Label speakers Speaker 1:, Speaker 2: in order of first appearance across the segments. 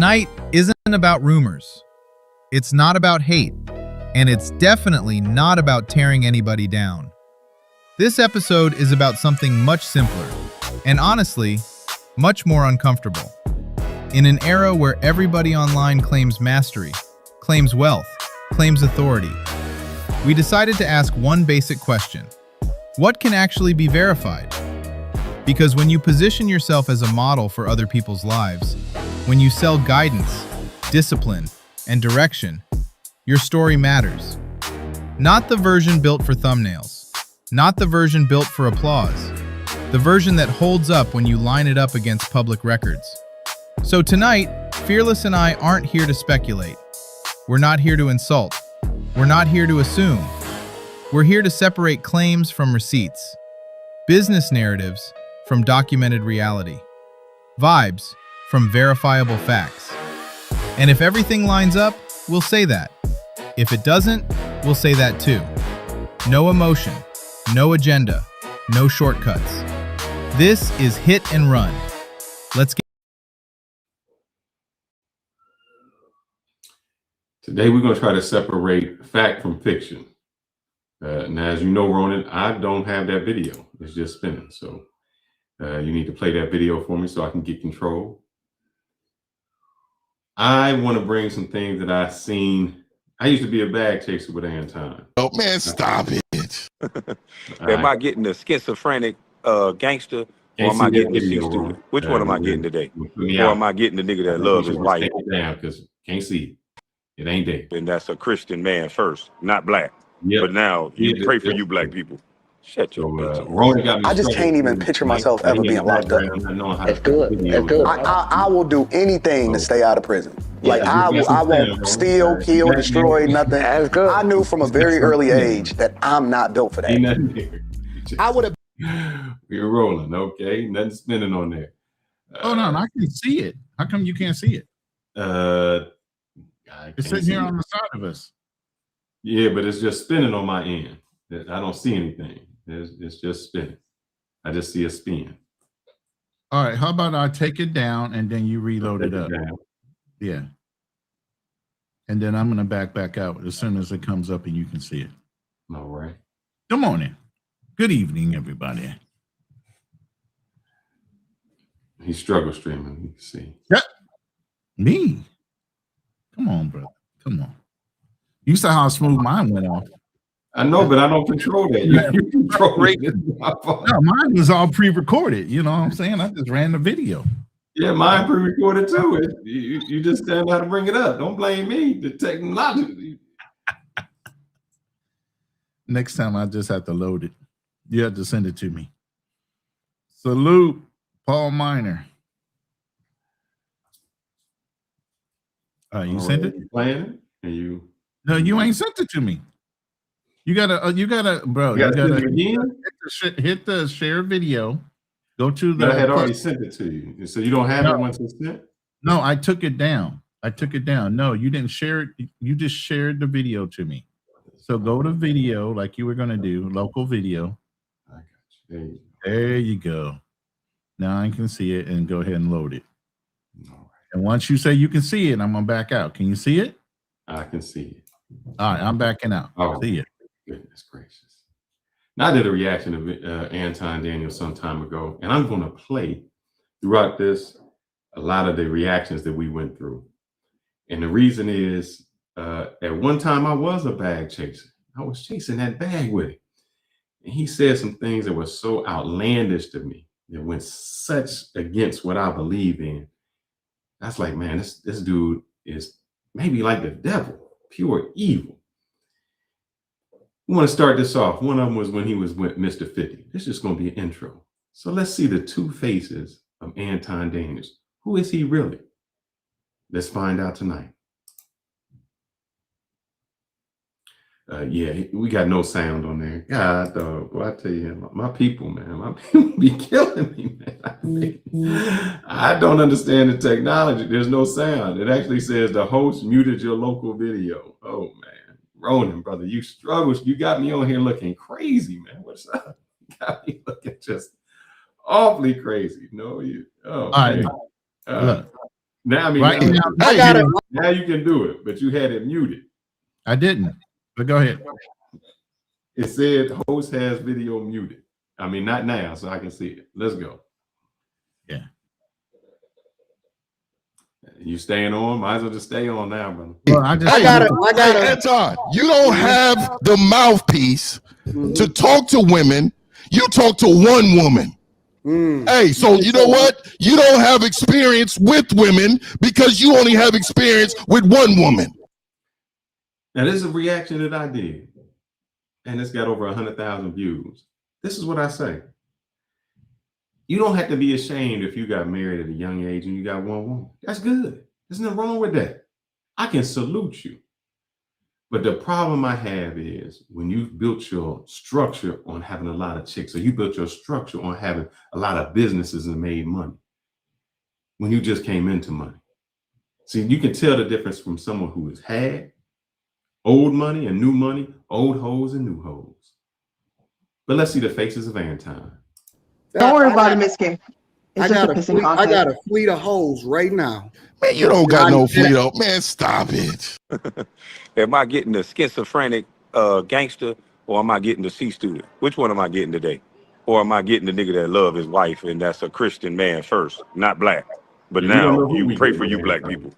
Speaker 1: Tonight isn't about rumors. It's not about hate. And it's definitely not about tearing anybody down. This episode is about something much simpler, and honestly, much more uncomfortable. In an era where everybody online claims mastery, claims wealth, claims authority, we decided to ask one basic question. What can actually be verified? Because when you position yourself as a model for other people's lives, when you sell guidance, discipline, and direction, your story matters. Not the version built for thumbnails, not the version built for applause, the version that holds up when you line it up against public records. So tonight, Fearless and I aren't here to speculate. We're not here to insult. We're not here to assume. We're here to separate claims from receipts, business narratives from documented reality, vibes from verifiable facts. And if everything lines up, we'll say that. If it doesn't, we'll say that too. No emotion, no agenda, no shortcuts. This is Hit and Run. Let's get.
Speaker 2: Today we're going to try to separate fact from fiction. Now, as you know, Ronan, I don't have that video. It's just spinning. So you need to play that video for me so I can get control. I want to bring some things that I've seen. I used to be a bag chaser with Anton.
Speaker 3: Oh, man, stop it.
Speaker 4: Am I getting the schizophrenic gangster, or am I getting the C student? Which one am I getting today? Or am I getting the nigga that loves his wife?
Speaker 2: Down because can't see it. It ain't there.
Speaker 4: And that's a Christian man first, not black.
Speaker 2: Yep.
Speaker 4: But now you pray for you black people. Shut your
Speaker 2: Ronan got me
Speaker 5: I just can't even picture myself ever being locked up.
Speaker 6: That's good. That's good.
Speaker 5: I will do anything to stay out of prison. Like I won't steal, kill, destroy, nothing.
Speaker 6: That's good.
Speaker 5: I knew from a very early age that I'm not built for
Speaker 2: Ain't
Speaker 5: that.
Speaker 2: nothing there.
Speaker 5: I would have.
Speaker 2: We're rolling, okay? Nothing spinning on there.
Speaker 3: Hold on, I can see it. How come you can't see it? It's sitting here on the side of us.
Speaker 2: Yeah, but it's just spinning on my end. I don't see anything. It's just spinning. I just see a spin.
Speaker 3: All right, how about I take it down and then you reload it up? Yeah. And then I'm going to back out as soon as it comes up and you can see it.
Speaker 2: All right.
Speaker 3: Good morning. Good evening, everybody.
Speaker 2: He's struggle streaming. You can see.
Speaker 3: Yep. Me? Come on, brother. Come on. You saw how smooth mine went off.
Speaker 2: I know, but I don't control that. You control it.
Speaker 3: No, mine was all pre-recorded. You know what I'm saying? I just ran the video.
Speaker 2: Yeah, mine pre-recorded too. You just stand how to bring it up. Don't blame me. The technology.
Speaker 3: Next time I just have to load it. You have to send it to me. Salute, Paul Miner. You sent it?
Speaker 2: You playing it? And you?
Speaker 3: No, you ain't sent it to me. You gotta, bro. You gotta hit the share video. Go to the.
Speaker 2: I had already sent it to you, so you don't have it once it's sent.
Speaker 3: No, I took it down. No, you didn't share it. You just shared the video to me. So go to video like you were gonna do, local video.
Speaker 2: I got you.
Speaker 3: There you go. Now I can see it and go ahead and load it.
Speaker 2: All right.
Speaker 3: And once you say you can see it, I'm gonna back out. Can you see it?
Speaker 2: I can see it.
Speaker 3: All right, I'm backing out.
Speaker 2: Oh,
Speaker 3: see it.
Speaker 2: Goodness gracious. Now I did a reaction of Anton Daniels some time ago, and I'm going to play throughout this a lot of the reactions that we went through. And the reason is, at one time I was a bag chaser. I was chasing that bag with it. And he said some things that were so outlandish to me. It went such against what I believe in. That's like, man, this dude is maybe like the devil, pure evil. We want to start this off. One of them was when he was with Mr. 50. This is just going to be an intro. So let's see the two faces of Anton Daniels. Who is he really? Let's find out tonight. Yeah, we got no sound on there. God, dog. Well, I tell you, my people, man, my people be killing me, man. I don't understand the technology. There's no sound. It actually says the host muted your local video. Oh, man. Ronan, brother, you struggle. You got me on here looking crazy, man. What's up? You got me looking just awfully crazy. No, you. Oh,
Speaker 3: all right.
Speaker 2: Look, Now, I mean,
Speaker 3: Right now,
Speaker 6: I got it.
Speaker 2: now you can do it, but you had it muted.
Speaker 3: I didn't. But go ahead.
Speaker 2: It said host has video muted. I mean, not now, so I can see it. Let's go.
Speaker 3: Yeah.
Speaker 2: You staying on? Might as well just stay on now, brother.
Speaker 3: Well,
Speaker 6: I got it. I got it.
Speaker 7: Anton, you don't have the mouthpiece to talk to women. You talk to one woman. Hey, so you know what? You don't have experience with women because you only have experience with one woman.
Speaker 2: Now, this is a reaction that I did, and it's got over 100,000 views. This is what I say. You don't have to be ashamed if you got married at a young age and you got one woman. That's good. There's nothing wrong with that. I can salute you. But the problem I have is when you built your structure on having a lot of chicks, or you built your structure on having a lot of businesses and made money, when you just came into money. See, you can tell the difference from someone who has had old money and new money, old hoes and new hoes. But let's see the faces of Anton.
Speaker 8: Don't worry about it, Miss King.
Speaker 6: I got a fleet of hoes right now.
Speaker 7: Man, you don't got no fleet up. Man, stop it.
Speaker 4: Am I getting the schizophrenic gangster, or am I getting the C student? Which one am I getting today? Or am I getting the nigga that love his wife and that's a Christian man first, not black? But now you pray for you black people.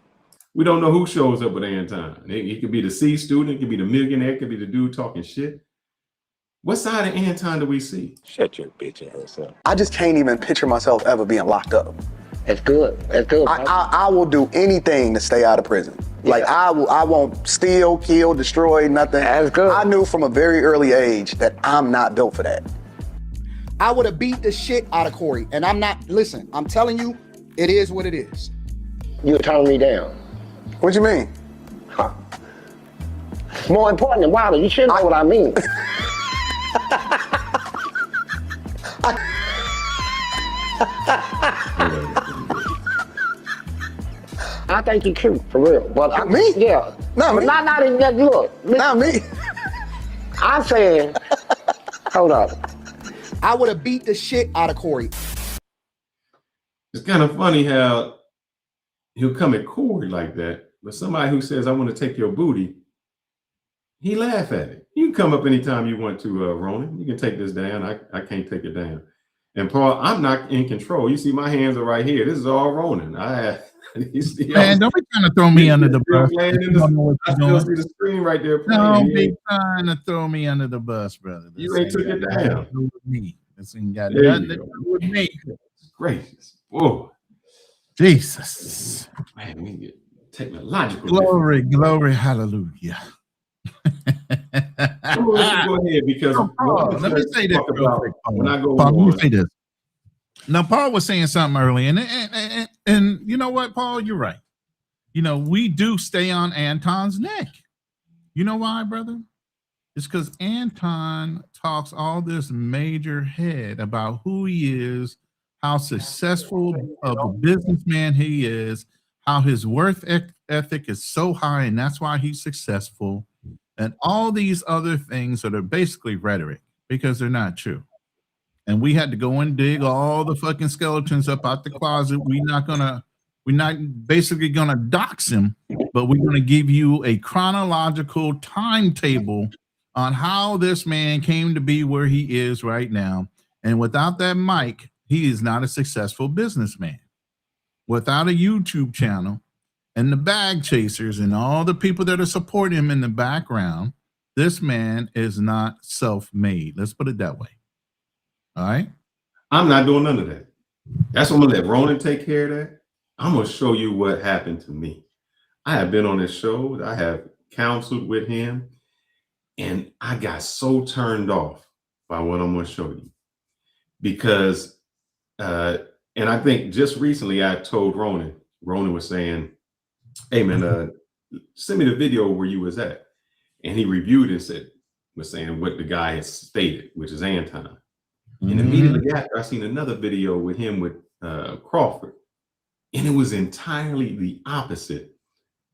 Speaker 2: We don't know who shows up with Anton. It could be the C student, it could be the millionaire, it could be the dude talking shit. What side of Anton do we see?
Speaker 4: Shut your bitch ass up.
Speaker 5: I just can't even picture myself ever being locked up.
Speaker 6: That's good. That's good.
Speaker 5: I will do anything to stay out of prison. Like I won't steal, kill, destroy, nothing.
Speaker 6: That's good.
Speaker 5: I knew from a very early age that I'm not built for that.
Speaker 9: I would have beat the shit out of Corey. And I'm not, listen, I'm telling you, it is what it is.
Speaker 6: You're turning me down.
Speaker 5: What you mean?
Speaker 6: Huh. More important than Wilder, you should know what I mean. I think you're cute, for real. But
Speaker 5: me?
Speaker 6: Yeah.
Speaker 5: Not
Speaker 6: but
Speaker 5: me.
Speaker 6: not even that look.
Speaker 5: Not me.
Speaker 6: I'm saying, hold up.
Speaker 9: I would have beat the shit out of Corey.
Speaker 2: It's kind of funny how he'll come at Corey like that, but somebody who says, I want to take your booty, he laugh at it. You can come up anytime you want to, Ronan. You can take this down. I can't take it down. And Paul, I'm not in control. You see, my hands are right here. This is all Ronan.
Speaker 3: Man, don't be trying to throw me under the bus.
Speaker 2: I still see the screen right there.
Speaker 3: Don't be trying to throw me under the bus, brother.
Speaker 2: You ain't took it down.
Speaker 3: This ain't got nothing to do with me.
Speaker 2: Gracious. Whoa.
Speaker 3: Jesus.
Speaker 2: Man, we get technological.
Speaker 3: Glory, glory, hallelujah.
Speaker 2: Go ahead, because
Speaker 3: let me say this real quick.
Speaker 2: Paul,
Speaker 3: let me say this. Now, Paul was saying something earlier, and you know what, Paul, you're right. You know, we do stay on Anton's neck. You know why, brother? It's because Anton talks all this major head about who he is, how successful of a businessman he is, how his worth ethic is so high, and that's why he's successful, and all these other things that are basically rhetoric because they're not true. And we had to go and dig all the fucking skeletons up out the closet. We're not basically gonna dox him, but we're gonna give you a chronological timetable on how this man came to be where he is right now. And without that mic, he is not a successful businessman. Without a YouTube channel and the bag chasers and all the people that are supporting him in the background, this man is not self-made. Let's put it that way. All right.
Speaker 2: I'm not doing none of that. That's what I'm gonna let Ronan take care of that. I'm gonna show you what happened to me. I have been on his show. I have counseled with him, and I got so turned off by what I'm gonna show you. Because and I think just recently I told Ronan was saying, hey man, send me the video where you was at. And he reviewed and was saying what the guy had stated, which is Anton. And immediately after, I seen another video with him with Crawford, and it was entirely the opposite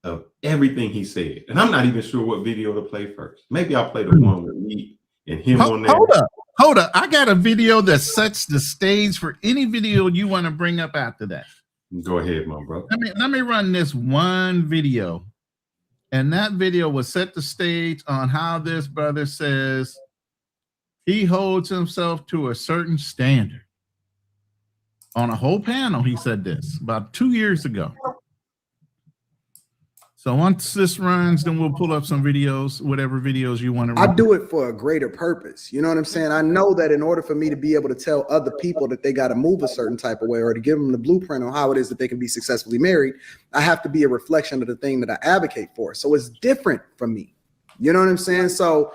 Speaker 2: of everything he said. And I'm not even sure what video to play first. Maybe I'll play the one with me and him on there.
Speaker 3: Hold up. I got a video that sets the stage for any video you want to bring up after that.
Speaker 2: Go ahead, my brother.
Speaker 3: Let me run this one video. And that video will set the stage on how this brother says he holds himself to a certain standard. On a whole panel, he said this about 2 years ago. So once this runs, then we'll pull up some videos, whatever videos you want to run.
Speaker 9: I do it for a greater purpose. You know what I'm saying? I know that in order for me to be able to tell other people that they got to move a certain type of way, or to give them the blueprint on how it is that they can be successfully married, I have to be a reflection of the thing that I advocate for. So it's different from me. You know what I'm saying? So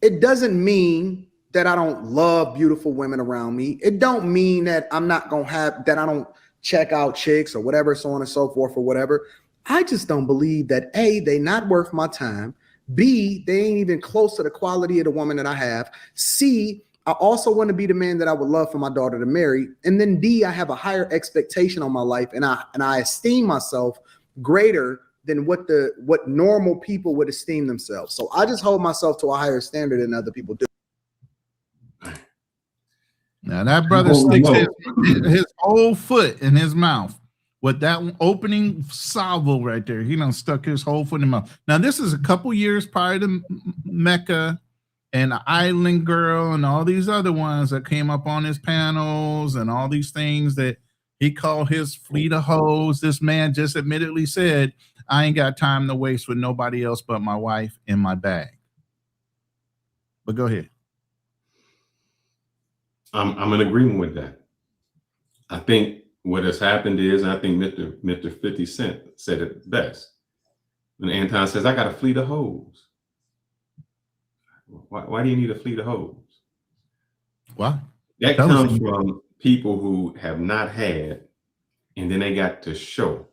Speaker 9: it doesn't mean that I don't love beautiful women around me. It don't mean that I'm not going to have, that I don't check out chicks or whatever, so on and so forth or whatever. I just don't believe that A, they not worth my time. B, they ain't even close to the quality of the woman that I have. C, I also want to be the man that I would love for my daughter to marry. And then D, I have a higher expectation on my life, and I esteem myself greater than what normal people would esteem themselves. So I just hold myself to a higher standard than other people do.
Speaker 3: Now that brother sticks his whole foot in his mouth with that opening salvo right there. He done stuck his whole foot in the mouth. Now this is a couple years prior to Mecca and the Island Girl and all these other ones that came up on his panels and all these things that he called his fleet of hoes. This man just admittedly said, I ain't got time to waste with nobody else but my wife in my bag. But go ahead.
Speaker 2: I'm in agreement with that. I think what has happened is, I think Mr. 50 Cent said it best. When Anton says, I got a fleet of hoes. Why do you need a fleet of hoes?
Speaker 3: Why?
Speaker 2: That comes from people who have not had, and then they got to show.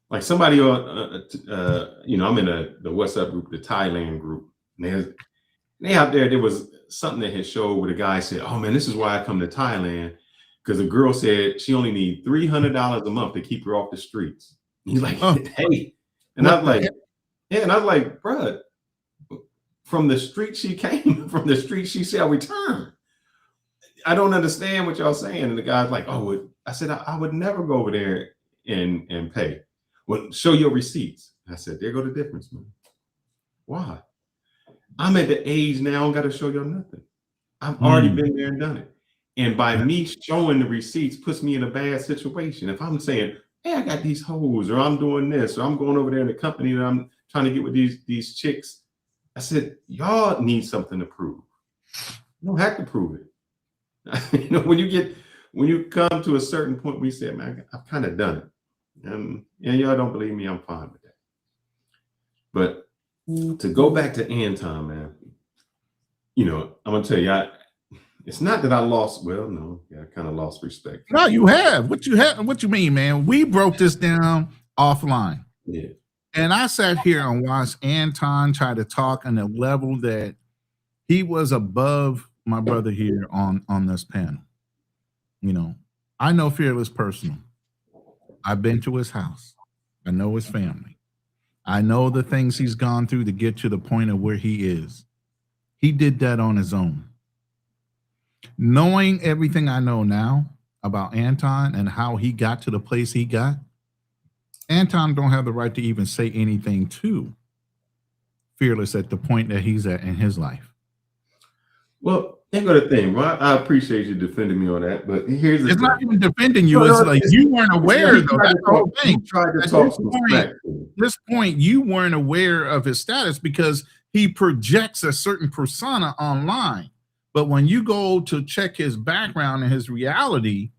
Speaker 2: Like somebody on, I'm in the WhatsApp group, the Thailand group. And they out there was something that had showed where the guy said, oh man, this is why I come to Thailand. Because the girl said she only needs $300 a month to keep her off the streets. And he's like, hey. And I was like, yeah. And I was like, bruh, from the street she came, from the street she shall return. I don't understand what y'all saying. And the guy's like, oh, I said, I would never go over there and pay. Well, show your receipts. I said, there go the difference, man. Why? I'm at the age now, I don't got to show y'all nothing. I've already been there and done it. And by me showing the receipts puts me in a bad situation. If I'm saying, hey, I got these hoes, or I'm doing this, or I'm going over there in the company that I'm trying to get with these chicks. I said, y'all need something to prove. You don't have to prove it. When you come to a certain point, we say, man, I've kind of done it. And y'all don't believe me, I'm fine with that. But to go back to Anton, man, I'm gonna tell you, it's not that I lost. Well, no, I kind of lost respect.
Speaker 3: No, you have. What you mean, man? We broke this down offline.
Speaker 2: Yeah.
Speaker 3: And I sat here and watched Anton try to talk on a level that he was above my brother here on this panel. I know Fearless personal. I've been to his house. I know his family. I know the things he's gone through to get to the point of where he is. He did that on his own. Knowing everything I know now about Anton and how he got to the place he got, Anton don't have the right to even say anything to Fearless at the point that he's at in his life.
Speaker 2: Well, ain't got a thing, right? I appreciate you defending me on that, but here's the
Speaker 3: it's
Speaker 2: thing.
Speaker 3: not even defending you. It's like you weren't aware, though. That's the whole thing. At this point, you weren't aware of his status because he projects a certain persona online. But when you go to check his background and his reality,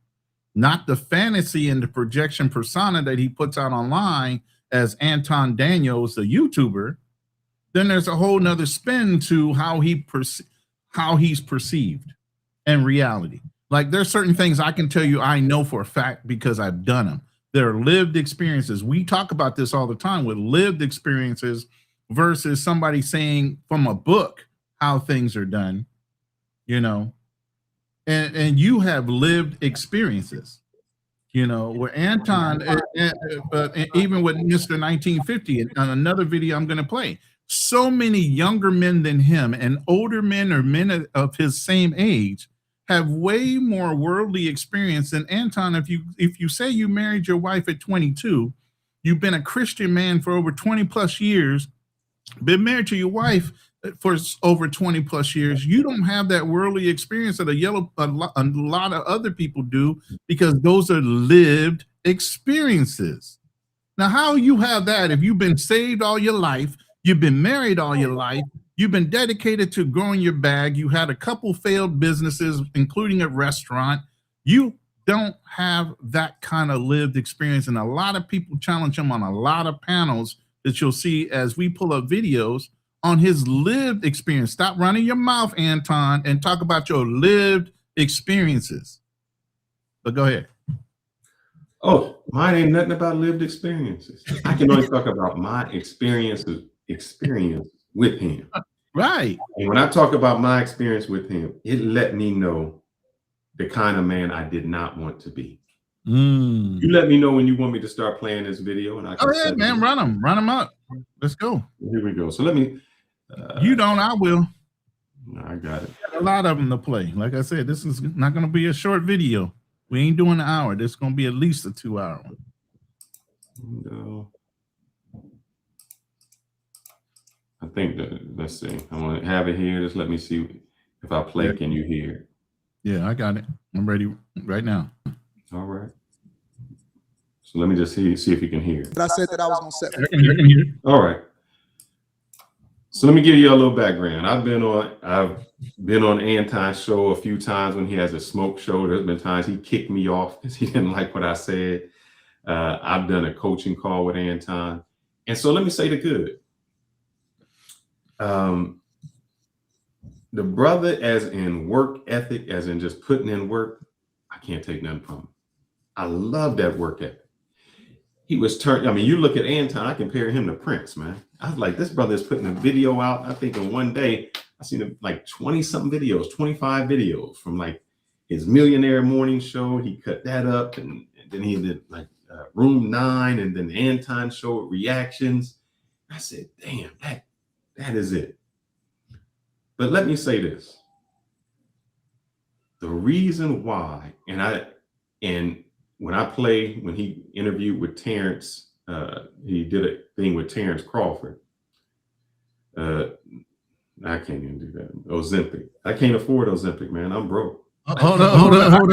Speaker 3: not the fantasy and the projection persona that he puts out online as Anton Daniels, the YouTuber, then there's a whole nother spin to how he's perceived in reality. Like there's certain things I can tell you I know for a fact because I've done them. They're lived experiences. We talk about this all the time with lived experiences versus somebody saying from a book how things are done. And you have lived experiences, where Anton, even with Mr. 1950, on another video I'm going to play, so many younger men than him and older men or men of his same age have way more worldly experience than Anton. If you say you married your wife at 22, you've been a Christian man for over 20 plus years, been married to your wife for over 20 plus years, you don't have that worldly experience that a lot of other people do, because those are lived experiences. Now, how you have that if you've been saved all your life, you've been married all your life, you've been dedicated to growing your bag, you had a couple failed businesses, including a restaurant, you don't have that kind of lived experience. And a lot of people challenge him on a lot of panels that you'll see as we pull up videos on his lived experience. Stop running your mouth, Anton, and talk about your lived experiences. But go ahead.
Speaker 2: Oh, mine ain't nothing about lived experiences. I can only talk about my experience with him.
Speaker 3: Right.
Speaker 2: And when I talk about my experience with him, it let me know the kind of man I did not want to be. You let me know when you want me to start playing this video, and I can.
Speaker 3: Go ahead, man. Run them up. Let's go.
Speaker 2: Here we go. So let me.
Speaker 3: You don't. I will.
Speaker 2: I got it.
Speaker 3: A lot of them to play. Like I said, this is not going to be a short video. We ain't doing an hour. This is going to be at least a 2 hour one.
Speaker 2: No. I think that, let's see. I want to have it here. Just let me see if I play. Can you hear?
Speaker 3: Yeah, I got it. I'm ready right now.
Speaker 2: All right. So let me just see if you can hear.
Speaker 9: But I said that I was gonna set.
Speaker 3: I can hear.
Speaker 2: All right. So let me give you a little background. I've been on Anton's show a few times when he has a smoke show. There's been times he kicked me off because he didn't like what I said. I've done a coaching call with Anton. And so let me say the good. The brother, as in work ethic, as in just putting in work, I can't take nothing from him. I love that work ethic. He was you look at Anton, I compare him to Prince, man. I was like, this brother is putting a video out. I think in one day, I seen like 20 something videos, 25 videos from like his Millionaire Morning Show. He cut that up, and then he did like Room 9, and then the Anton Show reactions. I said, damn, that is it. But let me say this. The reason why, and when he interviewed with Terrence, he did a thing with Terrence Crawford. I can't even do that. Ozempic. I can't afford Ozempic, man. I'm broke.
Speaker 3: Hold on.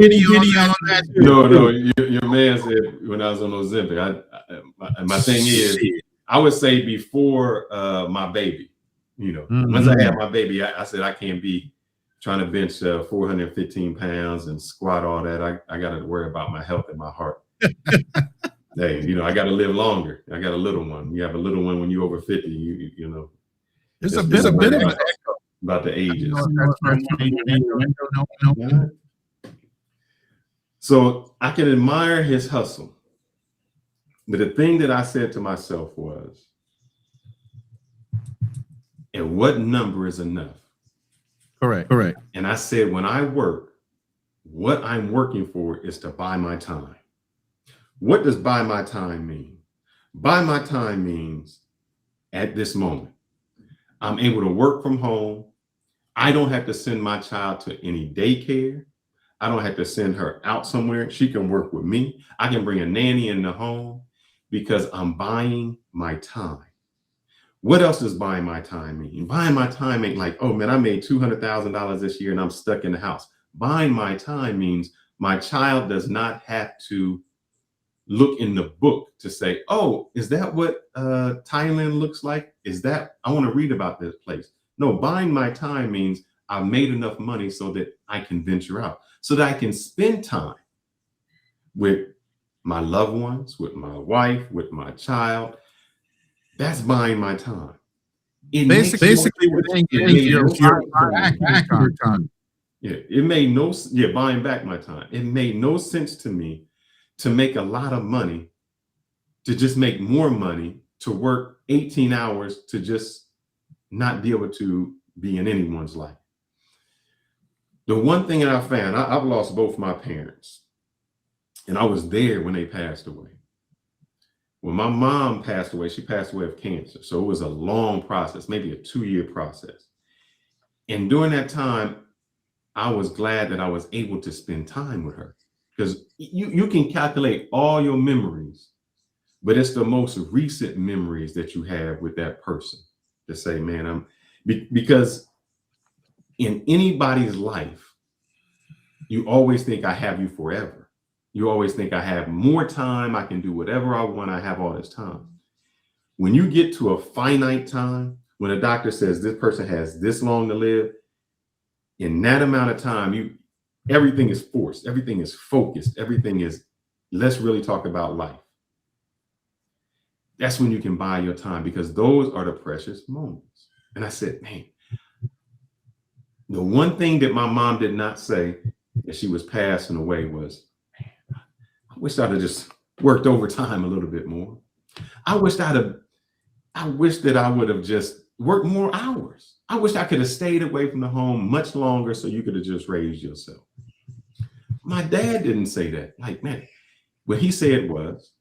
Speaker 3: Video on that.
Speaker 2: No. Your man said when I was on Ozempic. My thing is, I would say before my baby. Once I had my baby, I said I can't be trying to bench 415 pounds and squat all that. I got to worry about my health and my heart. Hey, I got to live longer. I got a little one. You have a little one when you're over 50. You know,
Speaker 3: it's a bit of
Speaker 2: about the ages. So I can admire his hustle, but the thing that I said to myself was, and what number is enough?
Speaker 3: Correct.
Speaker 2: And I said, when I work, what I'm working for is to buy my time. What does buy my time mean? Buy my time means at this moment, I'm able to work from home. I don't have to send my child to any daycare. I don't have to send her out somewhere. She can work with me. I can bring a nanny in the home because I'm buying my time. What else does buying my time mean? Buying my time ain't like, oh man, I made $200,000 this year and I'm stuck in the house. Buying my time means my child does not have to look in the book to say, oh, is that what Thailand looks like? I want to read about this place. No, buying my time means I've made enough money so that I can venture out, so that I can spend time with my loved ones, with my wife, with my child. That's buying my time.
Speaker 3: Basically,
Speaker 2: buying back my time. It made no sense to me to make a lot of money, to just make more money, to work 18 hours, to just not be able to be in anyone's life. The one thing that I found, I've lost both my parents, and I was there when they passed away. When my mom passed away, she passed away of cancer. So it was a long process, maybe a 2-year process. And during that time, I was glad that I was able to spend time with her, because you can calculate all your memories, but it's the most recent memories that you have with that person to say, man, because in anybody's life, you always think I have you forever. You always think I have more time. I can do whatever I want. I have all this time. When you get to a finite time, when a doctor says this person has this long to live, in that amount of time, everything is forced, everything is focused, everything is, let's really talk about life. That's when you can buy your time, because those are the precious moments. And I said, man, the one thing that my mom did not say as she was passing away was, man, I wish I'd have just worked overtime a little bit more. I wish that I would have just worked more hours. I wish I could have stayed away from the home much longer so you could have just raised yourself. My dad didn't say that. Like, man, what he said was,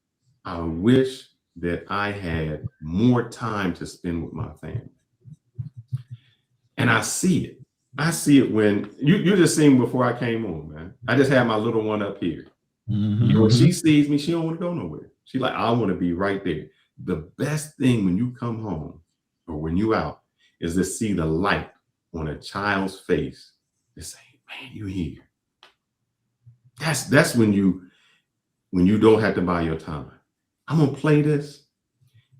Speaker 2: I wish that I had more time to spend with my family. And I see it. I see it when you just seen before I came on, man. I just had my little one up here. When she sees me, she don't want to go nowhere. She like, I want to be right there. The best thing when you come home or when you out is to see the light on a child's face to say, man, you here. That's when you don't have to buy your time. I'm gonna play this,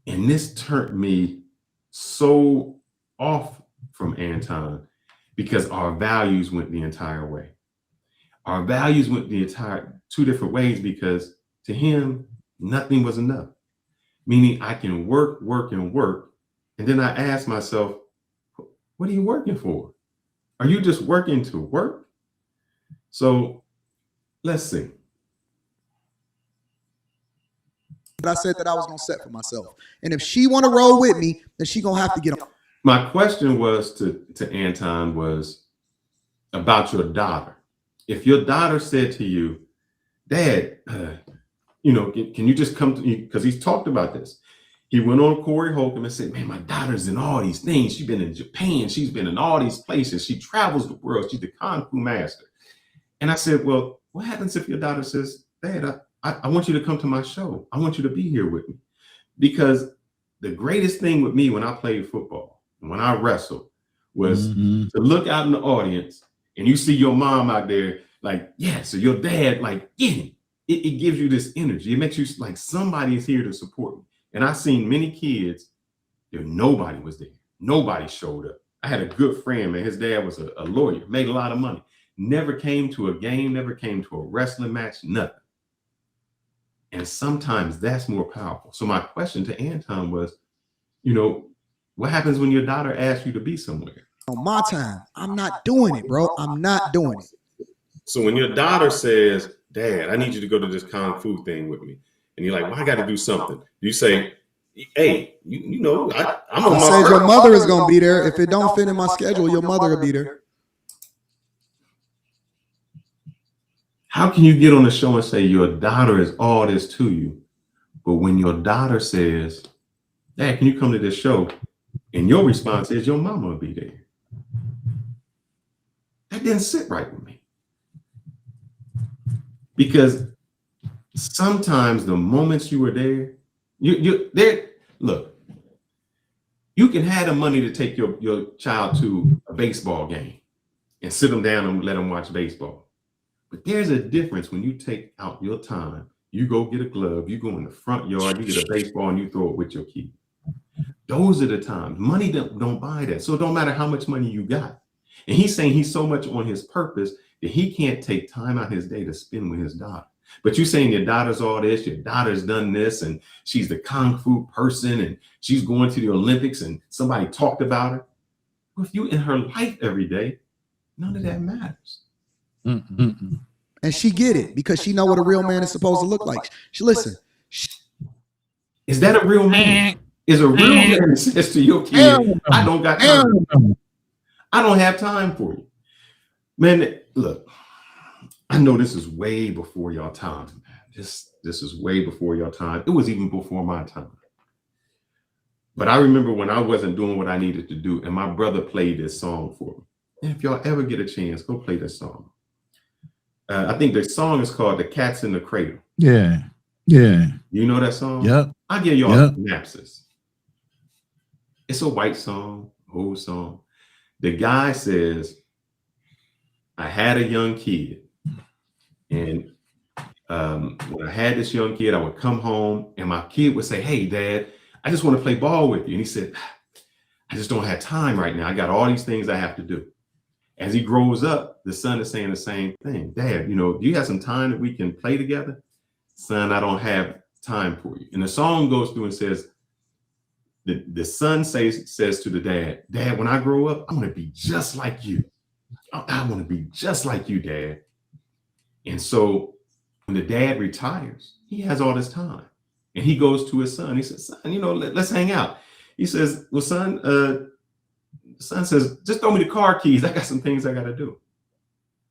Speaker 2: and this turned me so off from Anton because our values went the entire way. Our values went the entire two different ways, because to him, nothing was enough. Meaning I can work, and then I ask myself, what are you working for? Are you just working to work? So let's see.
Speaker 9: But I said that I was gonna set for myself, and if she want to roll with me, then she gonna have to get on.
Speaker 2: My question was to Anton was about your daughter. If your daughter said to you, Dad, can you just come to me? Because he's talked about this. He went on Corey Holcomb and said, man, my daughter's in all these things. She's been in Japan. She's been in all these places. She travels the world. She's the Kung Fu master. And I said, well, what happens if your daughter says, Dad, I want you to come to my show. I want you to be here with me. Because the greatest thing with me when I played football, when I wrestled, was to look out in the audience and you see your mom out there like, yeah, so your dad, like, get him. It gives you this energy. It makes you like somebody is here to support me. And I've seen many kids, nobody was there. Nobody showed up. I had a good friend, man. His dad was a lawyer, made a lot of money. Never came to a game, never came to a wrestling match, nothing. And sometimes that's more powerful. So my question to Anton was, what happens when your daughter asks you to be somewhere?
Speaker 9: On my time, I'm not doing it, bro. I'm not doing it.
Speaker 2: So when your daughter says, Dad, I need you to go to this Kung Fu thing with me, and you're like, well, I got to do something. You say, hey, I'm on my
Speaker 9: first. Your mother is going to be there. If it don't fit in my schedule, your mother will be there.
Speaker 2: How can you get on the show and say your daughter is all this to you, but when your daughter says, Dad, can you come to this show? And your response is your mama will be there. That didn't sit right with me. Because sometimes the moments you were there, look, you can have the money to take your child to a baseball game and sit them down and let them watch baseball. But there's a difference when you take out your time, you go get a glove, you go in the front yard, you get a baseball and you throw it with your kid. Those are the times. Money don't buy that. So it don't matter how much money you got. And he's saying he's so much on his purpose that he can't take time out his day to spend with his daughter. But you're saying your daughter's all this, your daughter's done this, and she's the Kung Fu person, and she's going to the Olympics, and somebody talked about her. Well, if you're in her life every day, none of that matters.
Speaker 9: And she get it because she know what a real man is supposed to look like. She listen.
Speaker 2: Is that a real man? Is a real man that says to your kid, I don't got time. I don't have time for you. Man, look, I know this is way before your time. This is way before your time. It was even before my time. But I remember when I wasn't doing what I needed to do, and my brother played this song for me. And if y'all ever get a chance, go play this song. I think the song is called "The Cat's in the Cradle."
Speaker 3: Yeah. Yeah.
Speaker 2: You know that song?
Speaker 3: Yep.
Speaker 2: I'll give y'all
Speaker 3: Yep.
Speaker 2: synopsis. It's a white song, old song. The guy says, I had a young kid, and when I had this young kid, I would come home and my kid would say, hey, Dad, I just want to play ball with you. And he said, I just don't have time right now. I got all these things I have to do. As he grows up, the son is saying the same thing. Dad, do you have some time that we can play together? Son, I don't have time for you. And the song goes through and says, the son says to the dad, Dad, when I grow up, I want to be just like you. I want to be just like you, Dad. And so when the dad retires, he has all this time. And he goes to his son. He says, son, let's hang out. He says, well, son, the son says, just throw me the car keys. I got some things I got to do.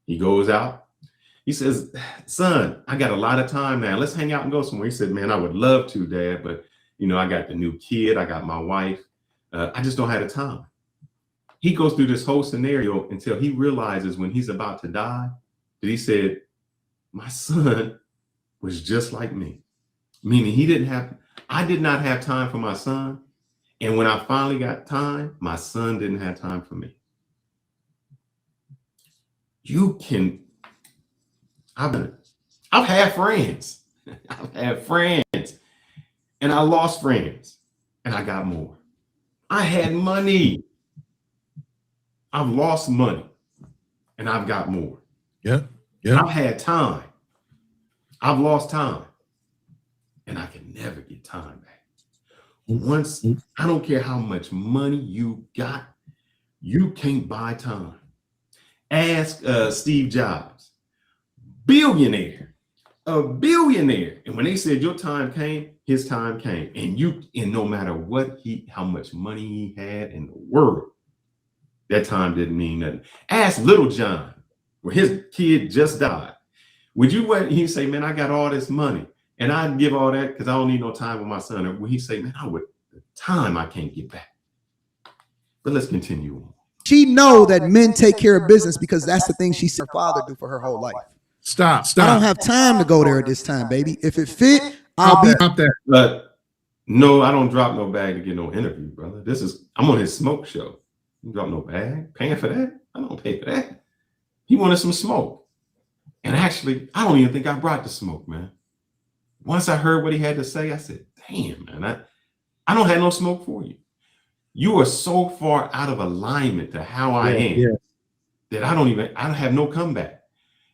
Speaker 2: He goes out. He says, son, I got a lot of time now. Let's hang out and go somewhere. He said, man, I would love to, Dad, but I got the new kid. I got my wife. I just don't have the time. He goes through this whole scenario until he realizes when he's about to die that he said, my son was just like me. Meaning I did not have time for my son. And when I finally got time, my son didn't have time for me. I've had friends. I've had friends. And I lost friends. And I got more. I had money. I've lost money. And I've got more.
Speaker 3: Yeah. Yeah.
Speaker 2: I've had time. I've lost time. And I can never get time back. Once, I don't care how much money you got, you can't buy time. Ask Steve Jobs, billionaire, a billionaire. And when they said your time came, his time came. And no matter how much money he had in the world, that time didn't mean nothing. Ask Little John, where his kid just died. Would you wait? He'd say, man, I got all this money. And I'd give all that because I don't need no time with my son. And when he say, man, the time I can't get back. But let's continue on.
Speaker 9: She know that men take care of business because that's the thing she seen her father do for her whole life.
Speaker 3: Stop.
Speaker 9: I don't have time to go there at this time, baby. If it fit, I'll be
Speaker 3: up there.
Speaker 2: But no, I don't drop no bag to get no interview, brother. I'm on his smoke show. You drop no bag? Paying for that? I don't pay for that. He wanted some smoke. And actually, I don't even think I brought the smoke, man. Once I heard what he had to say, I said, damn, man, I don't have no smoke for you. You are so far out of alignment to how I am that I have no comeback.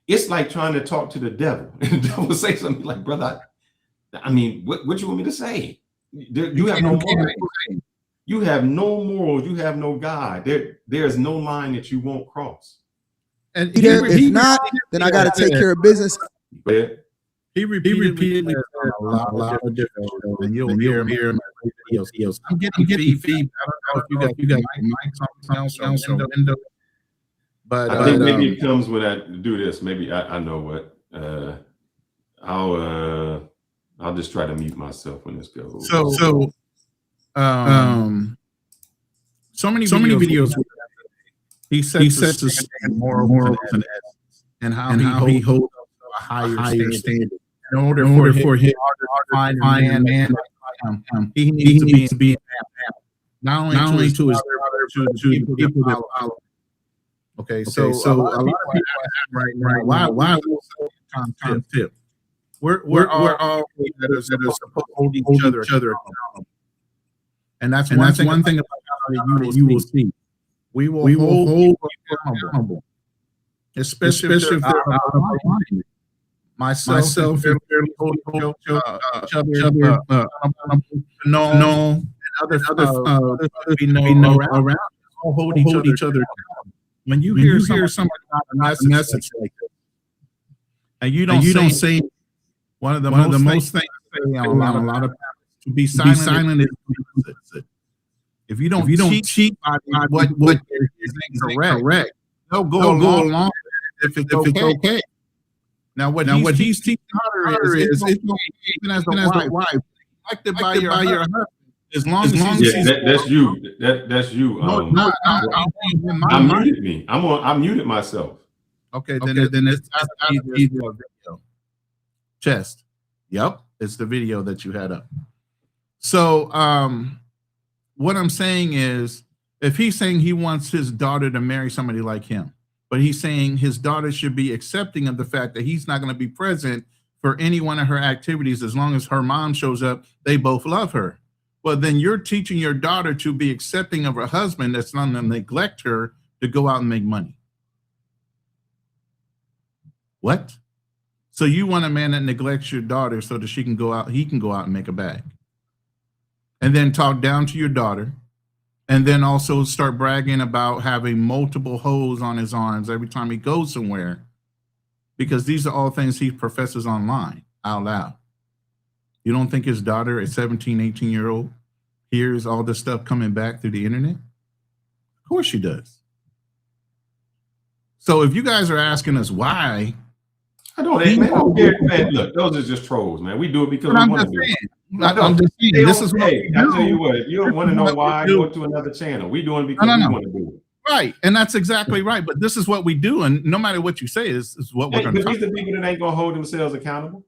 Speaker 2: It's like trying to talk to the devil. And the devil will say something like, brother, what you want me to say? You have no morals. You have no morals. You have no God. There's no line that you won't cross.
Speaker 3: And
Speaker 9: if not, then I got to take care of business.
Speaker 2: But
Speaker 3: he repeatedly said a lot of different shows, and you'll hear him here in my videos. I'm getting feed. I don't know if you got mics on the window. But
Speaker 2: I think maybe it comes when I do this. Maybe I know what. I'll just try to mute myself when this goes.
Speaker 3: So many videos. He sets the standard morals and ethics, and how he holds a higher standard. In order for him to find a man like him, he needs to be an example, not only to his brother, to the people that follow. Okay, so a lot of people right now, why Tom Tip? We're all that are supposed to hold each other accountable, and that's one thing about how you will see. We will hold people accountable, especially if they're out of alignment. Myself and hold each other and others we know around. All hold each other accountable. When you hear somebody about a message like this, and you don't say one of the most things say on a lot of to be silent is if you don't cheat by what is incorrect, they'll go along if it's okay. Now what he's teaching her is even as a wife, elected by your husband, as long as
Speaker 2: that's you. That's you. I muted me. I muted myself.
Speaker 3: Okay, then it's either video. Chest. Yep, it's the video that you had up. So what I'm saying is, if he's saying he wants his daughter to marry somebody like him, but he's saying his daughter should be accepting of the fact that he's not going to be present for any one of her activities as long as her mom shows up, they both love her. Well, then you're teaching your daughter to be accepting of her husband that's not going to neglect her to go out and make money. What? So you want a man that neglects your daughter so that he can go out and make a bag. And then talk down to your daughter. And then also start bragging about having multiple holes on his arms every time he goes somewhere. Because these are all things he professes online out loud. You don't think his daughter, a 17, 18-year-old, hears all this stuff coming back through the internet? Of course she does. So if you guys are asking us why,
Speaker 2: I don't care, man. Look, those are just trolls, man. We do it because we want to do it.
Speaker 3: I'm just saying, this is what
Speaker 2: I tell you what, if you don't want to know why, go to another channel. We doing it because we want to do it.
Speaker 3: Right, and that's exactly right. But this is what we do, and no matter what you say, is what we're going to do.
Speaker 2: These are people that ain't going to hold themselves accountable.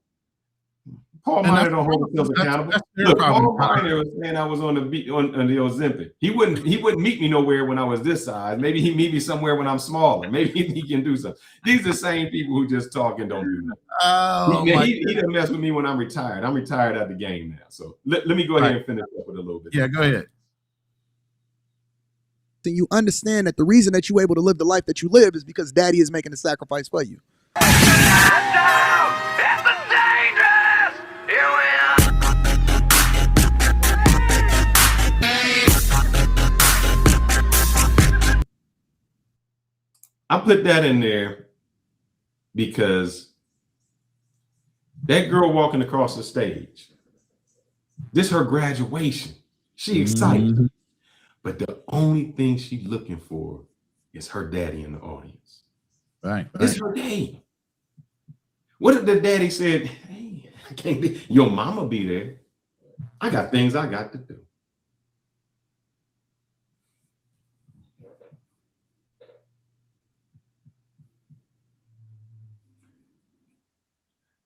Speaker 2: Paul Minor don't hold himself accountable. Look, Paul Minor was saying I was on the Ozempic. He wouldn't meet me nowhere when I was this size. Maybe he meet me somewhere when I'm smaller. Maybe he can do something. These are the same people who just talk and don't do nothing.
Speaker 3: Oh,
Speaker 2: he didn't mess with me when I'm retired. I'm retired out of the game now. So let me go ahead and finish up with a little bit.
Speaker 3: Yeah, go ahead.
Speaker 9: And you understand that the reason that you're able to live the life that you live is because daddy is making a sacrifice for you.
Speaker 2: I put that in there because that girl walking across the stage, this is her graduation. She excited. But the only thing she's looking for is her daddy in the audience.
Speaker 3: Right.
Speaker 2: It's her day. What if the daddy said, hey, I can't be, your mama be there. I got things I got to do.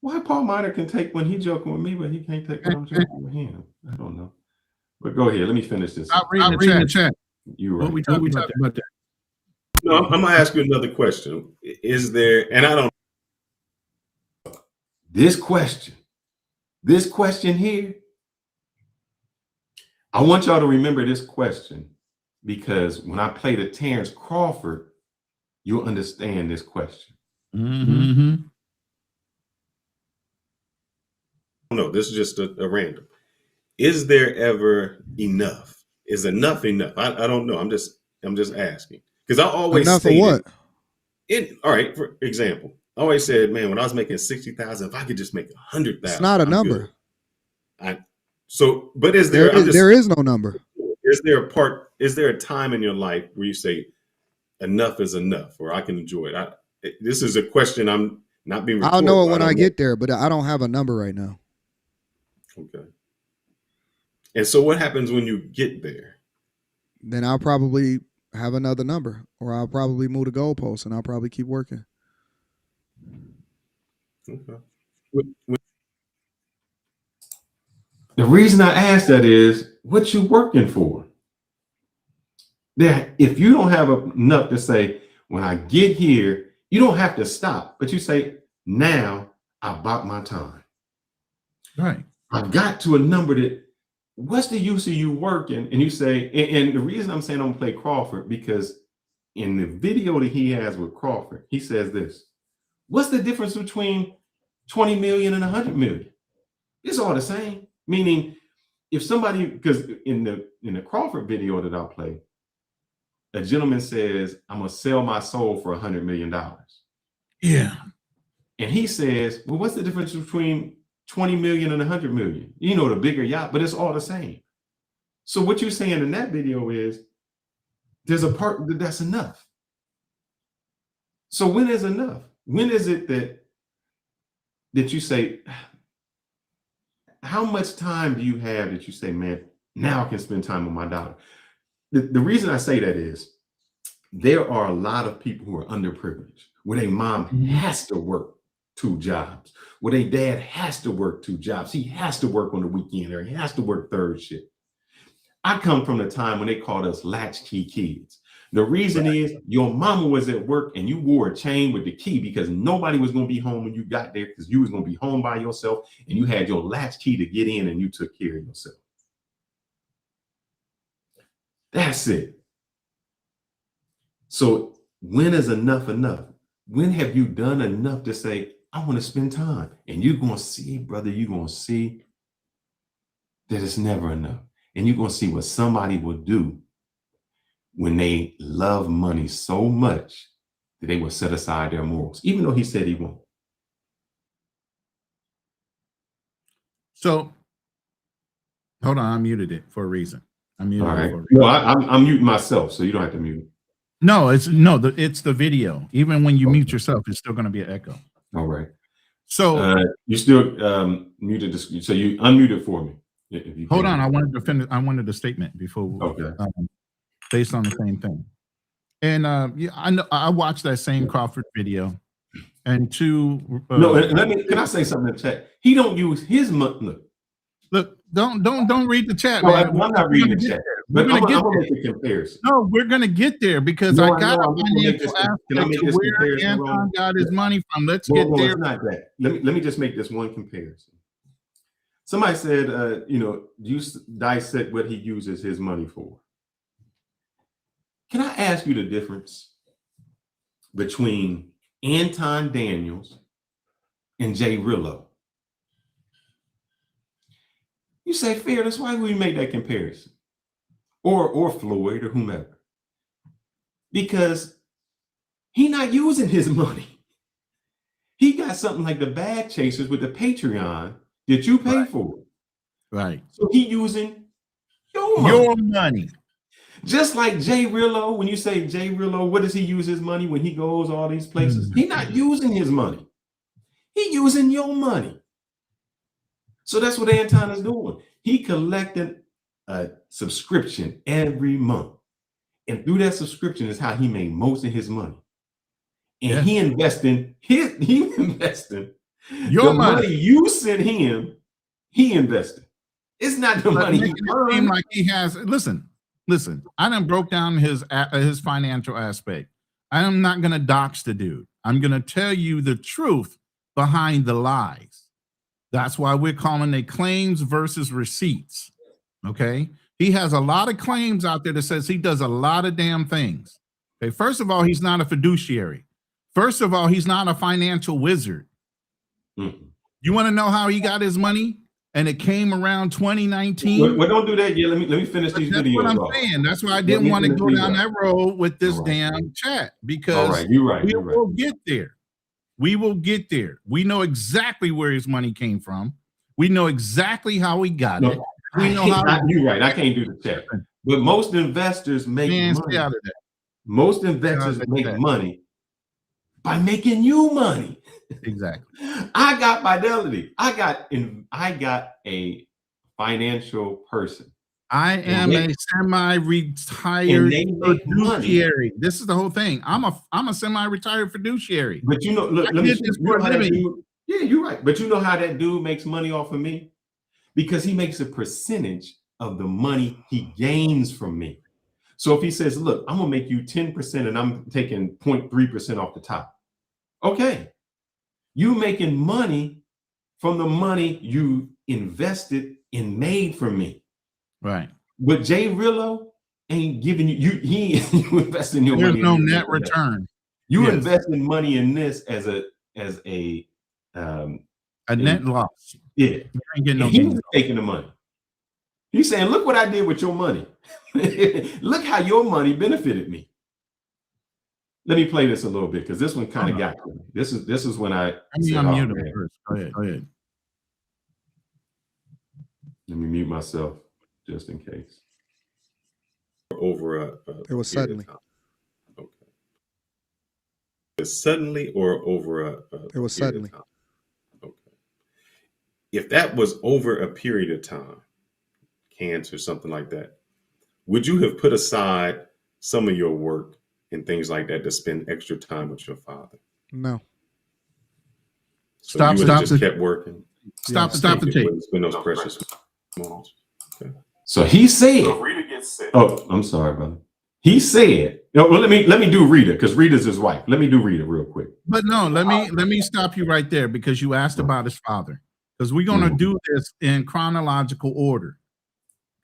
Speaker 2: Why Paul Minor can take when he joking with me, but he can't take when I'm joking with him? I don't know. But go ahead. Let me finish this.
Speaker 3: I'm reading the chat.
Speaker 2: You're right.
Speaker 3: What we talking about that?
Speaker 10: No, I'm gonna ask you another question. Is there, and I don't.
Speaker 2: This question here, I want y'all to remember this question because when I play the Terrence Crawford, you'll understand this question.
Speaker 10: No, this is just a random. Is there ever enough? Is enough enough? I don't know. I'm just asking because I always
Speaker 9: enough for what?
Speaker 10: All right. For example, I always said, man, when I was making 60,000, if I could just make 100,000,
Speaker 9: it's not a number.
Speaker 10: But is there?
Speaker 9: There is no number.
Speaker 10: Is there a time in your life where you say enough is enough, or I can enjoy it? This is a question. I'm not being.
Speaker 9: I'll know it when I get there, but I don't have a number right now.
Speaker 10: Okay. And so what happens when you get there?
Speaker 9: Then I'll probably have another number, or I'll probably move the goalpost and I'll probably keep working.
Speaker 10: Okay.
Speaker 2: The reason I ask that is what you working for. That if you don't have enough to say, when I get here, you don't have to stop, but you say, now I bought my time.
Speaker 3: Right.
Speaker 2: I've got to a number that, what's the use of you working? And you say, and the reason I'm saying I'm gonna play Crawford, because in the video that he has with Crawford, he says this, what's the difference between 20 million and 100 million? It's all the same. Meaning if somebody, because in the Crawford video that I'll play, a gentleman says, I'm gonna sell my soul for $100 million.
Speaker 3: Yeah.
Speaker 2: And he says, well, what's the difference between 20 million and 100 million? You know, the bigger yacht, but it's all the same. So what you're saying in that video is there's a part that's enough. So when is enough? When is it that you say, how much time do you have that you say, man, Now I can spend time with my daughter. The reason I say that is there are a lot of people who are underprivileged, where their mom has to work 2 jobs, where their dad has to work 2 jobs. He has to work on the weekend, or he has to work third shift. I come from the time when they called us latchkey kids. The reason is your mama was at work and you wore a chain with the key because nobody was going to be home when you got there, because you was going to be home by yourself and you had your latchkey to get in and you took care of yourself. That's it. So when is enough enough? When have you done enough to say, I want to spend time? And you're going to see, brother, you're going to see that it's never enough. And you're going to see what somebody will do when they love money so much that they will set aside their morals, even though he said he won't.
Speaker 3: So, hold on, I muted it for a reason. I muted
Speaker 2: All
Speaker 3: it
Speaker 2: right.
Speaker 3: for a reason.
Speaker 2: No, I'm muting myself, so you don't have to mute it.
Speaker 3: No, it's the video. Even when you mute yourself, it's still going to be an echo.
Speaker 2: All right.
Speaker 3: So
Speaker 2: you still muted this, so you unmuted for me. If you
Speaker 3: hold
Speaker 2: can.
Speaker 3: on, I wanted to finish. I wanted a statement before.
Speaker 2: Okay.
Speaker 3: Based on the same thing. And yeah, I know I watched that same Crawford video, and
Speaker 2: no, can I say something in the chat? He don't use his money.
Speaker 3: Look, don't read the chat,
Speaker 2: No,
Speaker 3: man.
Speaker 2: I'm not reading the chat. But I'm gonna make a comparison.
Speaker 3: No, we're gonna get there because
Speaker 2: No,
Speaker 3: I got a financial
Speaker 2: Can I make
Speaker 3: aspect to
Speaker 2: this
Speaker 3: where
Speaker 2: comparison,
Speaker 3: Anton
Speaker 2: Roman?
Speaker 3: got his money from. Let's
Speaker 2: Well,
Speaker 3: get there.
Speaker 2: it's not that. Let me just make this one comparison. Somebody said, you dissect what he uses his money for. Can I ask you the difference between Anton Daniels and Jay Rillo? You say, fair, that's why we make that comparison. Or Floyd or whomever. Because he's not using his money. He got something like the Bag Chasers with the Patreon that you pay for.
Speaker 3: Right.
Speaker 2: So he using your money.
Speaker 3: Your money.
Speaker 2: Just like Jay Rillo, when you say Jay Rillo, what does he use his money when he goes all these places? He's not using his money. He using your money. So that's what Anton is doing. He collected a subscription every month. And through that subscription is how he made most of his money. And he investing
Speaker 3: your
Speaker 2: money you sent him, he invested. It's not the money he earned.
Speaker 3: Seem like he has. Listen. I done broke down his financial aspect. I am not gonna dox the dude. I'm gonna tell you the truth behind the lies. That's why we're calling it claims versus receipts. Okay. He has a lot of claims out there that says he does a lot of damn things. Okay. First of all, he's not a fiduciary. First of all, he's not a financial wizard.
Speaker 2: Mm-hmm.
Speaker 3: You want to know how he got his money? And it came around 2019.
Speaker 2: Well, don't do that yet. Let me finish these videos.
Speaker 3: That's what I'm saying. That's why I didn't want to go down that road with this damn chat, because
Speaker 2: you're right.
Speaker 3: We will get there. We will get there. We know exactly where his money came from. We know exactly how he got it. We know how.
Speaker 2: You're right. I can't do the chat. But most investors make money.
Speaker 3: Stay out of that.
Speaker 2: Most investors make money by making you money.
Speaker 3: Exactly.
Speaker 2: I got Fidelity. I got a financial person.
Speaker 3: I am a semi-retired fiduciary. This is the whole thing. I'm a semi-retired fiduciary.
Speaker 2: But you know, look, let me yeah, you're right. But you know how that dude makes money off of me? Because he makes a percentage of the money he gains from me. So if he says, look, I'm gonna make you 10% and I'm taking 0.3% off the top. Okay. You making money from the money you invested and made from me.
Speaker 3: Right.
Speaker 2: But Jay Rillo ain't giving you you investing your money.
Speaker 3: There's no net return.
Speaker 2: You investing money in this as a
Speaker 3: net loss.
Speaker 2: Yeah.
Speaker 3: You ain't getting no
Speaker 2: He's taking the money. He's saying, look what I did with your money. Look how your money benefited me. Let me play this a little bit because this one kind of got me. This is when I said,
Speaker 3: mute him first. Go ahead.
Speaker 2: Let me mute myself just in case.
Speaker 10: Over
Speaker 9: it was suddenly.
Speaker 10: Okay. Suddenly or over
Speaker 9: it was suddenly.
Speaker 10: Okay. If that was over a period of time, cancer, something like that, would you have put aside some of your work and things like that to spend extra time with your father?
Speaker 11: No.
Speaker 10: So you would have just kept working.
Speaker 3: Stop the tape.
Speaker 10: Spend those precious moments. Okay.
Speaker 2: So he said, oh, I'm sorry, brother. He said, no, well, let me do Rita, because Rita's his wife. Let me do Rita real quick.
Speaker 3: But no, let me stop you right there, because you asked about his father. Because we're going to do this in chronological order.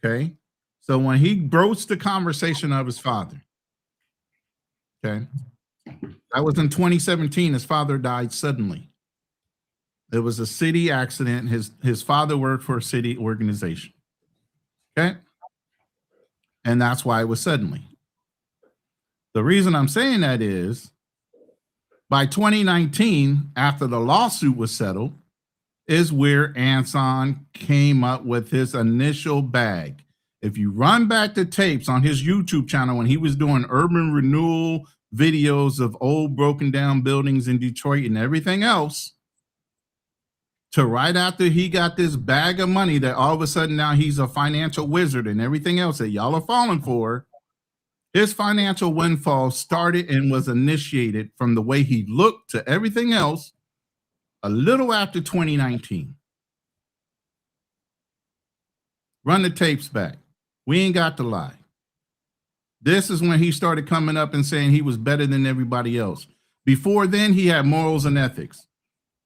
Speaker 3: Okay. So when he broached the conversation of his father, okay, that was in 2017. His father died suddenly. It was a city accident. His father worked for a city organization. Okay. And that's why it was suddenly. The reason I'm saying that is by 2019, after the lawsuit was settled, is where Anton came up with his initial bag. If you run back the tapes on his YouTube channel when he was doing urban renewal videos of old broken down buildings in Detroit and everything else, to right after he got this bag of money that all of a sudden now he's a financial wizard and everything else that y'all are falling for, his financial windfall started and was initiated from the way he looked to everything else a little after 2019. Run the tapes back. We ain't got to lie. This is when he started coming up and saying he was better than everybody else. Before then, he had morals and ethics.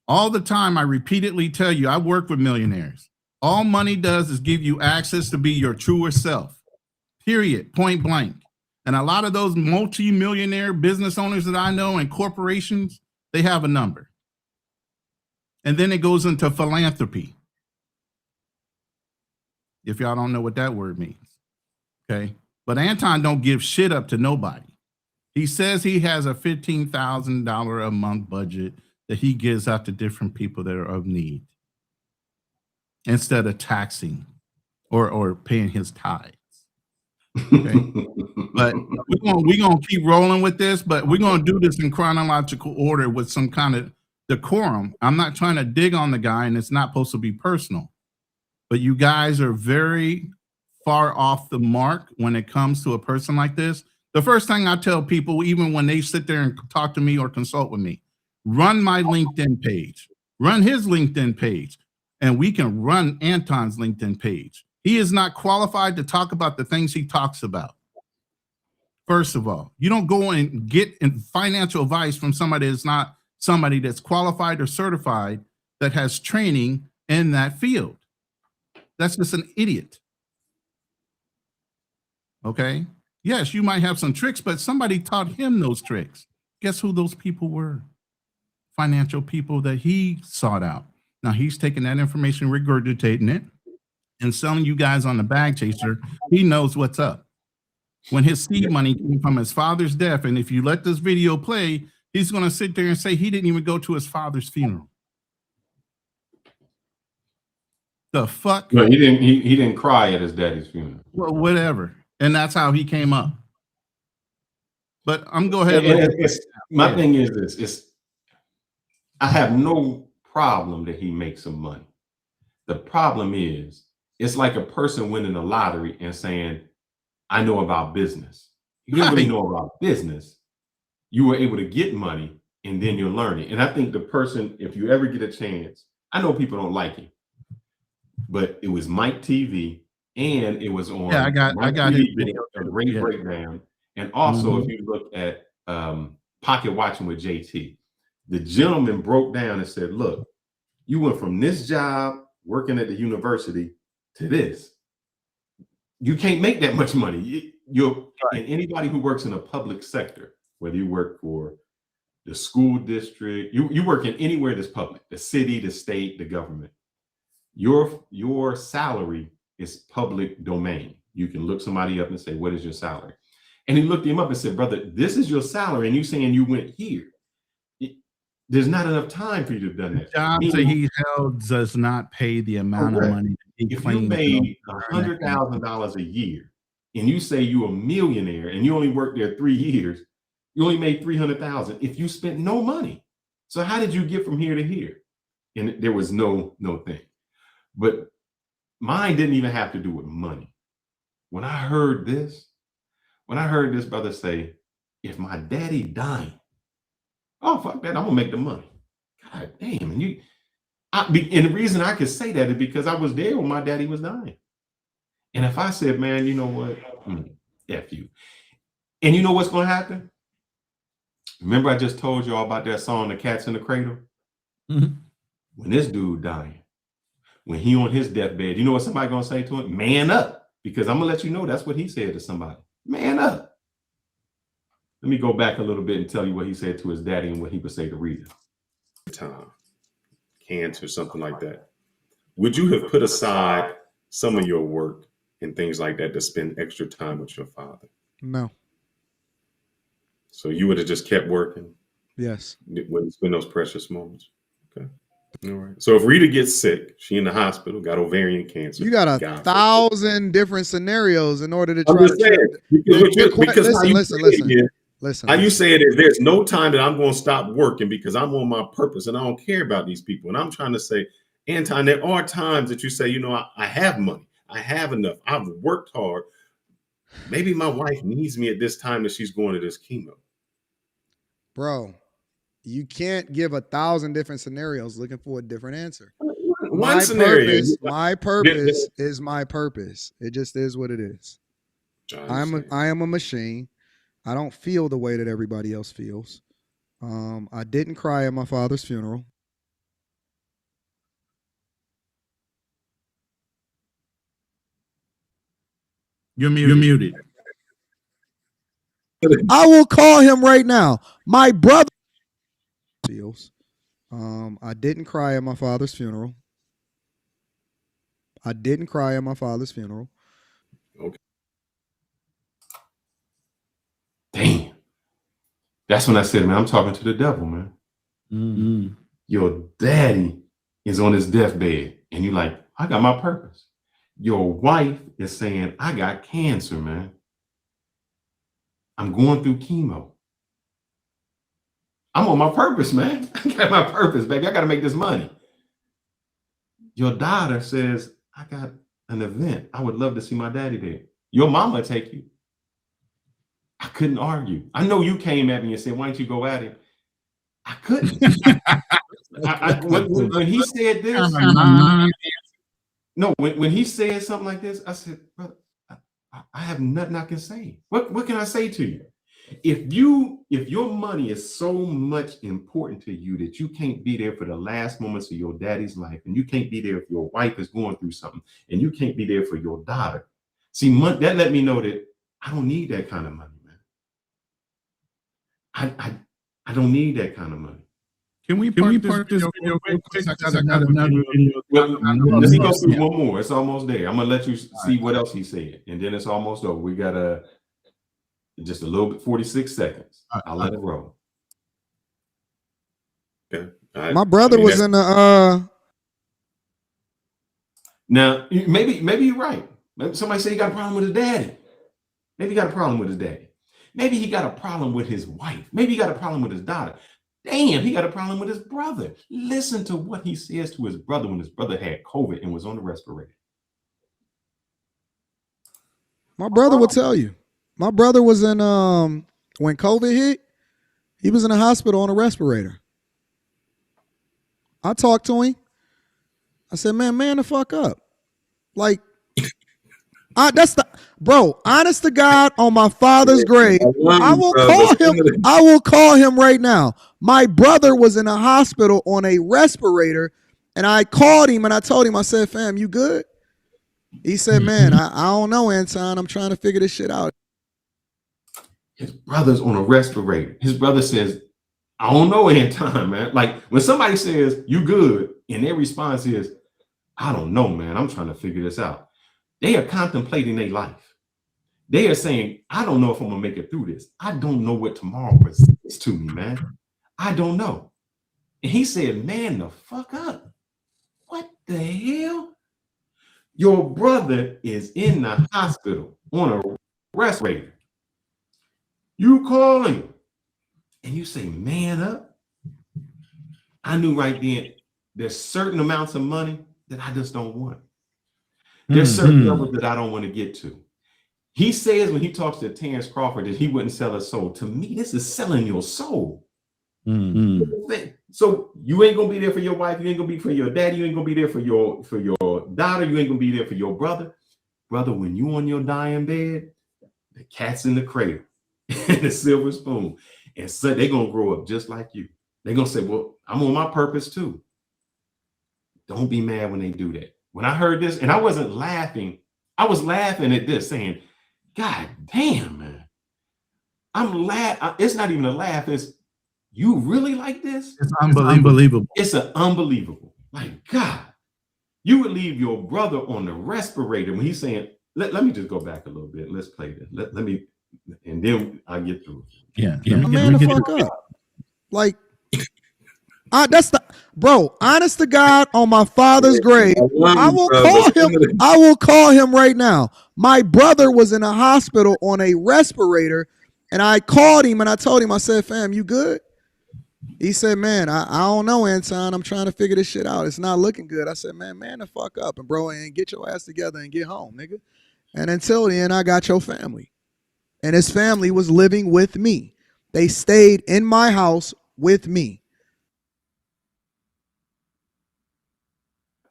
Speaker 3: All the time, I repeatedly tell you, I work with millionaires. All money does is give you access to be your truer self, period, point blank. And a lot of those multi-millionaire business owners that I know and corporations, they have a number. And then it goes into philanthropy. If y'all don't know what that word means, okay? But Anton don't give shit up to nobody. He says he has a $15,000 a month budget that he gives out to different people that are of need instead of taxing or paying his tithes. Okay. But we're gonna keep rolling with this, but we're gonna do this in chronological order with some kind of decorum. I'm not trying to dig on the guy, and it's not supposed to be personal, but you guys are very far off the mark when it comes to a person like this. The first thing I tell people, even when they sit there and talk to me or consult with me, run my LinkedIn page, run his LinkedIn page, and we can run Anton's LinkedIn page. He is not qualified to talk about the things he talks about. First of all, you don't go and get financial advice from somebody that's not somebody that's qualified or certified that has training in that field. That's just an idiot. Okay? Yes, you might have some tricks, but somebody taught him those tricks. Guess who those people were? Financial people that he sought out. Now he's taking that information, regurgitating it, and selling you guys on the bag chaser. He knows what's up. When his seed money came from his father's death, and if you let this video play, he's going to sit there and say he didn't even go to his father's funeral. The fuck?
Speaker 2: No, he didn't. He didn't cry at his daddy's funeral.
Speaker 3: Well, whatever. And that's how he came up. But I'm go ahead.
Speaker 2: My thing is this: I have no problem that he makes some money. The problem is, it's like a person winning the lottery and saying, I know about business. You didn't really know about business. You were able to get money and then you're learning. And I think the person, if you ever get a chance, I know people don't like him, but it was Mike TV and it was on.
Speaker 3: Yeah, I got his video.
Speaker 2: A great breakdown. And also, if you look at Pocket Watching with JT, the gentleman broke down and said, look, you went from this job working at the university to this. You can't make that much money. And anybody who works in the public sector, whether you work for the school district, you work in anywhere that's public, the city, the state, the government, your salary is public domain. You can look somebody up and say, what is your salary? And he looked him up and said, brother, this is your salary. And you saying you went here. There's not enough time for you to have done that.
Speaker 3: The job that he held does not pay the amount of money.
Speaker 2: If you made $100,000 a year and you say you're a millionaire and you only worked there 3 years, you only made $300,000 if you spent no money. So how did you get from here to here? And there was no thing. But mine didn't even have to do with money. When I heard this brother say, if my daddy dying, oh fuck that, I'm gonna make the money. God damn, and and the reason I could say that is because I was there when my daddy was dying. And if I said, man, you know what, F you. And you know what's gonna happen? Remember I just told y'all about that song, The Cat's in the Cradle?
Speaker 3: Mhm.
Speaker 2: When this dude dying, when he on his deathbed, you know what somebody gonna say to him? Man up. Because I'm gonna let you know that's what he said to somebody. Man up. Let me go back a little bit and tell you what he said to his daddy and what he would say to Rita.
Speaker 10: Time, cancer, something like that. Would you have put aside some of your work and things like that to spend extra time with your father?
Speaker 11: No.
Speaker 10: So you would have just kept working?
Speaker 11: Yes.
Speaker 10: Wouldn't spend those precious moments. Okay. All right. So if Rita gets sick, she in the hospital, got ovarian cancer.
Speaker 11: You got a
Speaker 10: God
Speaker 11: 1,000 different scenarios in order to
Speaker 10: I'm
Speaker 11: try
Speaker 10: just
Speaker 11: to
Speaker 10: saying, because how you
Speaker 11: listen.
Speaker 10: How you say it is there's no time that I'm going to stop working because I'm on my purpose and I don't care about these people. And I'm trying to say, Anton, there are times that you say, you know, I have money. I have enough. I've worked hard. Maybe my wife needs me at this time that she's going to this chemo.
Speaker 11: Bro, you can't give 1,000 different scenarios looking for a different answer.
Speaker 10: One scenario.
Speaker 11: My purpose is my purpose. It just is what it is. I am a machine. I don't feel the way that everybody else feels. I didn't cry at my father's funeral.
Speaker 3: You're muted.
Speaker 11: I will call him right now. My brother feels. I didn't cry at my father's funeral.
Speaker 10: Okay.
Speaker 2: Damn. That's when I said, man, I'm talking to the devil, man.
Speaker 3: Mm-hmm.
Speaker 2: Your daddy is on his deathbed, and you're like, I got my purpose. Your wife is saying, I got cancer, man. I'm going through chemo. I'm on my purpose, man. I got my purpose, baby. I got to make this money. Your daughter says, I got an event. I would love to see my daddy there. Your mama take you. I couldn't argue. I know you came at me and said, why don't you go at him? I couldn't. When he said this, when he said something like this, I said, brother, I have nothing I can say. What can I say to you? If your money is so much important to you that you can't be there for the last moments of your daddy's life, and you can't be there if your wife is going through something, and you can't be there for your daughter. See, that let me know that I don't need that kind of money, man. I don't need that kind of money.
Speaker 3: Can we park this video quick? I got another video.
Speaker 2: Let me go through one more. It's almost there. I'm gonna let you see what else he said, and then it's almost over. We got just a little bit, 46 seconds. I'll let it roll.
Speaker 10: Okay.
Speaker 11: My brother was in the
Speaker 2: Now, maybe you're right. Maybe somebody say he got a problem with his daddy. Maybe he got a problem with his daddy. Maybe he got a problem with his wife. Maybe he got a problem with his daughter. Damn, he got a problem with his brother. Listen to what he says to his brother when his brother had COVID and was on the respirator.
Speaker 11: My brother will tell you. My brother was in when COVID hit, he was in a hospital on a respirator. I talked to him. I said, man the fuck up. Like, honest to God, on my father's grave, I will call him right now. My brother was in a hospital on a respirator, and I called him and I told him, I said, fam, you good? He said, man, I don't know, Anton. I'm trying to figure this shit out.
Speaker 2: His brother's on a respirator. His brother says, I don't know, Anton, man. Like when somebody says, you good, and their response is, I don't know, man. I'm trying to figure this out. They are contemplating their life. They are saying, I don't know if I'm going to make it through this. I don't know what tomorrow presents to me, man. I don't know. And he said, man, the fuck up. What the hell? Your brother is in the hospital on a respirator. You call him and you say, man up. I knew right then there's certain amounts of money that I just don't want. There's certain levels that I don't want to get to. He says when he talks to Terrence Crawford that he wouldn't sell his soul. To me, this is selling your soul. So you ain't gonna be there for your wife, you ain't gonna be for your daddy, you ain't gonna be there for your daughter, you ain't gonna be there for your brother. Brother, when you on your dying bed, the cat's in the cradle and the silver spoon. And so they're gonna grow up just like you. They're gonna say, well, I'm on my purpose too. Don't be mad when they do that. When I heard this, and I wasn't laughing, I was laughing at this, saying, God damn, man. I'm laughing. It's not even a laugh, it's you really like this?
Speaker 3: It's unbelievable.
Speaker 2: It's an unbelievable. Like, God, you would leave your brother on the respirator when he's saying, let me just go back a little bit. Let's play this. Let me, and then I'll get through it.
Speaker 11: Yeah. Man, the fuck up. Like, that's the bro. Honest to God, on my father's grave, I will call him right now. My brother was in a hospital on a respirator, and I called him and I told him, I said, fam, you good? He said, man, I don't know, Anton. I'm trying to figure this shit out. It's not looking good. I said, man, the fuck up, and bro, and get your ass together and get home, nigga. And until then, I got your family. And his family was living with me. They stayed in my house with me.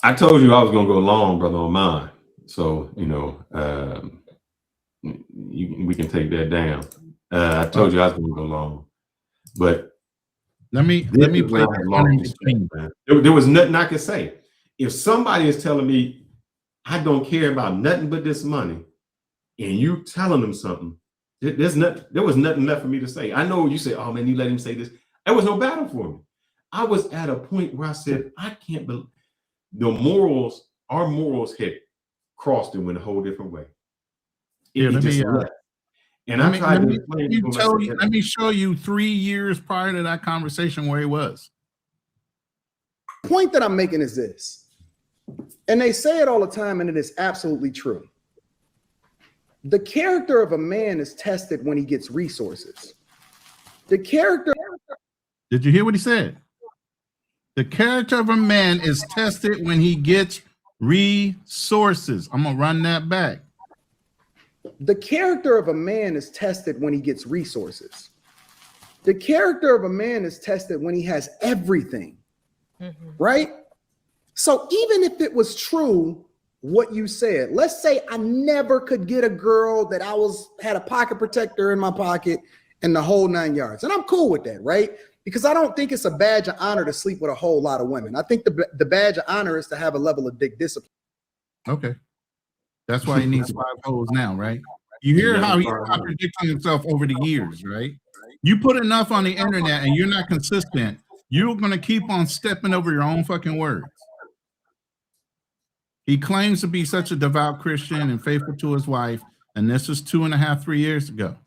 Speaker 2: I told you I was gonna go long, brother, on mine. So, you know, we can take that down. I told you I was gonna go long. But
Speaker 3: let me play
Speaker 2: there was nothing I could say. If somebody is telling me I don't care about nothing but this money, and you telling them something, there was nothing left for me to say. I know you say, oh man, you let him say this. There was no battle for me. I was at a point where I said, I can't believe our morals had crossed and went a whole different way.
Speaker 3: Let me show you 3 years prior to that conversation where he was.
Speaker 9: Point that I'm making is this, and they say it all the time, and it is absolutely true. The character of a man is tested when he gets resources.
Speaker 3: Did you hear what he said? The character of a man is tested when he gets resources. I'm gonna run that back.
Speaker 9: The character of a man is tested when he gets resources. The character of a man is tested when he has everything, right? So even if it was true what you said, let's say I never could get a girl that had a pocket protector in my pocket and the whole 9 yards, and I'm cool with that, right? Because I don't think it's a badge of honor to sleep with a whole lot of women. I think the badge of honor is to have a level of dick discipline.
Speaker 3: Okay. That's why he needs 5 hoes now, right? You hear how he's contradicting himself over the years, right? You put enough on the internet and you're not consistent, you're going to keep on stepping over your own fucking words. He claims to be such a devout Christian and faithful to his wife, and this is 2.5, 3 years ago.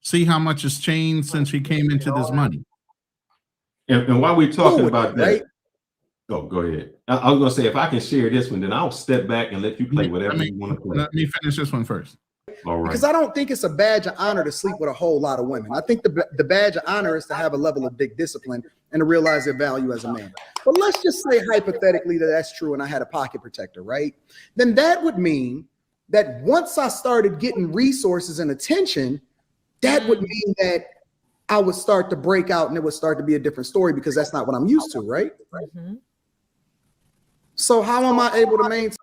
Speaker 3: See how much has changed since he came into this money.
Speaker 2: And while we're talking about that, right? Oh, go ahead. I was going to say, if I can share this one, then I'll step back and let you play whatever you want to play.
Speaker 3: Let me finish this one first.
Speaker 2: All right.
Speaker 9: Because I don't think it's a badge of honor to sleep with a whole lot of women. I think the badge of honor is to have a level of dick discipline and to realize their value as a man. But let's just say hypothetically that that's true and I had a pocket protector, right? Then that would mean that once I started getting resources and attention, that would mean that I would start to break out and it would start to be a different story because that's not what I'm used to, right? So how am I able to maintain?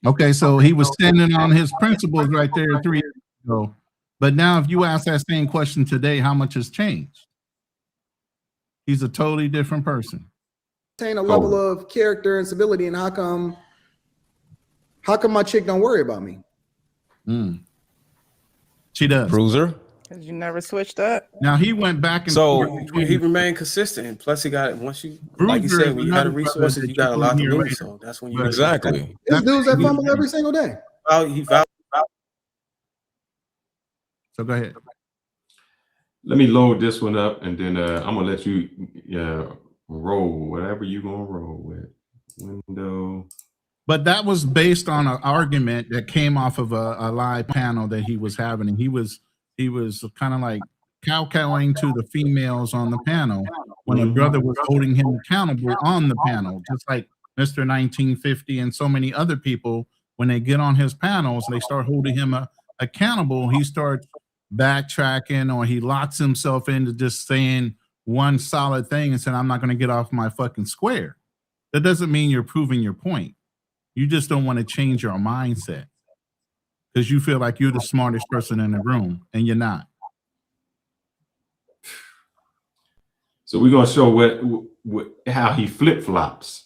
Speaker 3: Okay, so he was standing on his principles right there 3 years ago. But now if you ask that same question today, how much has changed? He's a totally different person.
Speaker 9: Maintain a level of character and civility, and how come my chick don't worry about me?
Speaker 3: She does.
Speaker 12: Bruiser.
Speaker 13: Because you never switched up.
Speaker 3: Now he went back and
Speaker 12: so he remained consistent. And plus, he got once you like you said, when you got the resources, you got a lot to lose. So that's when you
Speaker 3: exactly.
Speaker 9: There's dudes that fumble every single day.
Speaker 3: So go ahead.
Speaker 2: Let me load this one up, and then I'm gonna let you roll whatever you're gonna roll with. Window.
Speaker 3: But that was based on an argument that came off of a live panel that he was having, and he was kind of like kowtowing to the females on the panel when a brother was holding him accountable on the panel, just like Mr. 1950 and so many other people when they get on his panels, they start holding him accountable. He starts backtracking, or he locks himself into just saying one solid thing and saying, I'm not going to get off my fucking square. That doesn't mean you're proving your point. You just don't want to change your mindset because you feel like you're the smartest person in the room, and you're not.
Speaker 2: So we're going to show how he flip-flops.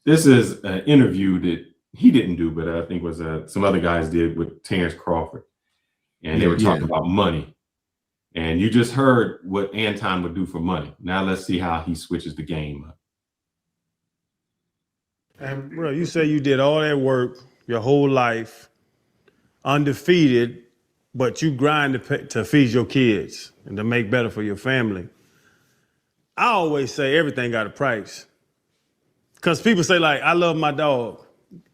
Speaker 2: This is an interview that he didn't do, but I think was some other guys did with Terrence Crawford. And they were talking about money. And you just heard what Anton would do for money. Now let's see how he switches the game up.
Speaker 14: And bro, you say you did all that work your whole life, undefeated, but you grind to feed your kids and to make better for your family. I always say everything got a price. Because people say, like, I love my dog.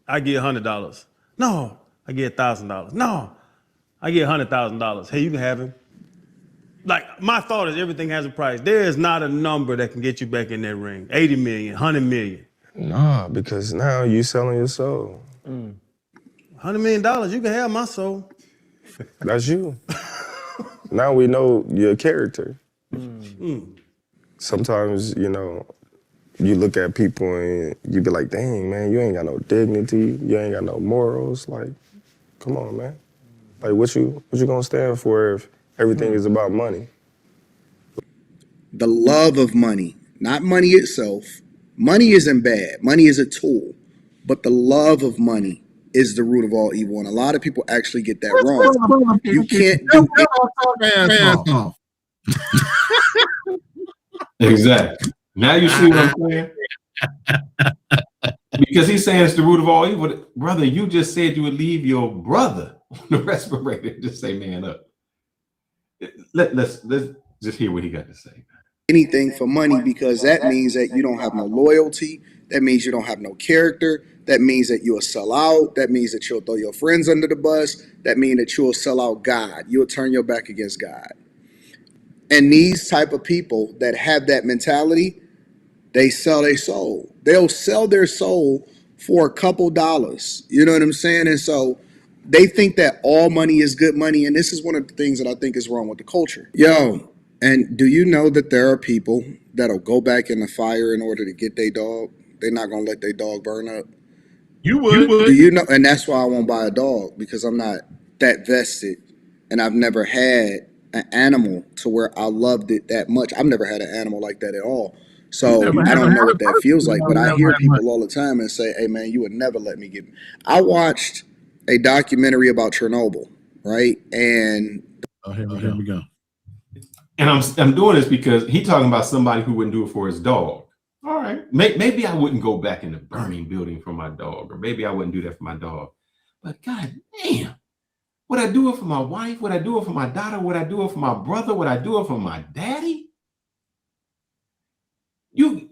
Speaker 14: I get $100. No, I get $1,000. No, I get $100,000. Hey, you can have him. Like, my thought is everything has a price. There is not a number that can get you back in that ring. 80 million, 100 million.
Speaker 15: Nah, because now you selling your soul.
Speaker 14: $100 million, you can have my soul.
Speaker 15: That's you. Now we know your character. Sometimes, you know, you look at people and you be like, dang, man, you ain't got no dignity. You ain't got no morals. Like, come on, man. Like, what you gonna stand for if everything is about money?
Speaker 11: The love of money, not money itself. Money isn't bad. Money is a tool. But the love of money is the root of all evil. And a lot of people actually get that wrong. You can't do it.
Speaker 2: Exactly. Now you see what I'm saying? Because he's saying it's the root of all evil. Brother, you just said you would leave your brother on the respirator. Just say, man up. Let's just hear what he got to say.
Speaker 11: Anything for money, because that means that you don't have no loyalty. That means you don't have no character. That means that you'll sell out. That means that you'll throw your friends under the bus. That means that you'll sell out God. You'll turn your back against God. And these type of people that have that mentality, they sell their soul. They'll sell their soul for a couple dollars. You know what I'm saying? And so they think that all money is good money. And this is one of the things that I think is wrong with the culture. Yo, and do you know that there are people that'll go back in the fire in order to get their dog? They're not going to let their dog burn up.
Speaker 3: You would.
Speaker 11: Do you know? And that's why I won't buy a dog, because I'm not that vested. And I've never had an animal to where I loved it that much. I've never had an animal like that at all. So I don't know what that feels like, but I hear people all the time and say, hey, man, you would never let me get. I watched a documentary about Chernobyl, right? And
Speaker 3: here we go.
Speaker 2: And I'm doing this because he's talking about somebody who wouldn't do it for his dog. All right. Maybe I wouldn't go back in the burning building for my dog, or maybe I wouldn't do that for my dog. But God damn, would I do it for my wife? Would I do it for my daughter? Would I do it for my brother? Would I do it for my daddy?
Speaker 11: The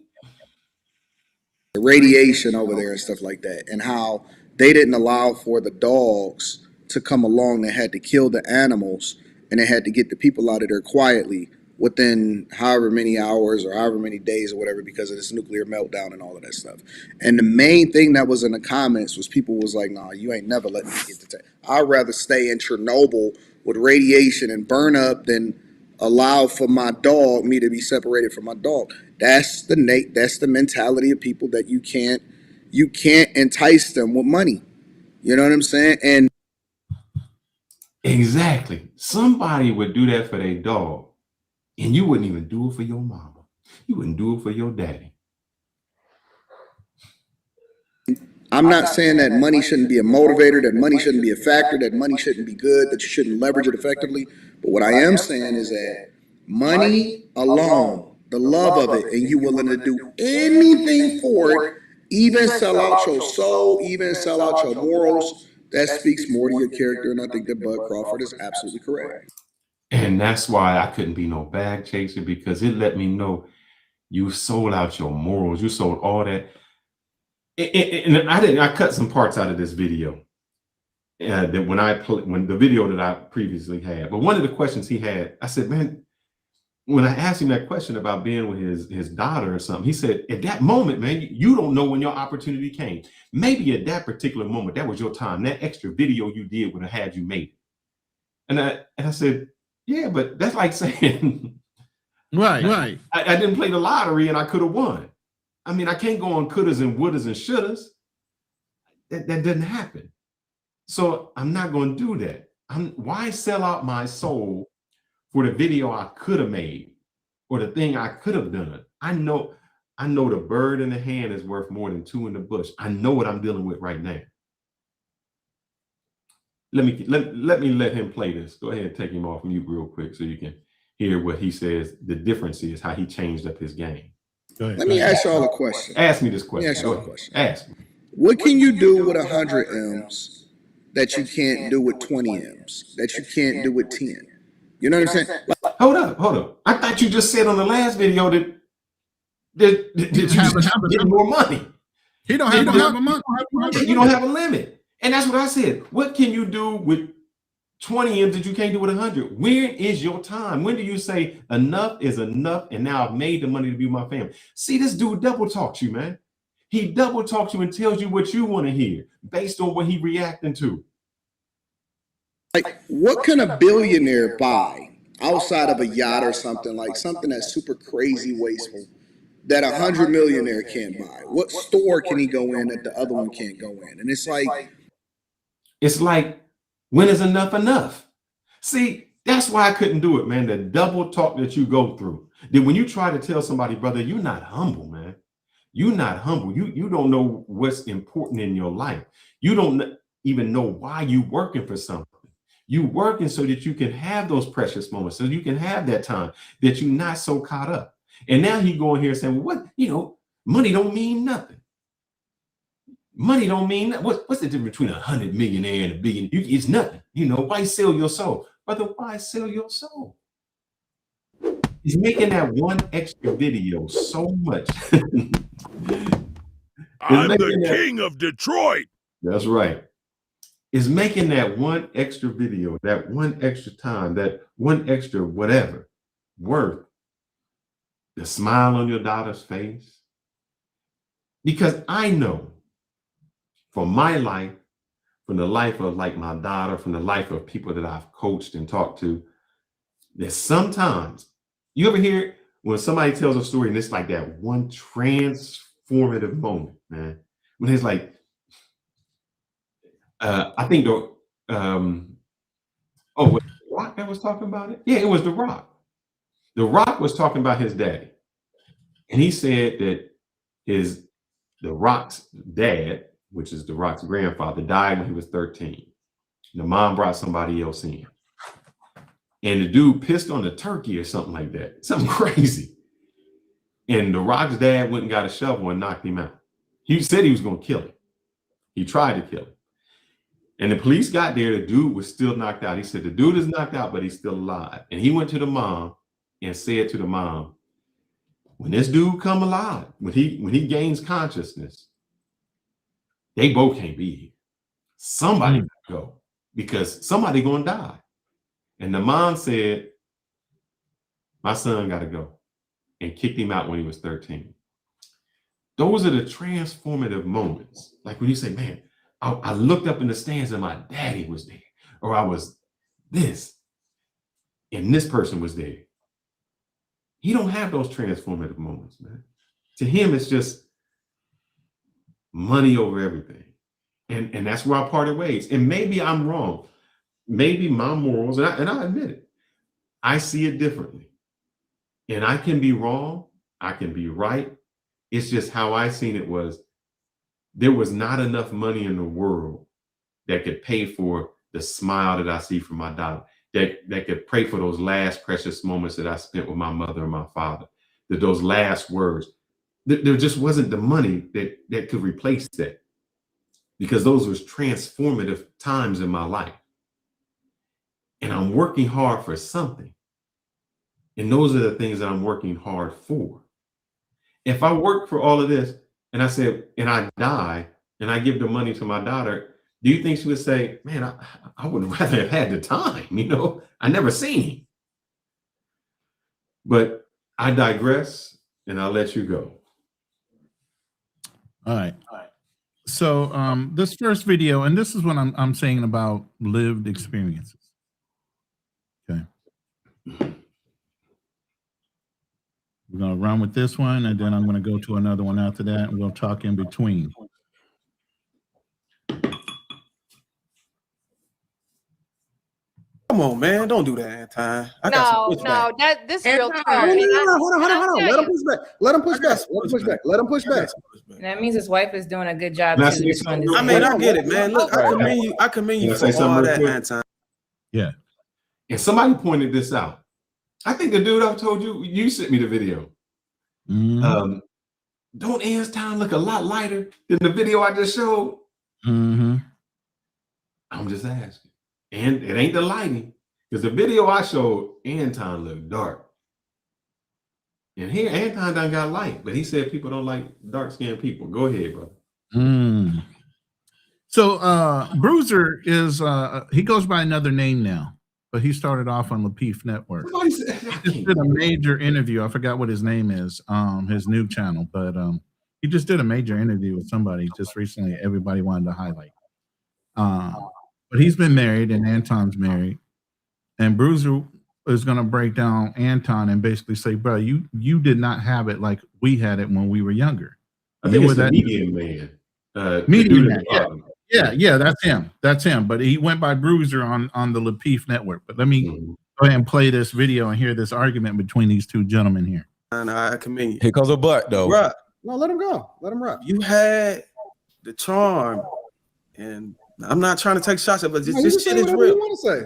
Speaker 11: radiation over there and stuff like that, and how they didn't allow for the dogs to come along. They had to kill the animals, and they had to get the people out of there quietly within however many hours or however many days or whatever, because of this nuclear meltdown and all of that stuff. And the main thing that was in the comments was people was like, nah, you ain't never let me get to I'd rather stay in Chernobyl with radiation and burn up than allow for me to be separated from my dog. That's the mentality of people that you can't entice them with money. You know what I'm saying? And
Speaker 2: exactly. Somebody would do that for their dog, and you wouldn't even do it for your mama. You wouldn't do it for your daddy.
Speaker 11: I'm not saying that money shouldn't be a motivator, that money shouldn't be a factor, that money shouldn't be good, that you shouldn't leverage it effectively. But what I am saying is that money alone, the love of it, and you willing to do anything for it, even sell out your soul, even sell out your morals, that speaks more to your character. And I think that Bud Crawford is absolutely correct.
Speaker 2: And that's why I couldn't be no bag chaser, because it let me know you sold out your morals. You sold all that. And I cut some parts out of this video that when the video that I previously had. But one of the questions he had, I said, man, when I asked him that question about being with his daughter or something, he said, at that moment, man, you don't know when your opportunity came. Maybe at that particular moment, that was your time. That extra video you did would have had you made it. And I said, yeah, but that's like saying,
Speaker 3: right.
Speaker 2: I didn't play the lottery and I could have won. I mean, I can't go on couldas and wouldas and shouldas. That didn't happen. So I'm not going to do that. Why sell out my soul for the video I could have made or the thing I could have done? I know the bird in the hand is worth more than two in the bush. I know what I'm dealing with right now. Let me let him play this. Go ahead and take him off mute real quick so you can hear what he says. The difference is how he changed up his game.
Speaker 11: Let me ask y'all a question.
Speaker 2: Ask me this question.
Speaker 11: Let me ask y'all a question.
Speaker 2: Ask me.
Speaker 11: What can you do with 100 M's that you can't do with 20 M's, that you can't do with 10? You know what I'm saying?
Speaker 2: Hold up. I thought you just said on the last video that you get more money.
Speaker 3: He don't have a month.
Speaker 2: You don't have a limit. And that's what I said. What can you do with 20 M's that you can't do with 100? When is your time? When do you say enough is enough and now I've made the money to be with my family? See, this dude double talks you, man. He double talks you and tells you what you want to hear based on what he reacting to.
Speaker 11: Like, what can a billionaire buy outside of a yacht or something, like something that's super crazy wasteful that 100 millionaire can't buy? What store can he go in that the other one can't go in? And it's like,
Speaker 2: when is enough? See, that's why I couldn't do it, man. The double talk that you go through. Then when you try to tell somebody, brother, you're not humble, man. You're not humble. You don't know what's important in your life. You don't even know why you working for something. You working so that you can have those precious moments, so you can have that time that you're not so caught up. And now he going here saying, well, what, money don't mean nothing. Money don't mean nothing. What's the difference between 100 millionaire and a billion? It's nothing. Why sell your soul? Brother, why sell your soul? He's making that one extra video so much.
Speaker 16: I'm the king of Detroit.
Speaker 2: That's right. Is making that one extra video, that one extra time, that one extra whatever worth the smile on your daughter's face. Because I know from my life, from the life of like my daughter, from the life of people that I've coached and talked to, that sometimes you ever hear when somebody tells a story and it's like that one transformative moment, man, when it's like, I think was The Rock that was talking about it? Yeah, it was The Rock. The Rock was talking about his daddy. And he said that The Rock's dad, which is The Rock's grandfather, died when he was 13. The mom brought somebody else in. And the dude pissed on the turkey or something like that. Something crazy. And The Rock's dad went and got a shovel and knocked him out. He said he was going to kill him. He tried to kill him. And the police got there. The dude was still knocked out. He said, the dude is knocked out, but he's still alive. And he went to the mom and said to the mom, when this dude come alive, when he gains consciousness, they both can't be here. Somebody gotta go because somebody gonna die. And the mom said, my son got to go, and kicked him out when he was 13. Those are the transformative moments. Like when you say, man, I looked up in the stands and my daddy was there, or I was this, and this person was there. He don't have those transformative moments, man. To him, it's just money over everything. And that's where I parted ways. And maybe I'm wrong. Maybe my morals, and I admit it, I see it differently. And I can be wrong, I can be right. It's just how I seen it was, there was not enough money in the world that could pay for the smile that I see from my daughter, that could pay for those last precious moments that I spent with my mother and my father, that those last words. There just wasn't the money that could replace that, because those was transformative times in my life. And I'm working hard for something. And those are the things that I'm working hard for. If I work for all of this and I said, and I die and I give the money to my daughter, do you think she would say, man, I would rather have had the time, I never seen him. But I digress, and I'll let you go.
Speaker 3: All right. So this first video, and this is what I'm saying about lived experiences. Okay. We're gonna run with this one, and then I'm gonna go to another one after that, and we'll talk in between.
Speaker 12: Come on, man. Don't do that, Anton.
Speaker 13: No, this is real talk.
Speaker 9: Hold on. Let him push back. Let him push back.
Speaker 17: That means his wife is doing a good job
Speaker 2: Can I
Speaker 17: too.
Speaker 2: say
Speaker 17: This one.
Speaker 12: I mean, I get it, man. Look, I commend you
Speaker 2: Can I say
Speaker 12: for all
Speaker 2: something
Speaker 12: that,
Speaker 2: real quick?
Speaker 12: Anton.
Speaker 3: Yeah.
Speaker 2: And somebody pointed this out. I think the dude I told you sent me the video.
Speaker 3: Mm-hmm.
Speaker 2: Don't Anton look a lot lighter than the video I just showed?
Speaker 3: Mm-hmm.
Speaker 2: I'm just asking. And it ain't the lighting, because the video I showed, Anton looked dark. And here, Anton done got light, but he said people don't like dark-skinned people. Go ahead, brother.
Speaker 3: So Bruiser is he goes by another name now, but he started off on Lapeef Network. He just did a major interview. I forgot what his name is, his new channel, but he just did a major interview with somebody just recently. Everybody wanted to highlight. But he's been married, and Anton's married, and Bruiser is going to break down Anton and basically say, bro, you did not have it like we had it when we were younger.
Speaker 2: I think it's the medium man.
Speaker 3: Medium man. Yeah, that's him. That's him. But he went by Bruiser on the Lapeef Network. But let me go ahead and play this video and hear this argument between these two gentlemen here.
Speaker 12: And I commend you.
Speaker 15: Here comes a butt, though.
Speaker 12: Bruh,
Speaker 9: No, let him go. Let him rock.
Speaker 12: you had the charm, and I'm not trying to take shots at, but this shit is real.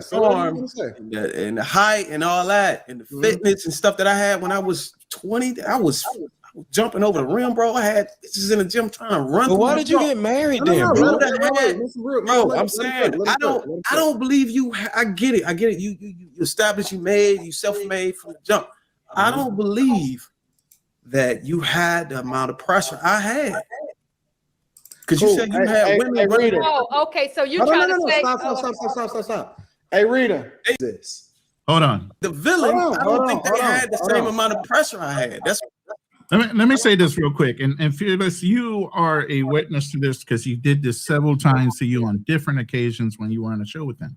Speaker 12: Charm and the height and all that, and the fitness and stuff that I had when I was 20. I was jumping over the rim, bro. I had this is in the gym trying to run.
Speaker 15: But why did you get married then, bro?
Speaker 12: Bro, I'm saying I don't believe you. I get it. You established, you self-made from the jump. I don't believe that you had the amount of pressure I had. Because you said you had women running.
Speaker 13: Oh, okay. So you're trying to say
Speaker 9: Stop. Hey, Rita.
Speaker 3: Hold on.
Speaker 12: The villain, I don't think they had the same amount of pressure I had. That's
Speaker 3: Let me say this real quick. And Fearless, you are a witness to this because he did this several times to you on different occasions when you were on a show with him.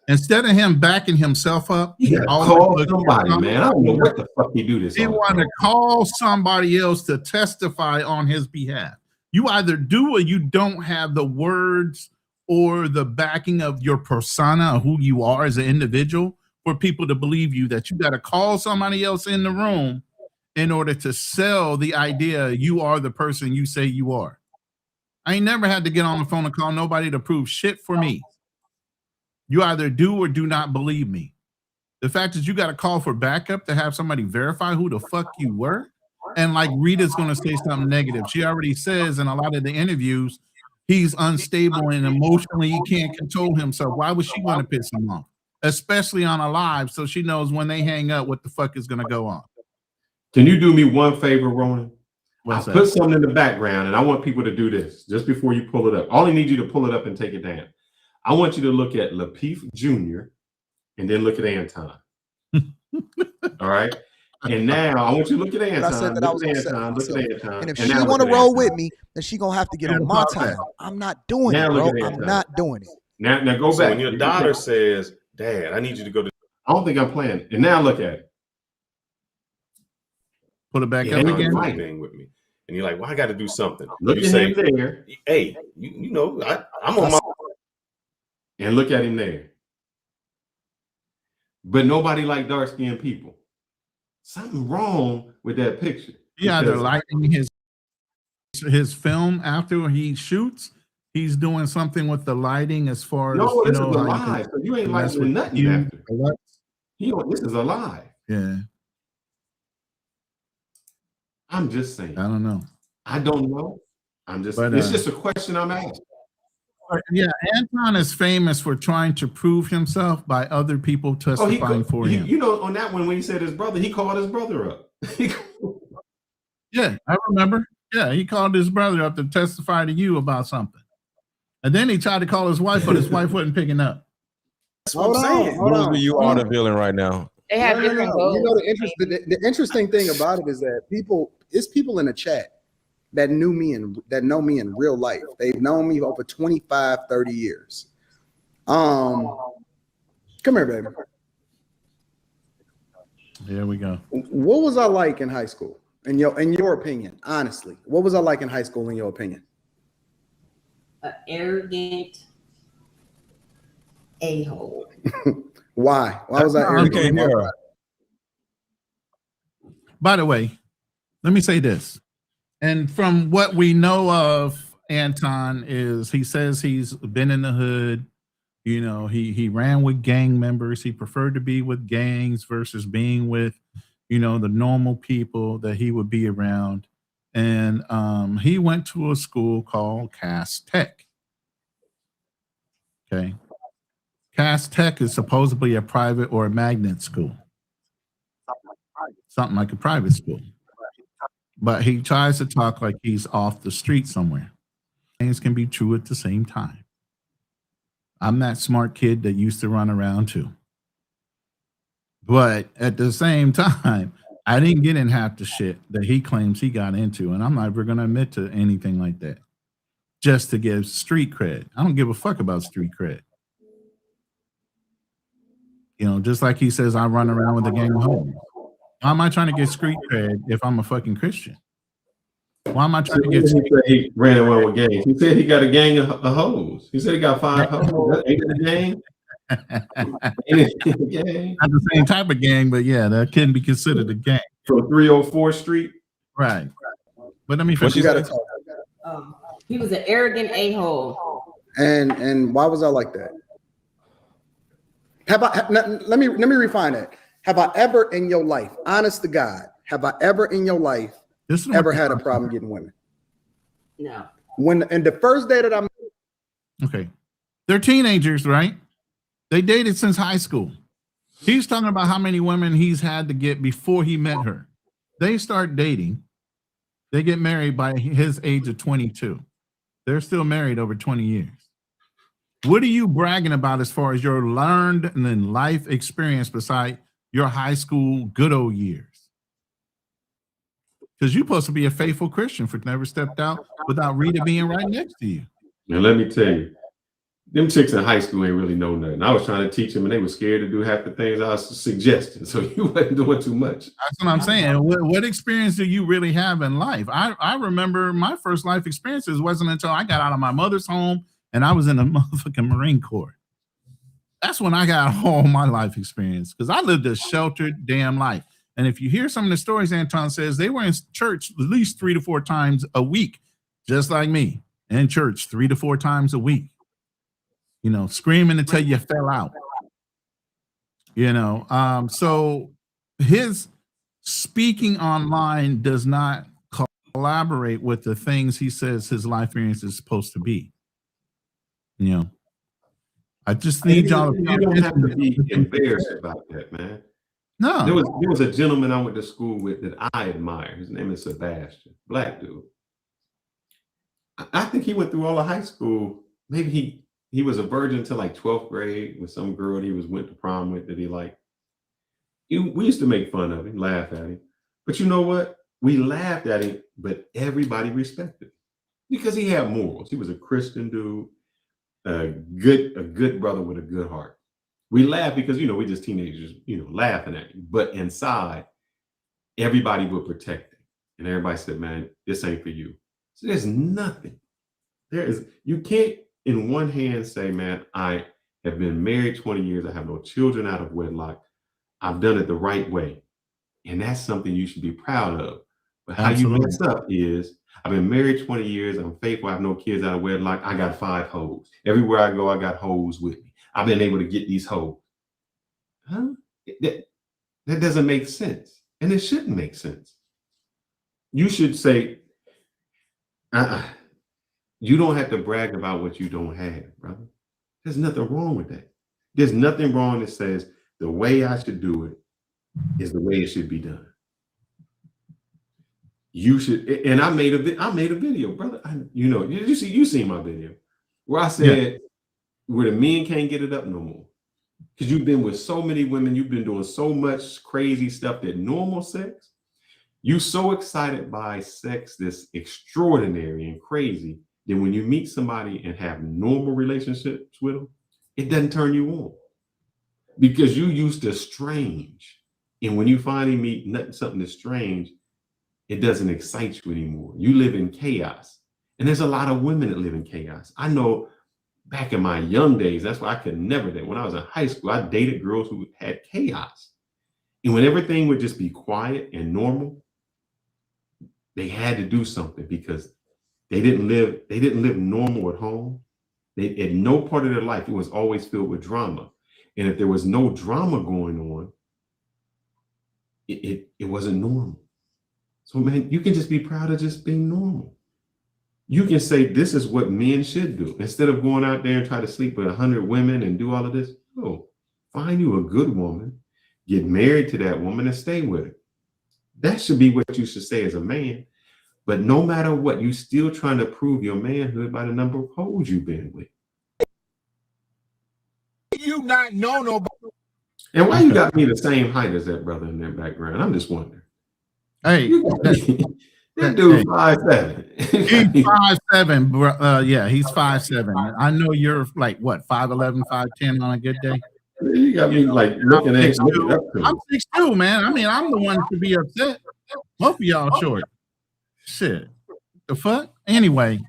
Speaker 3: Instead of him backing himself up, he
Speaker 2: call somebody, man. I don't know what the fuck he do this.
Speaker 3: He want to call somebody else to testify on his behalf. You either do or you don't have the words or the backing of your persona, who you are as an individual, for people to believe you, that you got to call somebody else in the room in order to sell the idea you are the person you say you are. I ain't never had to get on the phone and call nobody to prove shit for me. You either do or do not believe me. The fact is you got to call for backup to have somebody verify who the fuck you were. And like Rita's going to say something negative. She already says in a lot of the interviews, he's unstable and emotionally he can't control himself. Why would she want to piss him off? Especially on a live, so she knows when they hang up what the fuck is going to go on.
Speaker 2: Can you do me one favor, Ronan?
Speaker 3: What's
Speaker 2: I
Speaker 3: that?
Speaker 2: put something in the background, and I want people to do this just before you pull it up. I only need you to pull it up and take it down. I want you to look at Lapeef Jr. and then look at Anton. All right? And now I want you to look at Anton.
Speaker 11: I said that I was
Speaker 2: look at
Speaker 11: gonna
Speaker 2: Anton.
Speaker 11: say
Speaker 2: Look at Anton.
Speaker 11: And if
Speaker 2: and
Speaker 11: she
Speaker 2: now
Speaker 11: want to
Speaker 2: look at
Speaker 11: roll
Speaker 2: Anton.
Speaker 11: with me, then she gonna have to get on my time. I'm not doing
Speaker 2: Now
Speaker 11: it,
Speaker 2: look
Speaker 11: bro.
Speaker 2: at
Speaker 11: I'm
Speaker 2: Anton.
Speaker 11: not doing it.
Speaker 2: Now go
Speaker 10: So
Speaker 2: back.
Speaker 10: when your daughter says, "Dad, I need you to go to,"
Speaker 2: I don't think I'm playing. And now look at it.
Speaker 3: Put it back
Speaker 2: It
Speaker 3: up
Speaker 2: ain't
Speaker 3: again.
Speaker 2: right.
Speaker 10: thing with me, and you're like, "Well, I got to do something."
Speaker 2: Look
Speaker 10: you
Speaker 2: at
Speaker 10: say,
Speaker 2: him there.
Speaker 10: "Hey, you know, I'm on my."
Speaker 2: And look at him there. But nobody like dark-skinned people. Something wrong with that picture.
Speaker 3: Yeah, they're
Speaker 2: Because-
Speaker 3: lighting his film after he shoots. He's doing something with the lighting as far as
Speaker 2: No,
Speaker 3: you
Speaker 2: this
Speaker 3: know,
Speaker 2: is a
Speaker 3: how
Speaker 2: lie.
Speaker 3: can
Speaker 2: So you ain't
Speaker 3: mess
Speaker 2: lighting
Speaker 3: with
Speaker 2: nothing
Speaker 3: you.
Speaker 2: after. This is a lie.
Speaker 3: Yeah,
Speaker 2: I'm just saying.
Speaker 3: I don't know.
Speaker 2: I don't know. I'm just.
Speaker 3: But,
Speaker 2: It's just a question I'm asking.
Speaker 3: Yeah, Anton is famous for trying to prove himself by other people testifying for him.
Speaker 2: You know, on that one when he said his brother, he called his brother up.
Speaker 3: Yeah, I remember. Yeah, he called his brother up to testify to you about something. And then he tried to call his wife, but his wife wasn't picking up.
Speaker 12: what I'm saying.
Speaker 15: Bruiser, you are the villain right now.
Speaker 17: They have
Speaker 9: No.
Speaker 17: different goals.
Speaker 9: You know, the interesting thing about it is that people in the chat that know me in real life. They've known me over 25, 30 years. Come here, baby.
Speaker 3: There we go.
Speaker 9: What was I like in high school? In your opinion, honestly, what was I like in high school in your opinion?
Speaker 18: Arrogant a-hole.
Speaker 9: Why? Why was I arrogant?
Speaker 3: By the way, let me say this. And from what we know of Anton is he says he's been in the hood. You know, he ran with gang members. He preferred to be with gangs versus being with, you know, the normal people that he would be around. And he went to a school called Cass Tech. Okay. Cass Tech is supposedly a private or a magnet school. Something like a private school. But he tries to talk like he's off the street somewhere. Things can be true at the same time. I'm that smart kid that used to run around too. But at the same time, I didn't get in half the shit that he claims he got into. And I'm never going to admit to anything like that. Just to give street cred. I don't give a fuck about street cred. You know, just like he says, I run around with a gang of homies. Why am I trying to get street cred if I'm a fucking Christian? Why am I trying to get street cred?
Speaker 2: He ran around with gangs. He said he got a gang of hoes. He said he got 5 hoes. Ain't it a gang? Ain't it a gang?
Speaker 3: Not the same type of gang, but yeah, that can be considered a gang.
Speaker 2: From 304th Street?
Speaker 3: Right. But let me finish.
Speaker 9: You got to talk.
Speaker 18: He was an arrogant a-hole.
Speaker 9: And why was I like that? Let me refine that. Have I ever in your life, honest to God, have I ever in your life ever had a problem getting women?
Speaker 18: No.
Speaker 9: And the first day that I met,
Speaker 3: okay, they're teenagers, right? They dated since high school. He's talking about how many women he's had to get before he met her. They start dating. They get married by his age of 22. They're still married over 20 years. What are you bragging about as far as your learned and then life experience beside your high school good old years? Because you're supposed to be a faithful Christian for never stepped out without Rita being right next to you.
Speaker 2: And let me tell you, them chicks in high school ain't really know nothing. I was trying to teach them and they were scared to do half the things I was suggesting. So you wasn't doing too much.
Speaker 3: That's what I'm saying. What experience do you really have in life? I remember my first life experiences wasn't until I got out of my mother's home and I was in the motherfucking Marine Corps. That's when I got all my life experience because I lived a sheltered damn life. And if you hear some of the stories Anton says, they were in church at least 3 to 4 times a week, just like me, in church 3 to 4 times a week. You know, screaming until you fell out. You know, so his speaking online does not collaborate with the things he says his life experience is supposed to be. You know, I just need y'all to
Speaker 2: you don't have to be embarrassed about that, man.
Speaker 3: No.
Speaker 2: There was a gentleman I went to school with that I admire. His name is Sebastian, black dude. I think he went through all of high school. Maybe he was a virgin until like 12th grade with some girl that he went to prom with that he liked. We used to make fun of him, laugh at him. But you know what? We laughed at him, but everybody respected him because he had morals. He was a Christian dude, a good brother with a good heart. We laugh because, you know, we're just teenagers, you know, laughing at him. But inside, everybody would protect him. And everybody said, man, this ain't for you. So there's nothing. You can't in one hand say, man, I have been married 20 years. I have no children out of wedlock. I've done it the right way. And that's something you should be proud of. But how you mess up is, I've been married 20 years. I'm faithful. I have no kids out of wedlock. I got 5 hoes. Everywhere I go, I got hoes with me. I've been able to get these hoes. Huh? That doesn't make sense. And it shouldn't make sense. You should say, you don't have to brag about what you don't have, brother. There's nothing wrong with that. There's nothing wrong that says the way I should do it is the way it should be done. You should, and I made a video, brother. You seen my video where I said where the men can't get it up no more. because you've been with so many women, you've been doing so much crazy stuff that normal sex, you so excited by sex that's extraordinary and crazy that when you meet somebody and have normal relationships with them, it doesn't turn you on because you used to strange. And when you finally meet something that's strange, it doesn't excite you anymore. You live in chaos. And there's a lot of women that live in chaos. I know back in my young days, that's why I could never date. When I was in high school, I dated girls who had chaos. And when everything would just be quiet and normal, they had to do something because they didn't live normal at home. At no part of their life, it was always filled with drama. And if there was no drama going on, it wasn't normal. So man, you can just be proud of just being normal. You can say this is what men should do. Instead of going out there and try to sleep with 100 women and do all of this, no, find you a good woman, get married to that woman and stay with her. That should be what you should say as a man. But no matter what, you still trying to prove your manhood by the number of hoes you've been with.
Speaker 19: You not know nobody.
Speaker 2: And why you got me the same height as that brother in that background? I'm just wondering.
Speaker 3: Hey,
Speaker 2: that dude 5'7".
Speaker 3: He's 5'7", bro. Yeah, he's 5'7". I know you're like what, 5'11", 5'10" on a good day.
Speaker 2: You got me like looking at you.
Speaker 3: I'm 6'2", man. I mean, I'm the one to be upset. Both of y'all short. Shit. The fuck? Anyway,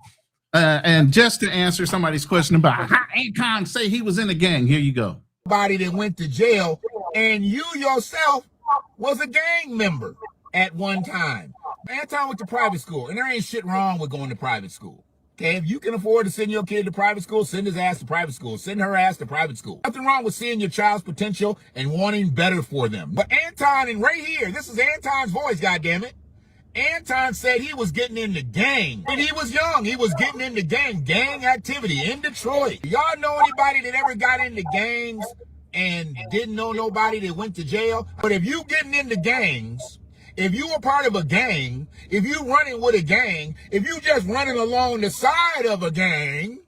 Speaker 3: and just to answer somebody's question about how Anton say he was in a gang, here you go.
Speaker 19: Somebody that went to jail, and you yourself was a gang member at one time. Anton went to private school, and there ain't shit wrong with going to private school. Okay, if you can afford to send your kid to private school, send his ass to private school. Send her ass to private school. Nothing wrong with seeing your child's potential and wanting better for them. But Anton, and right here, this is Anton's voice, goddammit. Anton said he was getting into gang. When he was young, he was getting into gang activity in Detroit. Y'all know anybody that ever got into gangs and didn't know nobody that went to jail? But if you getting into gangs, if you were part of a gang, if you running with a gang, if you just running along the side of a gang,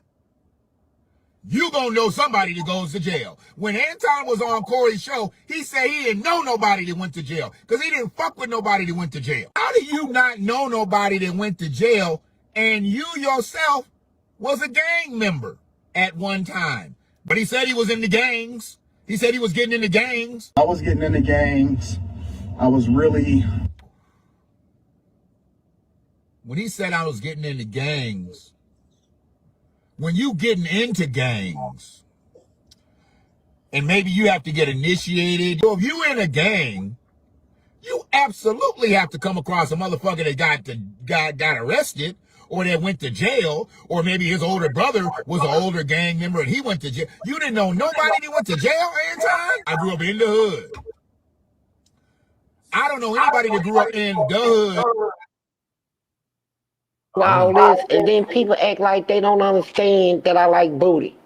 Speaker 19: you gonna know somebody that goes to jail. When Anton was on Corey's show, he said he didn't know nobody that went to jail because he didn't fuck with nobody that went to jail. How do you not know nobody that went to jail and you yourself was a gang member at one time? But he said he was in the gangs. He said he was getting into gangs.
Speaker 9: I was getting into gangs. I was really...
Speaker 19: When he said I was getting into gangs, when you getting into gangs, and maybe you have to get initiated. So if you in a gang, you absolutely have to come across a motherfucker that got arrested, or that went to jail, or maybe his older brother was an older gang member and he went to jail. You didn't know nobody that went to jail, Anton? I grew up in the hood. I don't know anybody that grew up in the hood.
Speaker 6: All this, and then people act like they don't understand that I like booty.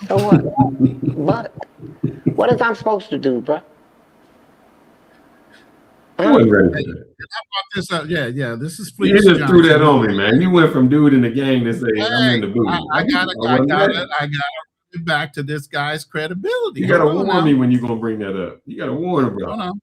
Speaker 6: So what? What is I'm supposed to do, bro?
Speaker 2: I wasn't ready for that.
Speaker 3: How about this? Yeah. This is
Speaker 2: You
Speaker 3: Fleet.
Speaker 2: just threw that on me, man. You went from dude in the gang to say I'm in the booty.
Speaker 3: I gotta get back to this guy's credibility.
Speaker 2: You gotta warn me when you're gonna bring that up. You gotta warn him, bro.
Speaker 3: Hold on.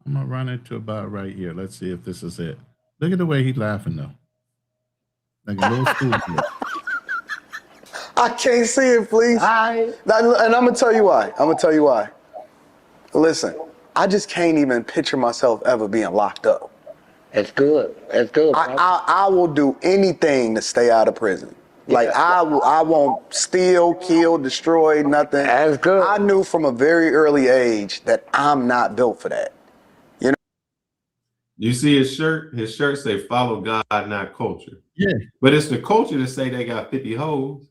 Speaker 3: I'm gonna run it to about right here. Let's see if this is it. Look at the way he's laughing though. Like a little school kid.
Speaker 5: I can't see it, please. And I'm gonna tell you why. Listen, I just can't even picture myself ever being locked up.
Speaker 6: It's good. It's good, bro.
Speaker 5: I will do anything to stay out of prison. Like I won't steal, kill, destroy, nothing.
Speaker 6: That's good.
Speaker 5: I knew from a very early age that I'm not built for that. You know.
Speaker 2: You see his shirt? His shirt say "Follow God, not culture."
Speaker 3: Yeah.
Speaker 2: But it's the culture to say they got 50 hoes.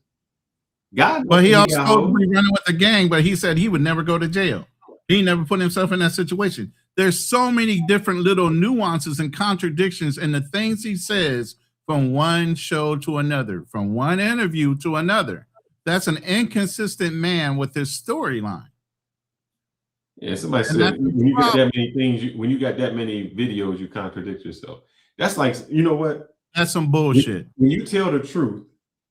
Speaker 2: God.
Speaker 3: Well, he also supposed to be running with the gang, but he said he would never go to jail. He never put himself in that situation. There's so many different little nuances and contradictions in the things he says from one show to another, from one interview to another. That's an inconsistent man with his storyline.
Speaker 2: Yeah, somebody said when you got that many things, when you got that many videos, you contradict yourself. That's like, you know what?
Speaker 3: That's some bullshit.
Speaker 2: When you tell the truth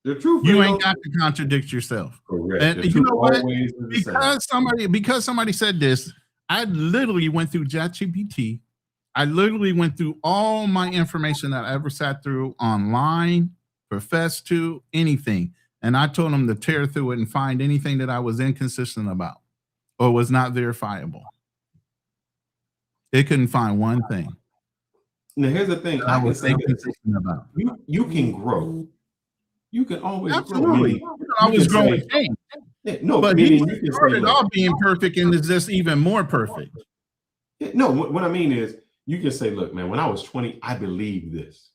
Speaker 3: you ain't got to contradict yourself.
Speaker 2: Correct.
Speaker 3: And
Speaker 2: The
Speaker 3: you
Speaker 2: truth
Speaker 3: know what?
Speaker 2: always is the same.
Speaker 3: Because somebody said this, I literally went through ChatGPT. I literally went through all my information that I ever sat through online, professed to, anything. And I told them to tear through it and find anything that I was inconsistent about or was not verifiable. It couldn't find one thing.
Speaker 2: Now, here's the thing.
Speaker 3: I was inconsistent about.
Speaker 2: You can grow. You can always
Speaker 3: Absolutely.
Speaker 2: grow.
Speaker 3: I was growing change.
Speaker 2: No,
Speaker 3: but
Speaker 2: he
Speaker 3: started off being perfect and is just even more perfect.
Speaker 2: No, what I mean is you can say, look, man, when I was 20, I believed this.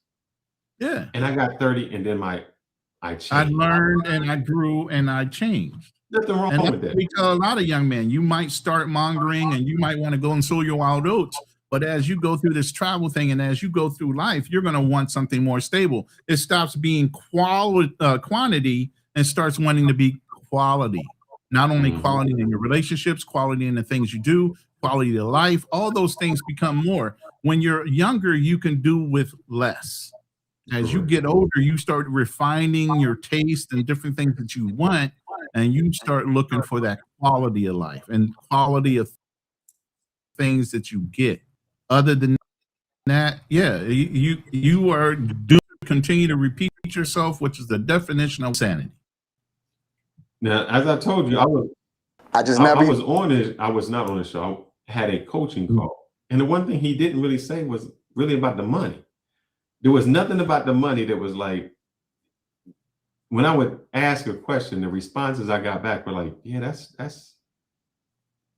Speaker 3: Yeah.
Speaker 2: And I got 30 and then I changed.
Speaker 3: I learned and I grew and I changed.
Speaker 2: Nothing wrong with that.
Speaker 3: We tell a lot of young men, you might start mongering and you might want to go and sow your wild oats. But as you go through this travel thing and as you go through life, you're going to want something more stable. It stops being quantity and starts wanting to be quality. Not only quality in your relationships, quality in the things you do, quality of life, all those things become more. When you're younger, you can do with less. As you get older, you start refining your taste and different things that you want, and you start looking for that quality of life and quality of things that you get. Other than that, yeah, you are doomed to continue to repeat yourself, which is the definition of insanity.
Speaker 2: Now, as I told you, I was not on the show. I had a coaching call. And the one thing he didn't really say was really about the money. There was nothing about the money that was like, when I would ask a question, the responses I got back were like, yeah, that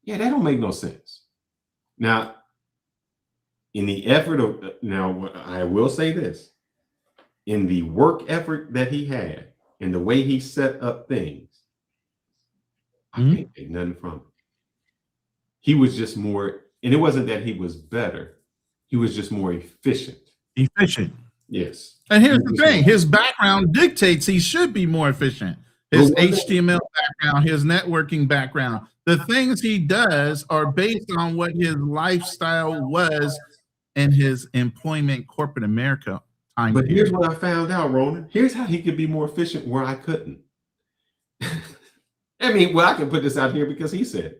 Speaker 2: don't make no sense. Now, in the effort of, now I will say this, in the work effort that he had and the way he set up things, I can't take nothing from him. He was just more, and it wasn't that he was better. He was just more efficient.
Speaker 3: Efficient.
Speaker 2: Yes.
Speaker 3: And here's the thing, his background dictates he should be more efficient. His HTML background, his networking background, the things he does are based on what his lifestyle was in his employment corporate America time.
Speaker 2: But here's what I found out, Ronan. Here's how he could be more efficient where I couldn't. I mean, well, I can put this out here because he said,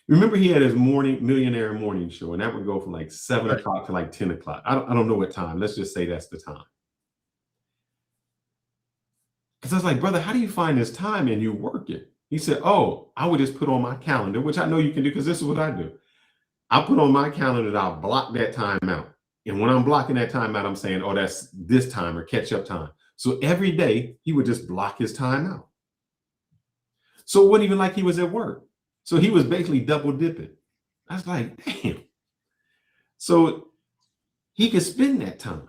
Speaker 2: remember he had his millionaire morning show, and that would go from like 7 o'clock to like 10 o'clock. I don't know what time. Let's just say that's the time. Because I was like, brother, how do you find this time and you work it? He said, oh, I would just put on my calendar, which I know you can do because this is what I do. I put on my calendar that I'll block that time out. And when I'm blocking that time out, I'm saying, oh, that's this time or catch up time. So every day he would just block his time out. So it wasn't even like he was at work. So he was basically double dipping. I was like, damn. So he could spend that time.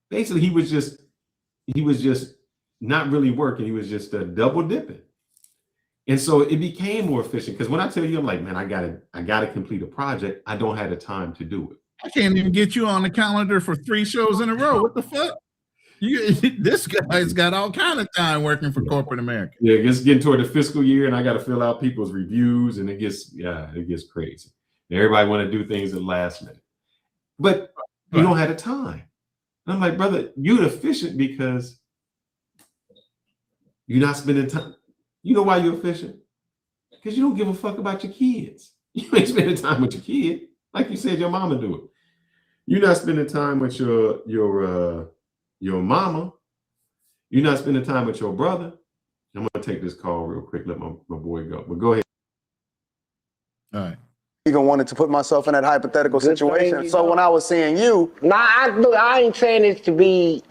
Speaker 2: Basically, he was just not really working. He was just double dipping. And so it became more efficient because when I tell you, I'm like, man, I gotta complete a project. I don't have the time to do it.
Speaker 3: I can't even get you on the calendar for 3 shows in a row. What the fuck? This guy's got all kind of time working for corporate America.
Speaker 2: Yeah, it's getting toward the fiscal year, and I got to fill out people's reviews, and it gets crazy. Everybody want to do things at the last minute, but you don't have the time. And I'm like, brother, you're efficient because you're not spending time. You know why you're efficient? Because you don't give a fuck about your kids. You ain't spending time with your kid, like you said your mama do it. You're not spending time with your mama. You're not spending time with your brother. I'm gonna take this call real quick. Let my boy go. But go ahead.
Speaker 3: All right.
Speaker 5: Even wanted to put myself in that hypothetical situation. So when I was seeing you,
Speaker 6: I ain't saying this to be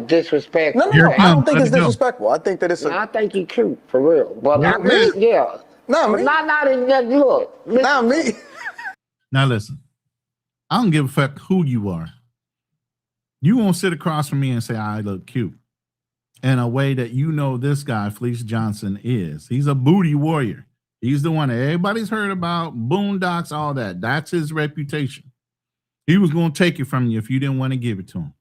Speaker 6: disrespectful.
Speaker 5: No, I don't think it's disrespectful. I think that it's.
Speaker 6: I think you cute for real. But
Speaker 5: Not me.
Speaker 6: Yeah.
Speaker 5: Not me.
Speaker 6: Look.
Speaker 5: Not me.
Speaker 3: Now listen, I don't give a fuck who you are. You won't sit across from me and say I look cute in a way that you know this guy, Fleece Johnson, is. He's a booty warrior. He's the one that everybody's heard about, boondocks, all that. That's his reputation. He was going to take it from you if you didn't want to give it to him.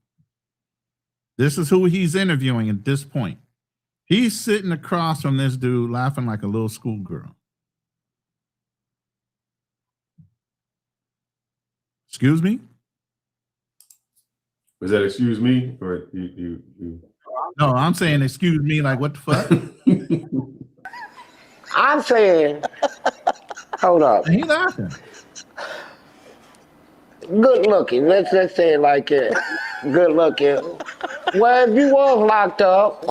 Speaker 3: This is who he's interviewing at this point. He's sitting across from this dude laughing like a little schoolgirl. Excuse me?
Speaker 2: Was that excuse me or you?
Speaker 3: No, I'm saying excuse me. Like what the fuck?
Speaker 6: I'm saying, hold up.
Speaker 3: He laughing.
Speaker 6: Good looking. Let's say it like it. Good looking. Well, if you was locked up,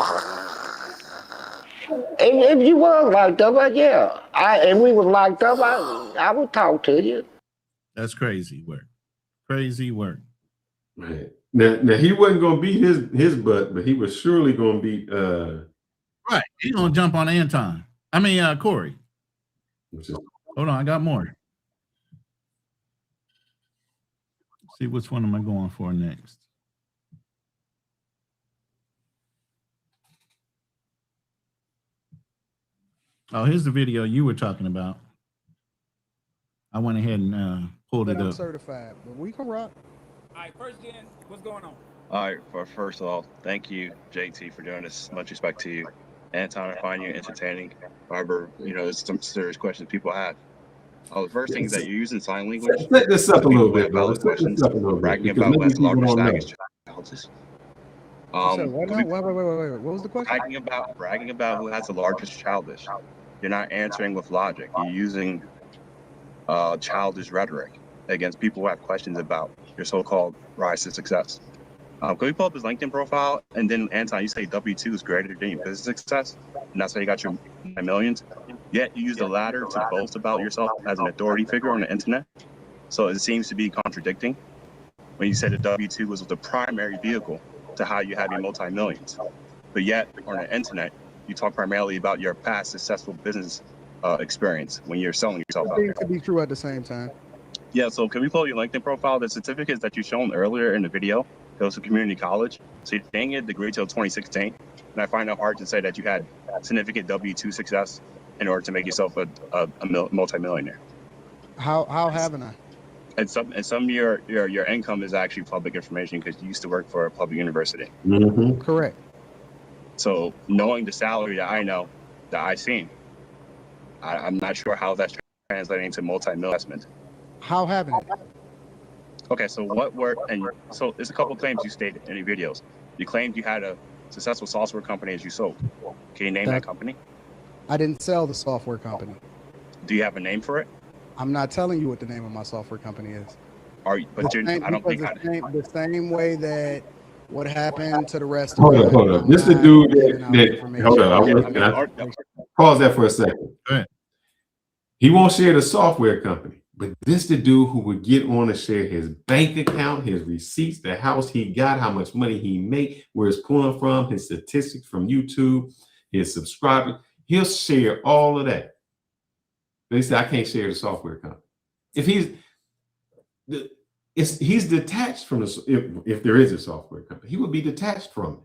Speaker 6: if you was locked up, yeah, and we was locked up, I would talk to you.
Speaker 3: That's crazy work. Crazy work.
Speaker 2: Right. Now he wasn't gonna beat his butt, but he was surely gonna beat
Speaker 3: Right. He's gonna jump on Anton. I mean Corey. Hold on, I got more. See which one am I going for next? Oh, here's the video you were talking about. I went ahead and pulled it up.
Speaker 11: Certified, but we can rock.
Speaker 20: All right, first gen, what's going on?
Speaker 21: All right, first of all, thank you, JT, for doing this. Much respect to you. Anton, I find you entertaining. However, there's some serious questions people have. The first thing is that you're using sign language.
Speaker 2: Set this up a little bit, brother. Set this up a little bit.
Speaker 21: Bragging about who has the largest baggage challenges.
Speaker 11: Wait. What was the question?
Speaker 21: Bragging about who has the largest childish. You're not answering with logic. You're using childish rhetoric against people who have questions about your so-called rise to success. Can we pull up his LinkedIn profile? And then, Anton, you say W-2 is greater than your business success, and that's how you got your millions. Yet you use the latter to boast about yourself as an authority figure on the internet. So it seems to be contradicting when you said the W-2 was the primary vehicle to how you have your multi-millions. But yet, on the internet, you talk primarily about your past successful business experience when you're selling yourself out there.
Speaker 11: It could be true at the same time.
Speaker 21: Yeah, so can we pull your LinkedIn profile? The certificates that you shown earlier in the video, those are community college. So you didn't get a degree till 2016. And I find it hard to say that you had significant W-2 success in order to make yourself a multimillionaire.
Speaker 11: How haven't I?
Speaker 21: And some of your income is actually public information because you used to work for a public university.
Speaker 2: Mm-hmm.
Speaker 11: Correct.
Speaker 21: So knowing the salary that I know, that I've seen, I'm not sure how that's translating to multi-investment.
Speaker 11: How haven't it?
Speaker 21: Okay, so so there's a couple of claims you stated in your videos. You claimed you had a successful software company as you sold. Can you name that company?
Speaker 11: I didn't sell the software company.
Speaker 21: Do you have a name for it?
Speaker 11: I'm not telling you what the name of my software company is.
Speaker 21: The
Speaker 11: same way that what happened to the rest of
Speaker 2: Hold up. This is the dude that hold up. Pause that for a second. He won't share the software company, but this the dude who would get on to share his bank account, his receipts, the house he got, how much money he made, where it's pulling from, his statistics from YouTube, his subscribers. He'll share all of that. They say I can't share the software company. If he's detached from if there is a software company, he would be detached from it.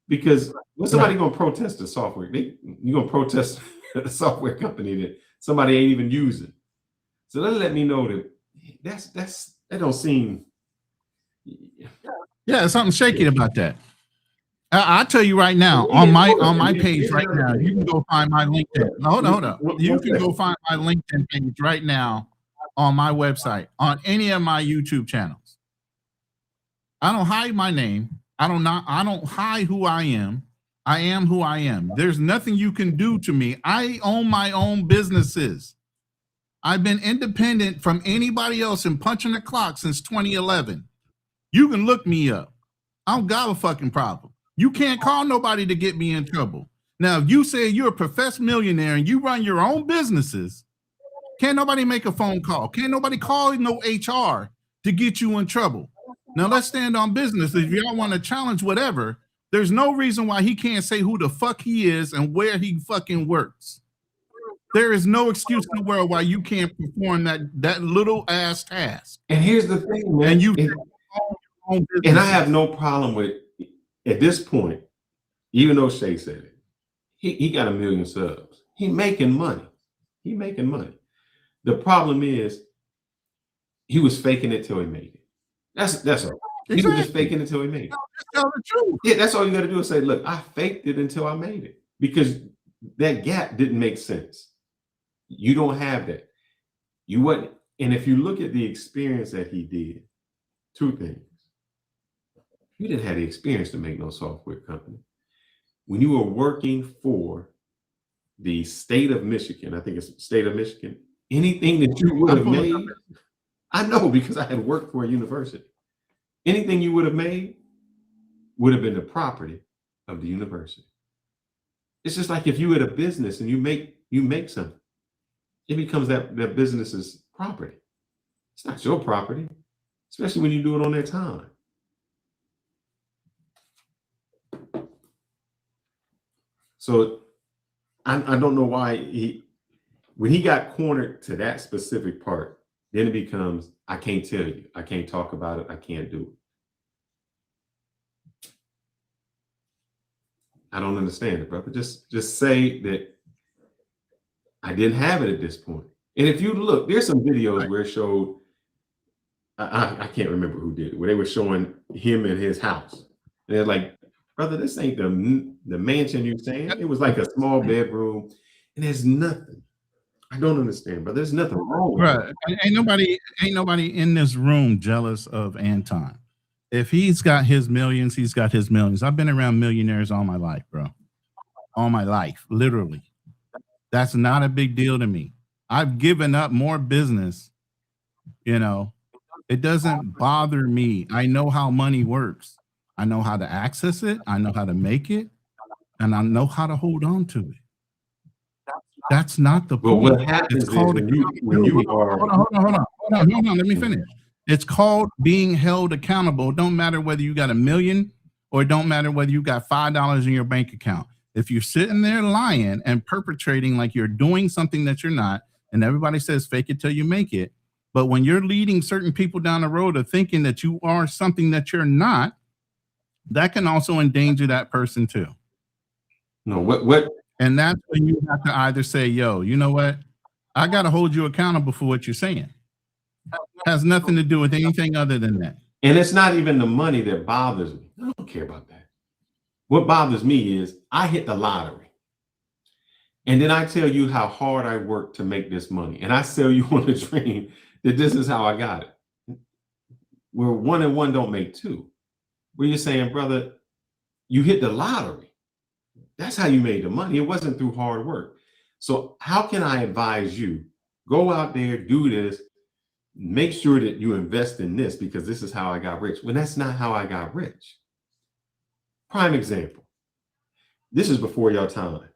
Speaker 2: Because what's somebody going to protest the software? You're going to protest the software company that somebody ain't even using. So that let me know that that don't seem.
Speaker 3: Yeah, there's something shaky about that. I'll tell you right now, on my page right now, you can go find my LinkedIn. Hold up. You can go find my LinkedIn page right now on my website, on any of my YouTube channels. I don't hide my name. I don't hide who I am. I am who I am. There's nothing you can do to me. I own my own businesses. I've been independent from anybody else and punching the clock since 2011. You can look me up. I don't got a fucking problem. You can't call nobody to get me in trouble. Now, if you say you're a professed millionaire and you run your own businesses, can't nobody make a phone call. Can't nobody call no HR to get you in trouble. Now, let's stand on business. If y'all want to challenge whatever, there's no reason why he can't say who the fuck he is and where he fucking works. There is no excuse in the world why you can't perform that little ass task.
Speaker 2: And here's the thing, man. And I have no problem with, at this point, even though Shay said it, he got 1 million subs. He making money. The problem is he was faking it till he made it. That's all. He was just faking it till he made it.
Speaker 3: Tell the truth.
Speaker 2: Yeah, that's all you got to do is say, look, I faked it until I made it. Because that gap didn't make sense. You don't have that. You wouldn't. And if you look at the experience that he did, two things. You didn't have the experience to make no software company. When you were working for the state of Michigan, I think it's the state of Michigan, anything that you would have made, I know because I had worked for a university. Anything you would have made would have been the property of the university. It's just like if you had a business and you make something, it becomes that business's property. It's not your property, especially when you do it on their time. So I don't know why when he got cornered to that specific part, then it becomes, I can't tell you, I can't talk about it, I can't do it. I don't understand it, brother. Just say that I didn't have it at this point. And if you look, there's some videos where it showed, I can't remember who did it, where they were showing him in his house. And they're like, brother, this ain't the mansion you're saying. It was like a small bedroom, and there's nothing. I don't understand, brother. There's nothing wrong with
Speaker 3: Right. Ain't nobody in this room jealous of Anton. If he's got his millions, he's got his millions. I've been around millionaires all my life, bro. All my life, literally. That's not a big deal to me. I've given up more business, you know. It doesn't bother me. I know how money works. I know how to access it. I know how to make it. And I know how to hold on to it. That's not the point.
Speaker 2: What happens
Speaker 3: it's called
Speaker 2: when you are...
Speaker 3: Hold on. Let me finish. It's called being held accountable. It don't matter whether you got $1 million or it don't matter whether you got $5 in your bank account. If you're sitting there lying and perpetrating like you're doing something that you're not, and everybody says fake it till you make it, but when you're leading certain people down the road of thinking that you are something that you're not, that can also endanger that person too.
Speaker 2: No, what?
Speaker 3: And that's when you have to either say, yo, you know what? I got to hold you accountable for what you're saying. Has nothing to do with anything other than that.
Speaker 2: And it's not even the money that bothers me. I don't care about that. What bothers me is I hit the lottery. And then I tell you how hard I work to make this money. And I sell you on the dream that this is how I got it. Where 1 and 1 don't make 2. Where you're saying, brother, you hit the lottery. That's how you made the money. It wasn't through hard work. So how can I advise you? Go out there, do this, make sure that you invest in this because this is how I got rich. When that's not how I got rich. Prime example. This is before your time.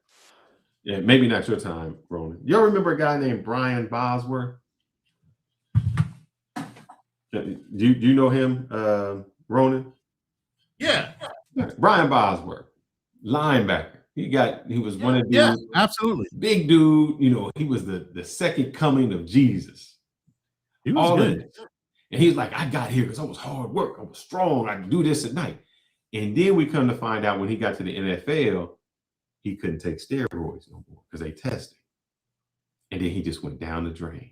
Speaker 2: Yeah, maybe not your time, Ronan. Y'all remember a guy named Brian Bosworth? Do you know him, Ronan?
Speaker 3: Yeah.
Speaker 2: Brian Bosworth, linebacker. He was one of these.
Speaker 3: Yeah, absolutely.
Speaker 2: Big dude, you know, he was the second coming of Jesus.
Speaker 3: He was
Speaker 2: all
Speaker 3: good.
Speaker 2: in. And he's like, I got here because I was hard work. I was strong. I could do this at night. And then we come to find out when he got to the NFL, he couldn't take steroids no more because they tested. And then he just went down the drain.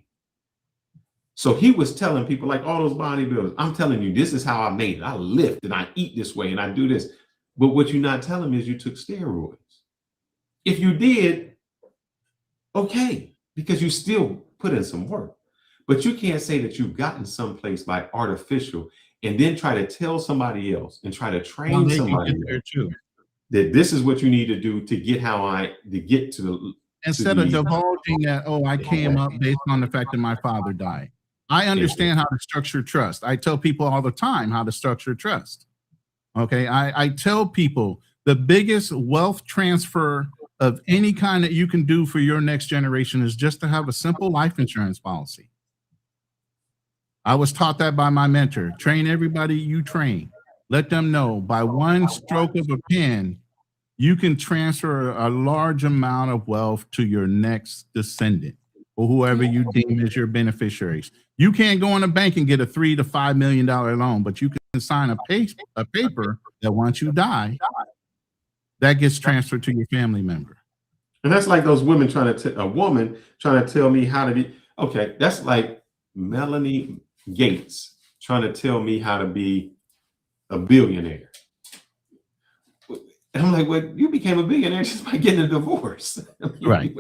Speaker 2: So he was telling people like all those bodybuilders, I'm telling you, this is how I made it. I lift and I eat this way and I do this. But what you're not telling me is you took steroids. If you did, okay, because you still put in some work. But you can't say that you've gotten someplace by artificial and then try to tell somebody else and try to train somebody else that this is what you need to do to get to get to the...
Speaker 3: Instead of divulging that, oh, I came up based on the fact that my father died. I understand how to structure trust. I tell people all the time how to structure trust. Okay, I tell people the biggest wealth transfer of any kind that you can do for your next generation is just to have a simple life insurance policy. I was taught that by my mentor. Train everybody you train. Let them know by one stroke of a pen, you can transfer a large amount of wealth to your next descendant or whoever you deem as your beneficiaries. You can't go in a bank and get a $3 to $5 million loan, but you can sign a paper that once you die, that gets transferred to your family member.
Speaker 2: And that's like those women a woman trying to tell me how to be, okay, that's like Melanie Gates trying to tell me how to be a billionaire. And I'm like, well, you became a billionaire just by getting a divorce.
Speaker 3: Right.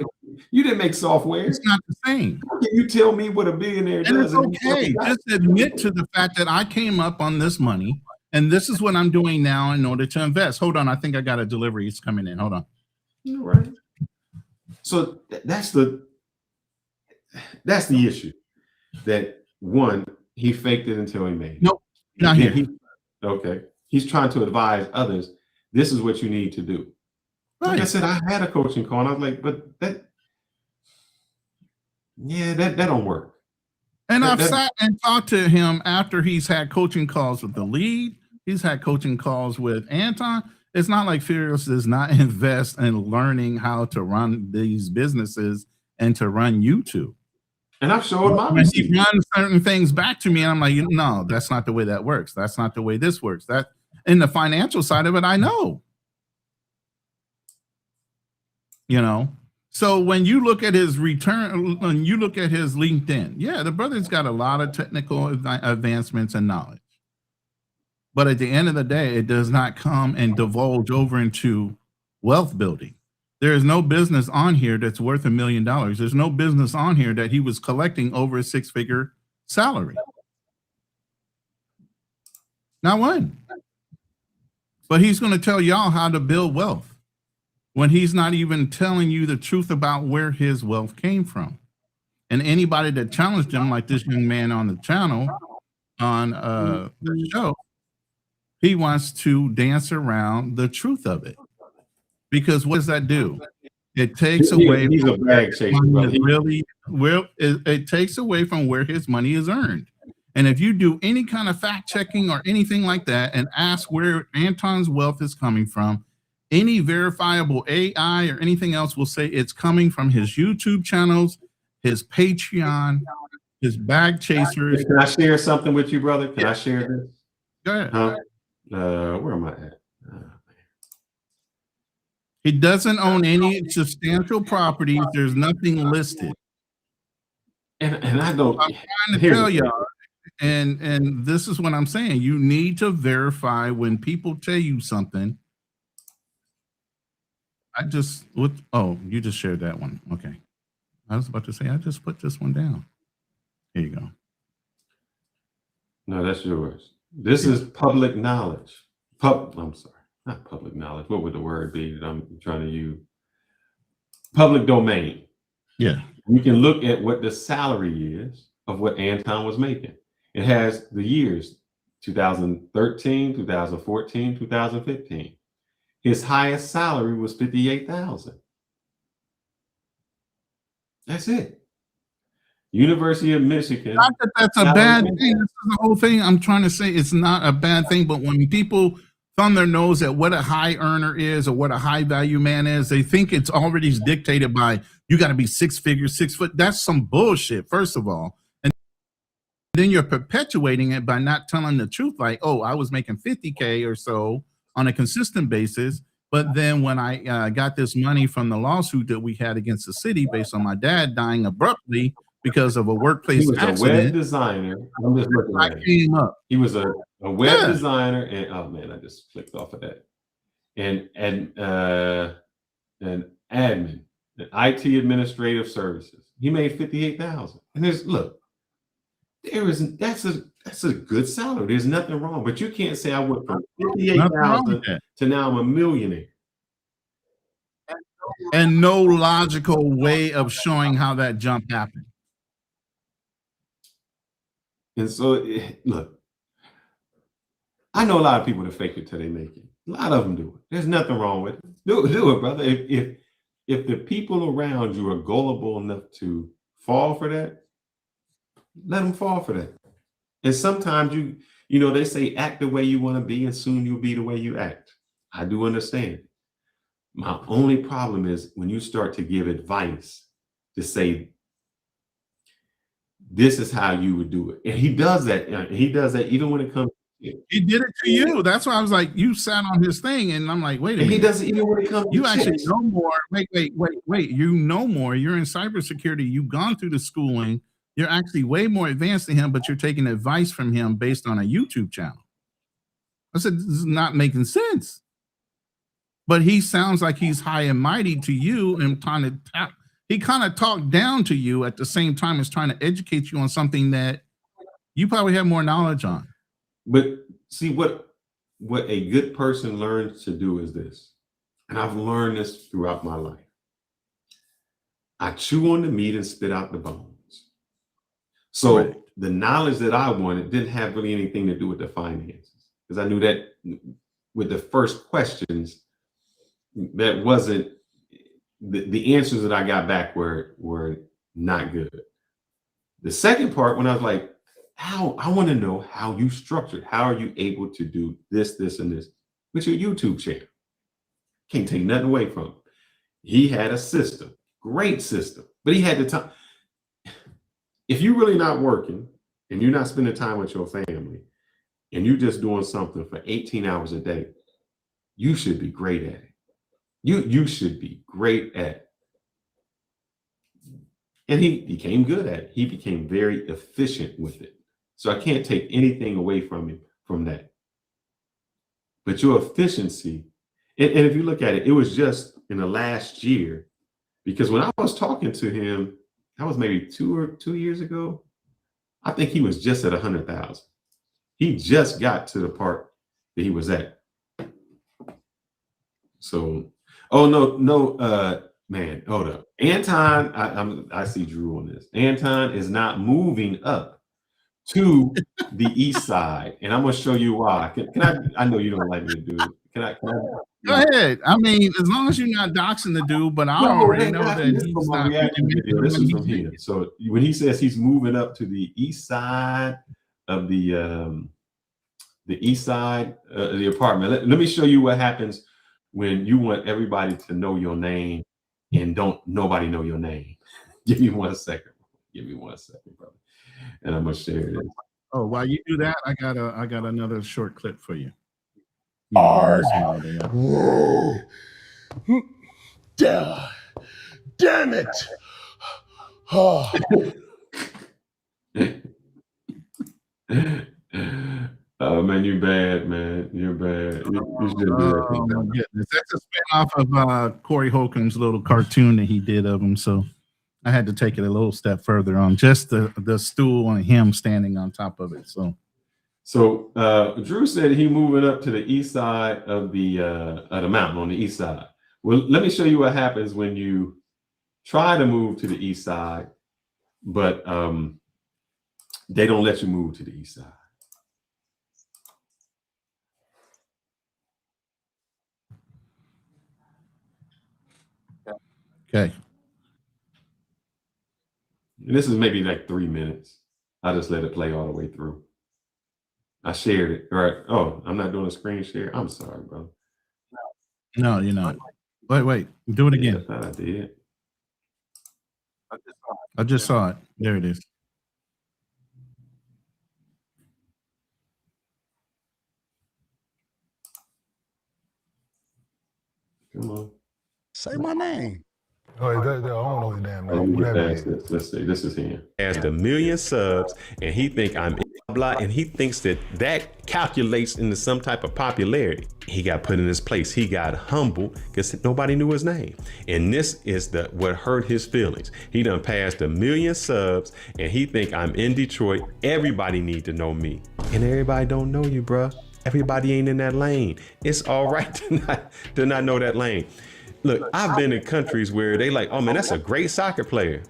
Speaker 2: You didn't make software.
Speaker 3: It's not the same.
Speaker 2: How can you tell me what a billionaire does?
Speaker 3: And it's okay. Just admit to the fact that I came up on this money And this is what I'm doing now in order to invest. Hold on, I think I got a delivery. It's coming in. Hold on.
Speaker 2: Right. So that's the issue. That one, he faked it until he made it.
Speaker 3: Nope, not here.
Speaker 2: Okay. He's trying to advise others. This is what you need to do.
Speaker 3: Right.
Speaker 2: Like I said, I had a coaching call, and I was like, but that don't work.
Speaker 3: And I've sat and talked to him after he's had coaching calls with the lead. He's had coaching calls with Anton. It's not like Furious does not invest in learning how to run these businesses and to run YouTube.
Speaker 2: And I've showed my
Speaker 3: He runs certain things back to me, and I'm like, no, that's not the way that works. That's not the way this works. That in the financial side of it, I know. You know. So when you look at his return, when you look at his LinkedIn, yeah, the brother's got a lot of technical advancements and knowledge. But at the end of the day, it does not come and divulge over into wealth building. There is no business on here that's worth $1 million. There's no business on here that he was collecting over a 6-figure salary. Not one. But he's going to tell y'all how to build wealth when he's not even telling you the truth about where his wealth came from. And anybody that challenged him, like this young man on the channel, on the show, he wants to dance around the truth of it. Because what does that do? It takes away
Speaker 2: he's a bag chaser, brother.
Speaker 3: It takes away from where his money is earned. And if you do any kind of fact checking or anything like that and ask where Anton's wealth is coming from, any verifiable AI or anything else will say it's coming from his YouTube channels, his Patreon, his bag chasers.
Speaker 2: Can I share something with you, brother? Can I share this?
Speaker 3: Go ahead.
Speaker 2: Where am I at?
Speaker 3: He doesn't own any substantial properties. There's nothing listed.
Speaker 2: And I don't.
Speaker 3: I'm trying to tell y'all, and this is what I'm saying. You need to verify when people tell you something. You just shared that one. Okay. I was about to say, I just put this one down. Here you go.
Speaker 2: No, that's yours. This is public knowledge. I'm sorry, not public knowledge. What would the word be that I'm trying to use? Public domain.
Speaker 3: Yeah.
Speaker 2: You can look at what the salary is of what Anton was making. It has the years 2013, 2014, 2015. His highest salary was $58,000. That's it. University of Michigan.
Speaker 3: Not that that's a bad thing. This is the whole thing. I'm trying to say it's not a bad thing, but when people thumb their nose at what a high earner is or what a high value man is, they think it's already dictated by you got to be 6 figures, 6 foot. That's some bullshit, first of all. And then you're perpetuating it by not telling the truth, like, oh, I was making 50K or so on a consistent basis. But then when I got this money from the lawsuit that we had against the city based on my dad dying abruptly because of a workplace accident.
Speaker 2: He was a web designer. I'm just looking at it.
Speaker 3: Came up.
Speaker 2: He was a web designer, and oh man, I just clicked off of that. And admin, an IT administrative services. He made $58,000. And that's a good salary. There's nothing wrong. But you can't say I went from $58,000 to now I'm a millionaire.
Speaker 3: And no logical way of showing how that jump happened.
Speaker 2: And so, look, I know a lot of people that fake it till they make it. A lot of them do it. There's nothing wrong with it. Do it, brother. If the people around you are gullible enough to fall for that, let them fall for that. And sometimes you know, they say act the way you want to be, and soon you'll be the way you act. I do understand. My only problem is when you start to give advice to say, this is how you would do it. And he does that. He does that even when it comes to you.
Speaker 3: He did it to you. That's why I was like, you sat on his thing, and I'm like, wait a minute.
Speaker 2: He does it even when it comes to
Speaker 3: you actually know more. Wait. You know more. You're in cybersecurity. You've gone through the schooling. You're actually way more advanced than him, but you're taking advice from him based on a YouTube channel. I said, this is not making sense. But he sounds like he's high and mighty to you and he kind of talked down to you at the same time as trying to educate you on something that you probably have more knowledge on.
Speaker 2: But see, what what a good person learns to do is this, and I've learned this throughout my life. I chew on the meat and spit out the bones. So
Speaker 3: Correct.
Speaker 2: the knowledge that I wanted didn't have really anything to do with the finances, because I knew that with the first questions, that wasn't the answers that I got back were not good. The second part, when I was like, I want to know how you structured, how are you able to do this, this, and this with your YouTube channel? Can't take nothing away from him. He had a system, great system, but he had the time. If you're really not working and you're not spending time with your family and you're just doing something for 18 hours a day, you should be great at it. You should be great at it. And he became good at it. He became very efficient with it. So I can't take anything away from him from that. But your efficiency, and if you look at it, it was just in the last year, because when I was talking to him, that was maybe 2 years ago. I think he was just at 100,000. He just got to the part that he was at. So, oh no, man, hold up. Anton, I see Drew on this. Anton is not moving up to the east side, and I'm gonna show you why. Can I know you don't like me to do it. Can I
Speaker 3: Go ahead. I mean, as long as you're not doxing the dude, but I already know that he's not.
Speaker 2: This is from here. So when he says he's moving up to the east side of the east side of the apartment, let me show you what happens when you want everybody to know your name and don't nobody know your name. Give me 1 second. Give me 1 second, brother, and I'm gonna share this.
Speaker 3: Oh, while you do that, I got another short clip for you.
Speaker 7: Damn it. Oh.
Speaker 2: Oh man, you're bad, man. You're bad. You shouldn't do that.
Speaker 3: Oh my goodness. That's a spinoff of Corey Holcomb's little cartoon that he did of him. So I had to take it a little step further on just the stool and him standing on top of it.
Speaker 2: So Drew said he moving up to the east side of the mountain on the east side. Well, let me show you what happens when you try to move to the east side, but they don't let you move to the east side.
Speaker 3: Okay.
Speaker 2: And this is maybe like 3 minutes. I just let it play all the way through. I shared it. All right. Oh, I'm not doing a screen share. I'm sorry, bro.
Speaker 3: No, you're not. Wait. Do it again.
Speaker 2: I thought I did.
Speaker 3: I just saw it. There it is.
Speaker 2: Come on.
Speaker 5: Say my name.
Speaker 1: Oh, I don't know his damn
Speaker 2: Let
Speaker 1: name.
Speaker 2: me get
Speaker 1: Whatever.
Speaker 2: past this. Let's see. This is him.
Speaker 22: Has a million subs, and he think I'm blah, and he thinks that calculates into some type of popularity. He got put in his place. He got humble because nobody knew his name, and this is what hurt his feelings. He done passed 1 million subs, and he think I'm in Detroit. Everybody need to know me, and everybody don't know you, bruh. Everybody ain't in that lane. It's all right to not know that lane. Look, I've been in countries where they like, oh man, that's a great soccer player.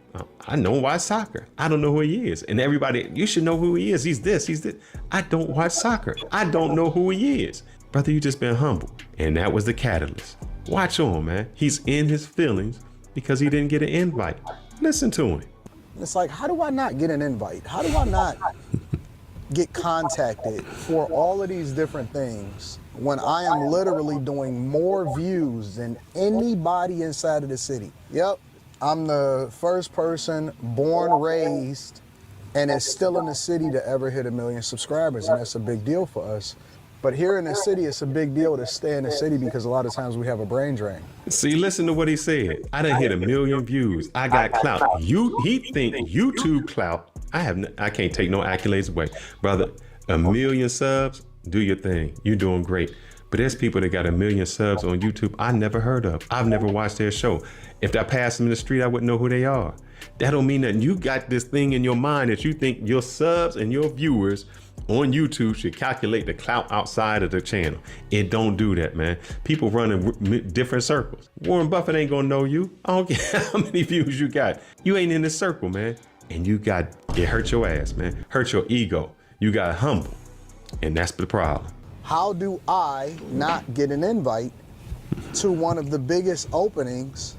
Speaker 22: I know why soccer. I don't know who he is. And everybody, you should know who he is. He's this, he's this. I don't watch soccer. I don't know who he is. Brother, you just been humble. And that was the catalyst. Watch on, man. He's in his feelings because he didn't get an invite. Listen to him.
Speaker 5: It's like, how do I not get an invite? How do I not get contacted for all of these different things when I am literally doing more views than anybody inside of the city? Yep, I'm the first person born, raised, and is still in the city to ever hit 1 million subscribers, and that's a big deal for us. But here in the city, it's a big deal to stay in the city because a lot of times we have a brain drain.
Speaker 22: See, listen to what he said. I done hit 1 million views. I got clout. He think YouTube clout. I can't take no accolades away. Brother, 1 million subs, do your thing. You're doing great. But there's people that got 1 million subs on YouTube I never heard of. I've never watched their show. If I passed them in the street, I wouldn't know who they are. That don't mean nothing. You got this thing in your mind that you think your subs and your viewers on YouTube should calculate the clout outside of the channel. It don't do that, man. People running different circles. Warren Buffett ain't gonna know you. I don't care how many views you got. You ain't in this circle, man. And it hurt your ass, man. Hurt your ego. You got humble. And that's the problem.
Speaker 5: How do I not get an invite to one of the biggest openings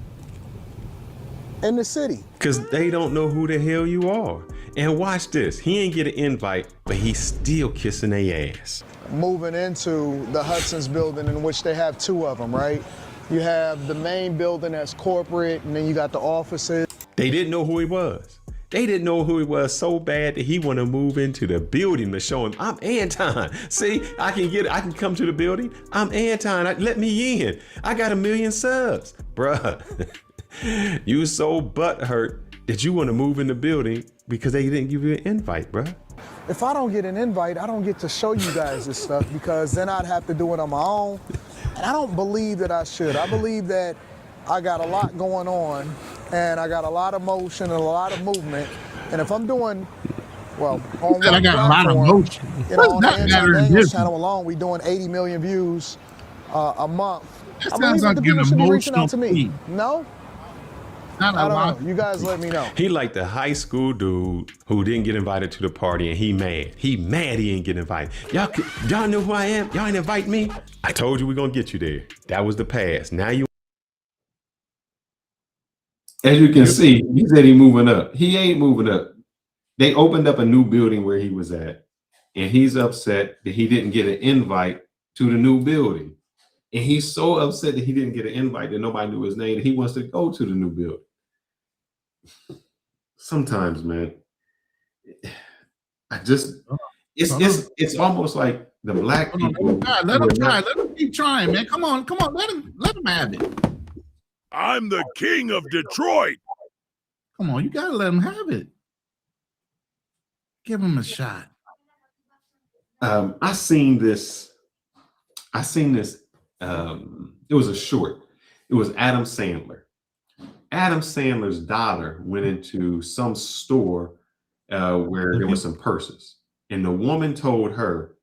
Speaker 5: in the city?
Speaker 22: Because they don't know who the hell you are. And watch this. He ain't get an invite, but he's still kissing their ass.
Speaker 5: Moving into the Hudson's building, in which they have two of them, right? You have the main building that's corporate, and then you got the offices.
Speaker 22: They didn't know who he was. They didn't know who he was so bad that he want to move into the building to show him, I'm Anton. See, I can come to the building. I'm Anton. Let me in. I got 1 million subs. Bruh, you so butthurt that you want to move in the building because they didn't give you an invite, bruh.
Speaker 5: If I don't get an invite, I don't get to show you guys this stuff, because then I'd have to do it on my own. And I don't believe that I should. I believe that I got a lot going on, and I got a lot of motion and a lot of movement. And if I'm doing, well, on one
Speaker 3: I got a lot of motion.
Speaker 5: You know, on the Anton Daniels channel alone, we doing 80 million views a month. I believe that the people should be reaching out to me. No? I don't know. You guys let me know.
Speaker 22: He like the high school dude who didn't get invited to the party, and he mad. He didn't get invited. Y'all know who I am? Y'all ain't invite me? I told you we're gonna get you there. That was the past. Now you.
Speaker 2: As you can see, he said he moving up. He ain't moving up. They opened up a new building where he was at, and he's upset that he didn't get an invite to the new building. And he's so upset that he didn't get an invite, that nobody knew his name, that he wants to go to the new building. Sometimes, man, it's almost like the black people.
Speaker 3: Let him try. Let him keep trying, man. Come on. Let him have it.
Speaker 16: I'm the king of Detroit.
Speaker 3: Come on, you gotta let him have it. Give him a shot.
Speaker 2: I seen this. It was a short. It was Adam Sandler. Adam Sandler's daughter went into some store where there were some purses, and the woman told her,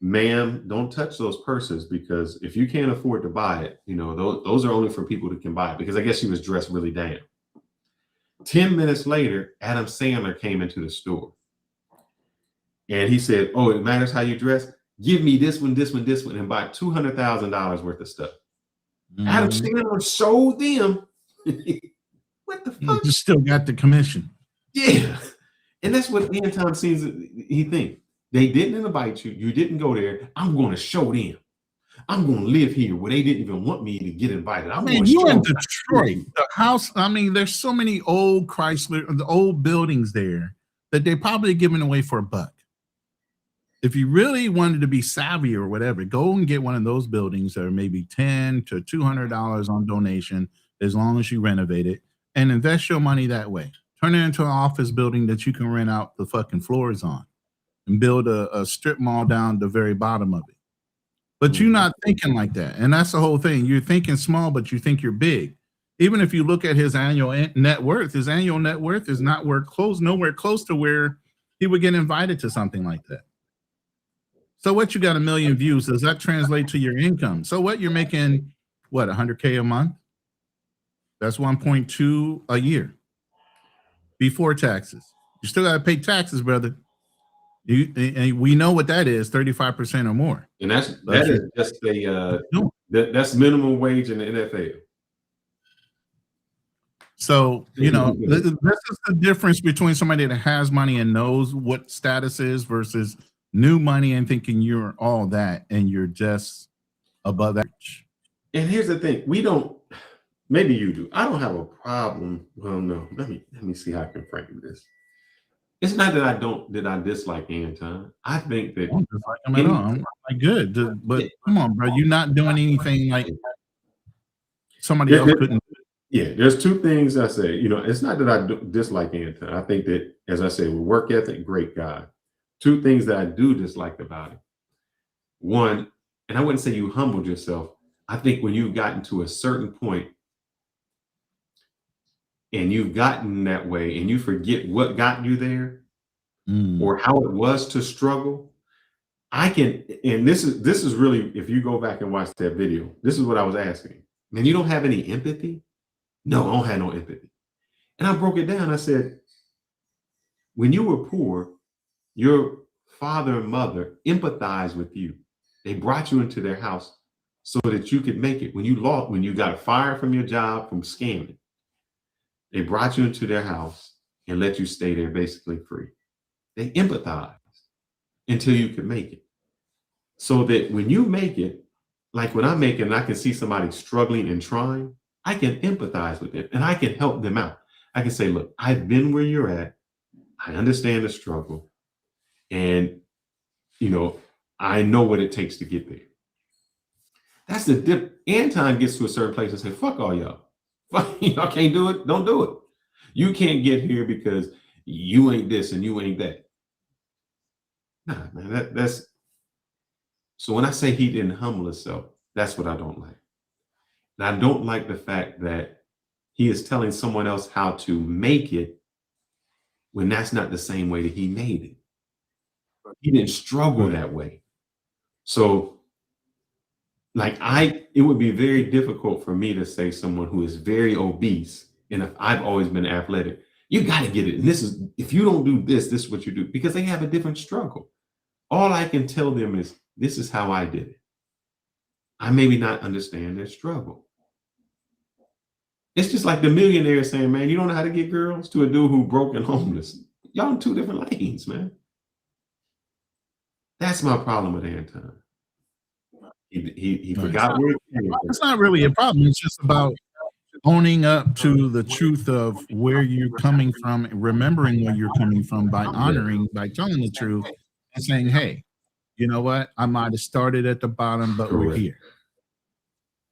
Speaker 2: "Ma'am, don't touch those purses, because if you can't afford to buy it, you know, those are only for people who can buy it." Because I guess she was dressed really down. 10 minutes later, Adam Sandler came into the store, and he said, "Oh, it matters how you dress? Give me this one, and buy $200,000 worth of stuff." Adam Sandler showed them. What the fuck?
Speaker 3: You still got the commission.
Speaker 2: Yeah. And that's what Anton seems he think. They didn't invite you. You didn't go there. I'm going to show them. I'm going to live here where they didn't even want me to get invited.
Speaker 3: You in Detroit, the house. I mean, there's so many old Chrysler, the old buildings there that they're probably giving away for $1. If you really wanted to be savvy or whatever, go and get one of those buildings that are maybe $10 to $200 on donation, as long as you renovate it, and invest your money that way. Turn it into an office building that you can rent out the fucking floors on, and build a strip mall down the very bottom of it. But you're not thinking like that. And that's the whole thing. You're thinking small, but you think you're big. Even if you look at his annual net worth is not nowhere close to where he would get invited to something like that. So what, you got 1 million views? Does that translate to your income? So what, you're making, what, 100K a month? That's 1.2 a year before taxes. You still got to pay taxes, brother. And we know what that is, 35% or more.
Speaker 2: And that's just that's minimum wage in the NFL.
Speaker 3: So, you know, this is the difference between somebody that has money and knows what status is versus new money and thinking you're all that and you're just above average.
Speaker 2: And here's the thing, maybe you do. I don't have a problem. Well, no, let me see how I can frame this. It's not that I dislike Anton. I think that
Speaker 3: I don't dislike him at all. I'm like, good, but come on, bro, you're not doing anything like somebody else couldn't do.
Speaker 2: Yeah, there's two things I say. You know, it's not that I dislike Anton. I think that, as I say, with work ethic, great guy. Two things that I do dislike about him. One, and I wouldn't say you humbled yourself. I think when you've gotten to a certain point and you've gotten that way and you forget what got you there, or how it was to struggle, I can, and this is really, if you go back and watch that video, this is what I was asking. Man, you don't have any empathy? No, I don't have no empathy. And I broke it down. I said, when you were poor, your father and mother empathized with you. They brought you into their house so that you could make it. When you got fired from your job from scamming, they brought you into their house and let you stay there basically free. They empathized until you could make it. So that when you make it, like when I make it and I can see somebody struggling and trying, I can empathize with them and I can help them out. I can say, look, I've been where you're at. I understand the struggle. And, I know what it takes to get there. That's the dip. Anton gets to a certain place and say, fuck all y'all. Fuck, y'all can't do it. Don't do it. You can't get here because you ain't this and you ain't that. Nah, man, that's. So when I say he didn't humble himself, that's what I don't like. And I don't like the fact that he is telling someone else how to make it when that's not the same way that he made it. He didn't struggle that way. So it would be very difficult for me to say someone who is very obese, and if I've always been athletic, you got to get it. And if you don't do this is what you do, because they have a different struggle. All I can tell them is, this is how I did it. I maybe not understand their struggle. It's just like the millionaire saying, man, you don't know how to get girls, to a dude who broke and homeless. Y'all in two different lanes, man. That's my problem with Anton. He forgot where he came from.
Speaker 3: It's not really a problem. It's just about owning up to the truth of where you're coming from, remembering where you're coming from by honoring, by telling the truth and saying, hey, you know what? I might have started at the bottom, but we're here.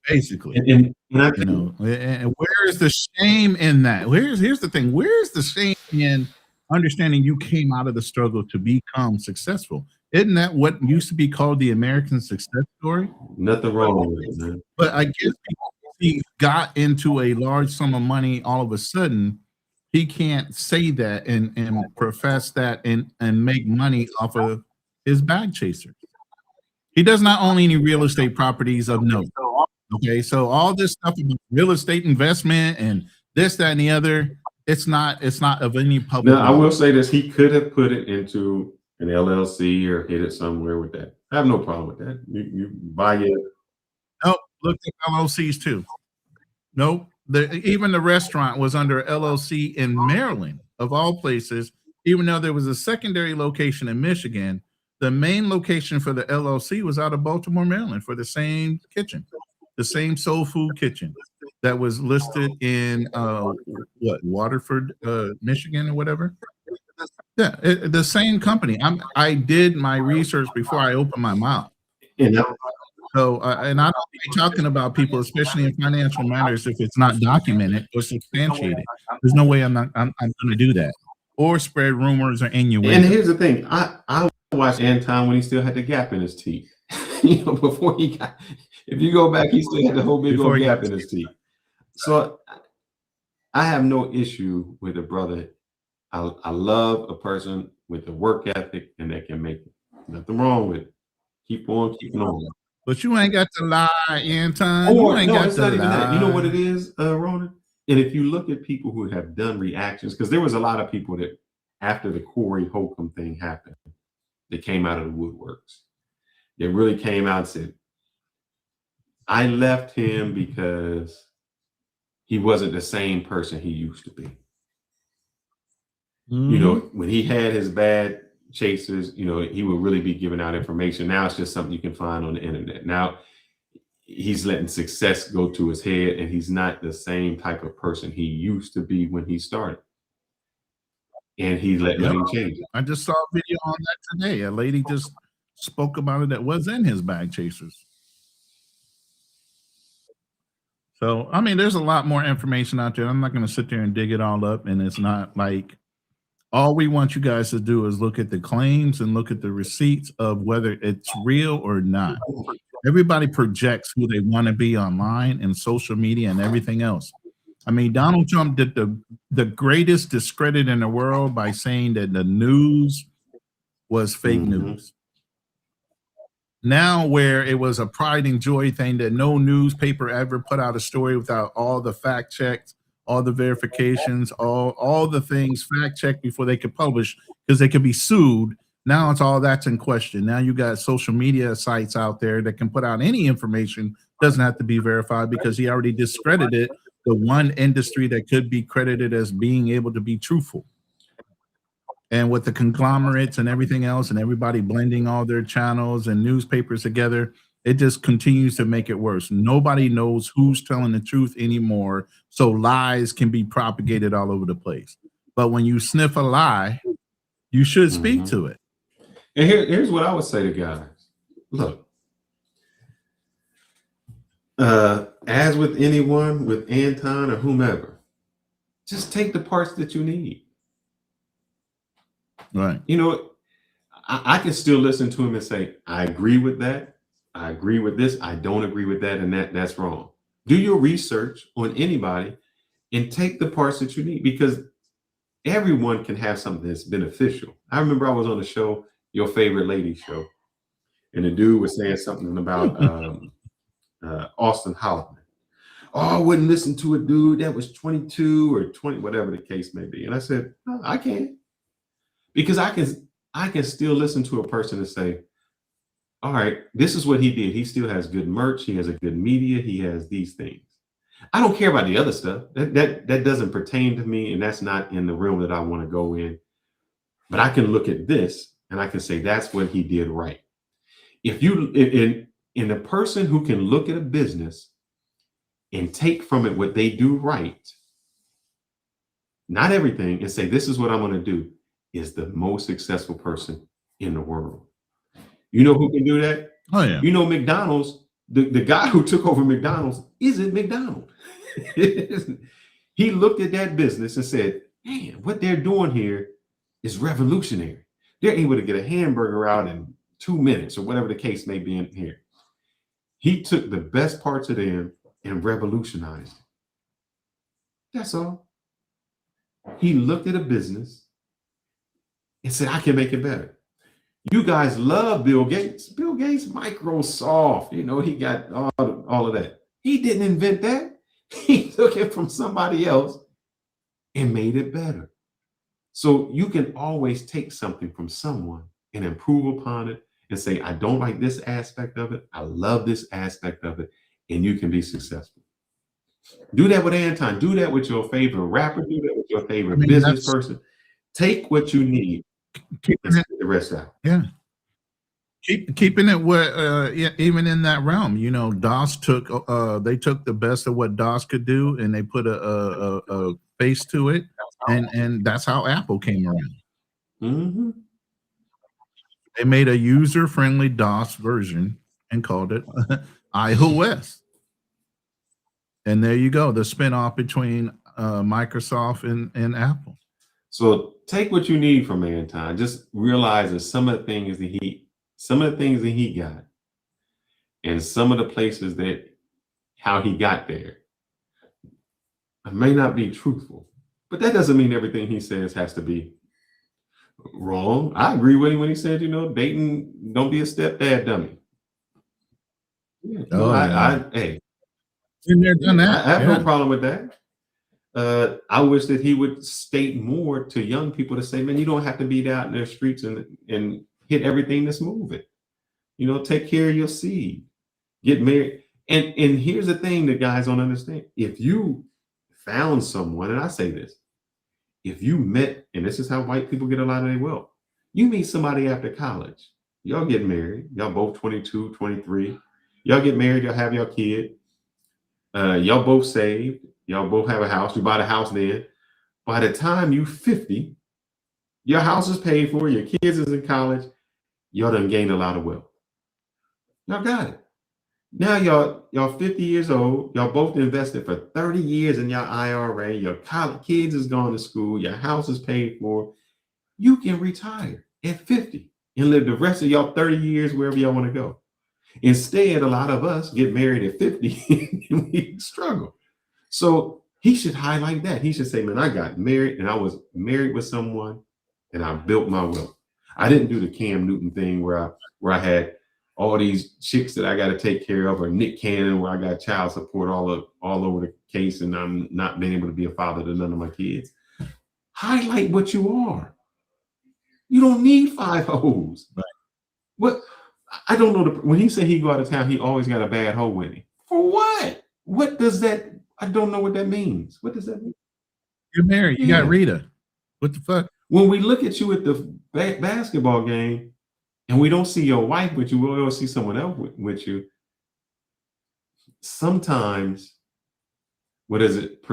Speaker 3: Basically. And where is the shame in that? Here's the thing. Where's the shame in understanding you came out of the struggle to become successful? Isn't that what used to be called the American success story?
Speaker 2: Nothing wrong with it, man.
Speaker 3: But I guess he got into a large sum of money all of a sudden. He can't say that and profess that and make money off of his bag chasers. He does not own any real estate properties of note. Okay, so all this stuff about real estate investment and this, that, and the other, it's not of any public.
Speaker 2: Now, I will say this: he could have put it into an LLC or hid it somewhere with that. I have no problem with that. You buy it.
Speaker 3: Nope, look at LLCs too. Nope, even the restaurant was under LLC in Maryland, of all places. Even though there was a secondary location in Michigan, the main location for the LLC was out of Baltimore, Maryland, for the same kitchen, the same soul food kitchen that was listed in Waterford, Michigan, or whatever. Yeah, the same company. I did my research before I opened my mouth. So, and I don't be talking about people, especially in financial matters, if it's not documented or substantiated. There's no way I'm going to do that or spread rumors or innuendo.
Speaker 2: And here's the thing: I watched Anton when he still had the gap in his teeth. Before he got. If you go back, he still had the whole big old gap in his teeth. So I have no issue with a brother. I love a person with a work ethic and that can make it. Nothing wrong with it. Keep on keeping on.
Speaker 3: But you ain't got to lie, Anton. You ain't got to lie.
Speaker 2: That. You know what it is, Ronan? And if you look at people who have done reactions, because there was a lot of people that after the Corey Holcomb thing happened, they came out of the woodworks. They really came out and said, I left him because he wasn't the same person he used to be.
Speaker 3: Mm-hmm.
Speaker 2: When he had his bad chasers, he would really be giving out information. Now it's just something you can find on the internet. Now he's letting success go to his head, and he's not the same type of person he used to be when he started. And he let him change it.
Speaker 3: I just saw a video on that today. A lady just spoke about it that was in his bag chasers. So, I mean, there's a lot more information out there. I'm not going to sit there and dig it all up. And it's not like all we want you guys to do is look at the claims and look at the receipts of whether it's real or not. Everybody projects who they want to be online and social media and everything else. I mean, Donald Trump did the greatest discredit in the world by saying that the news was fake news. Now, where it was a pride and joy thing that no newspaper ever put out a story without all the fact checks, all the verifications, all the things fact checked before they could publish because they could be sued. Now it's all that's in question. Now you got social media sites out there that can put out any information, doesn't have to be verified because he already discredited the one industry that could be credited as being able to be truthful. And with the conglomerates and everything else and everybody blending all their channels and newspapers together, it just continues to make it worse. Nobody knows who's telling the truth anymore, so lies can be propagated all over the place. But when you sniff a lie, you should speak to it.
Speaker 2: And here's what I would say to guys. Look, as with anyone, with Anton or whomever, just take the parts that you need.
Speaker 3: Right.
Speaker 2: You know, I can still listen to him and say, I agree with that. I agree with this. I don't agree with that. And that's wrong. Do your research on anybody and take the parts that you need, because everyone can have something that's beneficial. I remember I was on a show, Your Favorite Lady show, and the dude was saying something about Austin Holliman. Oh, I wouldn't listen to a dude that was 22 or 20, whatever the case may be. And I said, no, I can't. Because I can still listen to a person and say, all right, this is what he did. He still has good merch. He has a good media. He has these things. I don't care about the other stuff. That doesn't pertain to me, and that's not in the realm that I want to go in. But I can look at this and I can say that's what he did right. If you in a person who can look at a business and take from it what they do right, not everything, and say this is what I'm going to do, is the most successful person in the world. You know who can do that?
Speaker 3: Oh, yeah.
Speaker 2: You know, McDonald's, the guy who took over McDonald's isn't McDonald's. He looked at that business and said, man, what they're doing here is revolutionary. They're able to get a hamburger out in 2 minutes or whatever the case may be in here. He took the best parts of them and revolutionized it. That's all. He looked at a business and said, I can make it better. You guys love Bill Gates. Bill Gates, Microsoft, you know, he got all of that. He didn't invent that. He took it from somebody else and made it better. So you can always take something from someone and improve upon it and say, I don't like this aspect of it. I love this aspect of it. And you can be successful. Do that with Anton. Do that with your favorite rapper. Do that with your favorite business person. Take what you need. Let's get the rest out.
Speaker 3: Yeah. Keeping it what even in that realm, you know, DOS took they took the best of what DOS could do and they put a face to it, and that's how Apple came around. They made a user-friendly DOS version and called it iOS. And there you go, the spinoff between Microsoft and Apple.
Speaker 2: So take what you need from Anton. Just realize that some of the things that he got, and some of the places that how he got there, may not be truthful. But that doesn't mean everything he says has to be wrong. I agree with him when he said, you know, dating, don't be a stepdad dummy. Yeah, hey, I have no problem with that. I wish that he would state more to young people to say, man, you don't have to be out in their streets and hit everything that's moving. You know, take care of your seed, get married. And here's the thing that guys don't understand. If you found someone, and I say this, if you met, and this is how white people get a lot of their wealth, you meet somebody after college, y'all get married, y'all both 22, 23, y'all get married, y'all have your kid, y'all both saved, y'all both have a house, you bought a house then. By the time you 50, your house is paid for, your kids is in college, y'all done gained a lot of wealth. Y'all got it. Now y'all 50 years old, y'all both invested for 30 years in your IRA, your college kids is going to school, your house is paid for. You can retire at 50 and live the rest of y'all 30 years wherever y'all want to go. Instead, a lot of us get married at 50 and we struggle. So He should highlight that. He should say, man, I got married and I was married with someone and I built my wealth. I didn't do the Cam Newton thing where I had all these chicks that I got to take care of, or Nick Cannon where I got child support all over the case and I'm not being able to be a father to none of my kids. Highlight what you are. You don't need 5 hoes. Right. What? I don't know. When he said he go out of town, he always got a bad hoe with him. For what? What does that? I don't know what that means. What does that mean?
Speaker 3: You're married. You got Rita. What the fuck?
Speaker 2: When we look at you at the basketball game and we don't see your wife with you, we always see someone else with you. Sometimes, what is it?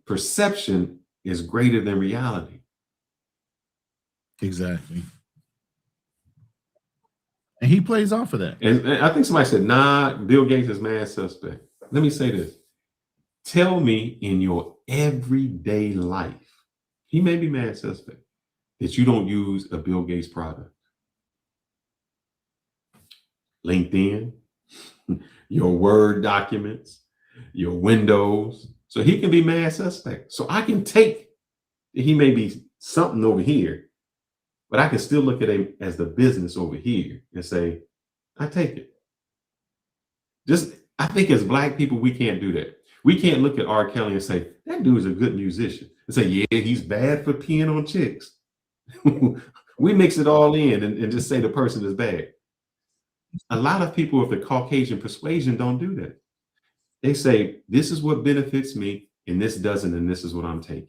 Speaker 2: Perception is greater than reality.
Speaker 3: Exactly. And he plays off of that.
Speaker 2: And I think somebody said, nah, Bill Gates is mad suspect. Let me say this. Tell me in your everyday life, he may be mad suspect, that you don't use a Bill Gates product. LinkedIn, your Word documents, your Windows. So he can be mad suspect. So I can take that he may be something over here, but I can still look at him as the business over here and say, I take it. I think as Black people, we can't do that. We can't look at R. Kelly and say, that dude is a good musician. And say, yeah, he's bad for peeing on chicks. We mix it all in and just say the person is bad. A lot of people of the Caucasian persuasion don't do that. They say, this is what benefits me and this doesn't, and this is what I'm taking.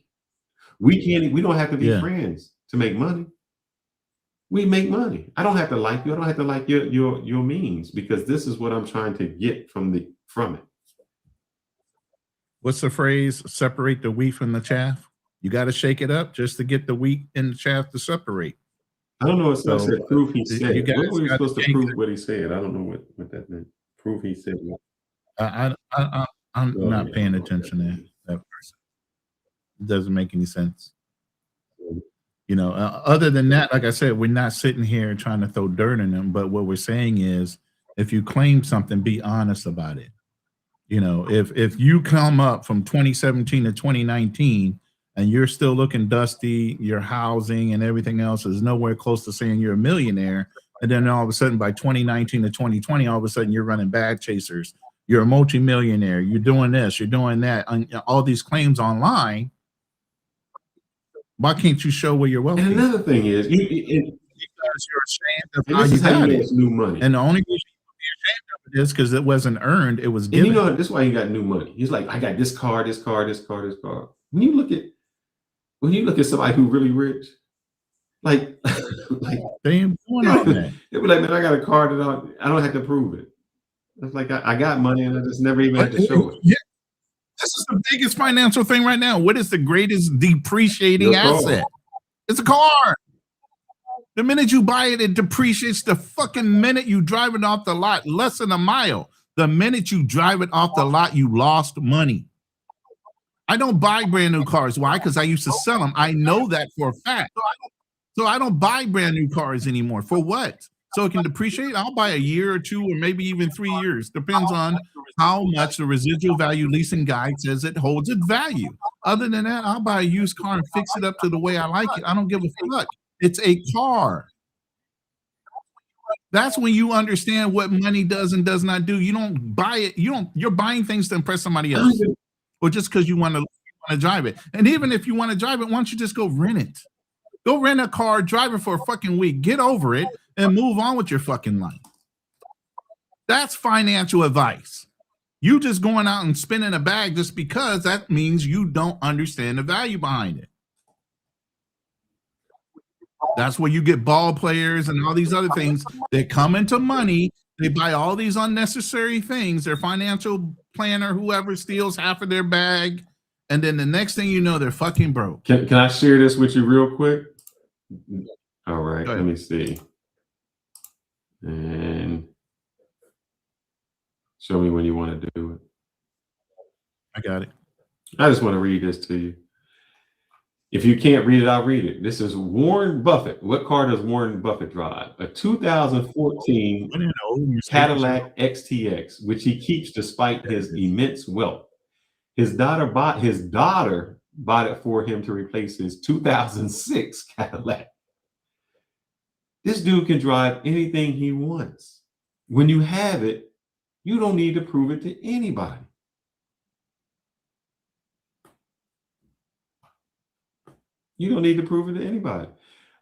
Speaker 2: We don't have to be friends to make money. We make money. I don't have to like you. I don't have to like your means, because this is what I'm trying to get from it.
Speaker 3: What's the phrase? Separate the wheat from the chaff. You got to shake it up just to get the wheat and the chaff to separate.
Speaker 2: I don't know. It's so, said proof he said. What were we supposed to prove what he said? I don't know what that meant. Proof he said.
Speaker 3: I'm not paying attention to that person. It doesn't make any sense. You know, other than that, like I said, we're not sitting here trying to throw dirt in them. But what we're saying is, if you claim something, be honest about it. You know, if you come up from 2017 to 2019 and you're still looking dusty, your housing and everything else is nowhere close to saying you're a millionaire, and then all of a sudden by 2019 to 2020, all of a sudden you're running bag chasers, you're a multimillionaire, you're doing this, you're doing that, all these claims online. Why can't you show where you're wealthy?
Speaker 2: And another thing is,
Speaker 3: because you're ashamed of how
Speaker 2: you
Speaker 3: got
Speaker 2: it. New money.
Speaker 3: And the only reason you be ashamed of it is because it wasn't earned; it was given.
Speaker 2: And you know, this is why he got new money. He's like, I got this car, this car, this car, this car. When you look at somebody who really rich, like
Speaker 3: they ain't doing all that.
Speaker 2: They'll be like, man, I got a car that I don't have to prove it. It's like I got money and I just never even had to show it.
Speaker 3: Yeah. This is the biggest financial thing right now. What is the greatest depreciating asset? It's a car. The minute you buy it, it depreciates the fucking minute you drive it off the lot, less than a mile. The minute you drive it off the lot, you lost money. I don't buy brand new cars. Why? Because I used to sell them. I know that for a fact. So I don't buy brand new cars anymore. For what? So it can depreciate? I'll buy a year or two or maybe even 3 years. Depends on how much the residual value leasing guide says it holds its value. Other than that, I'll buy a used car and fix it up to the way I like it. I don't give a fuck. It's a car. That's when you understand what money does and does not do. You don't buy it. You're buying things to impress somebody else, or just because you want to drive it. And even if you want to drive it, why don't you just go rent it? Go rent a car, drive it for a fucking week, get over it, and move on with your fucking life. That's financial advice. You just going out and spinning a bag just because, that means you don't understand the value behind it. That's where you get ball players and all these other things. They come into money. They buy all these unnecessary things. Their financial planner, whoever, steals half of their bag. And then the next thing you know, they're fucking broke.
Speaker 2: Can I share this with you real quick? All right, let me see. And show me when you want to do it.
Speaker 3: I got it.
Speaker 2: I just want to read this to you. If you can't read it, I'll read it. This is Warren Buffett. What car does Warren Buffett drive? A 2014 Cadillac XTX, which he keeps despite his immense wealth. His daughter bought it for him to replace his 2006 Cadillac. This dude can drive anything he wants. When you have it, you don't need to prove it to anybody. You don't need to prove it to anybody.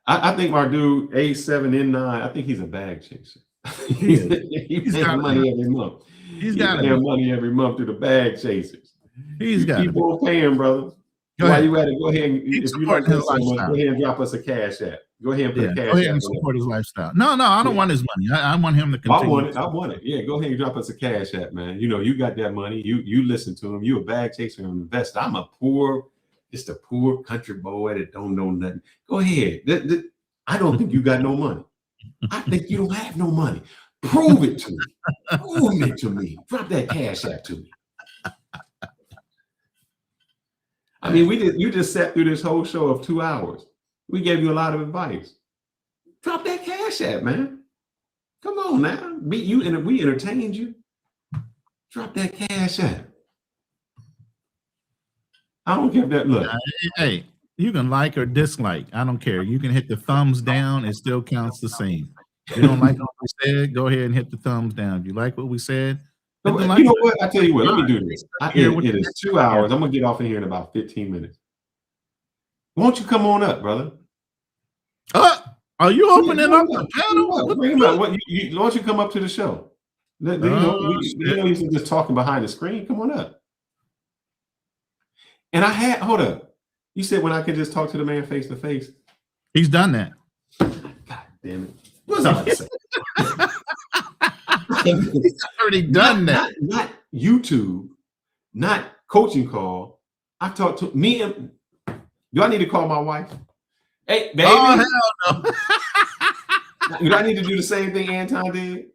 Speaker 2: I think my dude, age 7 and 9, I think he's a bag chaser. He's got money every month. He's got money every month through the bag chasers.
Speaker 3: He's got
Speaker 2: keep on paying, brother. While you at it, go ahead and if you like
Speaker 3: his
Speaker 2: this so much,
Speaker 3: lifestyle.
Speaker 2: go ahead and drop us a cash app. Go ahead and put a cash
Speaker 3: go ahead
Speaker 2: app
Speaker 3: and
Speaker 2: on it.
Speaker 3: support his lifestyle. No, I don't want his money. I want him to continue.
Speaker 2: I want it. Yeah, go ahead and drop us a cash app, man. You know, you got that money. You listen to him. You a bag chaser and an investor. I'm a just a poor country boy that don't know nothing. Go ahead. I don't think you got no money. I think you don't have no money. Prove it to me. Prove it to me. Drop that cash app to me. I mean, you just sat through this whole show of 2 hours. We gave you a lot of advice. Drop that cash app, man. Come on now. We entertained you. Drop that cash app. I don't care if that look.
Speaker 3: Hey, you can like or dislike. I don't care. You can hit the thumbs down. It still counts the same. If you don't like what we said, go ahead and hit the thumbs down. If you like what we said,
Speaker 2: You know what? I tell you what. Let me do this. It is 2 hours. I'm gonna get off of here in about 15 minutes. Won't you come on up, brother?
Speaker 3: Are you opening up the panel?
Speaker 2: Bring him up. Why don't you come up to the show? You know, he's just talking behind the screen. Come on up. And hold up. You said when I could just talk to the man face to face.
Speaker 3: He's done that.
Speaker 2: God damn it. What was I about to say?
Speaker 3: He's already done that.
Speaker 2: Not YouTube, not coaching call. I talked to me and do I need to call my wife? Hey, baby.
Speaker 3: Oh, hell no.
Speaker 2: Do I need to do the same thing Anton did?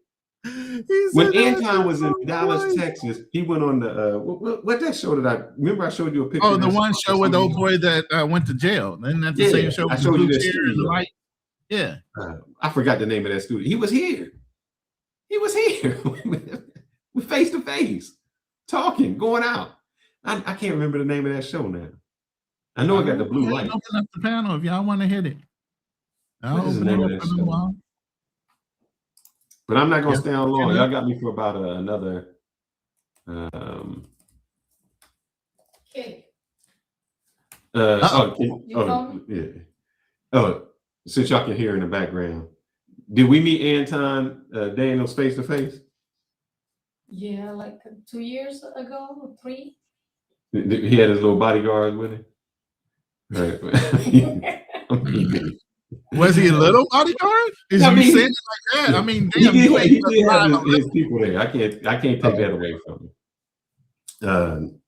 Speaker 2: When Anton was in Dallas, Texas, he went on the what that show that I remember I showed you a picture.
Speaker 3: Oh, the one show with the old boy that went to jail. Isn't that the same show?
Speaker 2: I showed you that
Speaker 3: chair and the light? Yeah.
Speaker 2: I forgot the name of that studio. He was here. We're face to face, talking, going out. I can't remember the name of that show now. I know I got the blue light.
Speaker 3: Open up the panel if y'all want to hit it.
Speaker 2: What is the name of that show? But I'm not gonna stay on long. Y'all got me for about another. Since y'all can hear in the background, did we meet Anton Daniels face to face?
Speaker 18: Yeah, like 2 years ago, 3.
Speaker 2: He had his little bodyguards with him. Right.
Speaker 3: Was he a little bodyguard? Is you saying it like that? I mean, damn,
Speaker 2: he did have his people there. I can't take that away from him.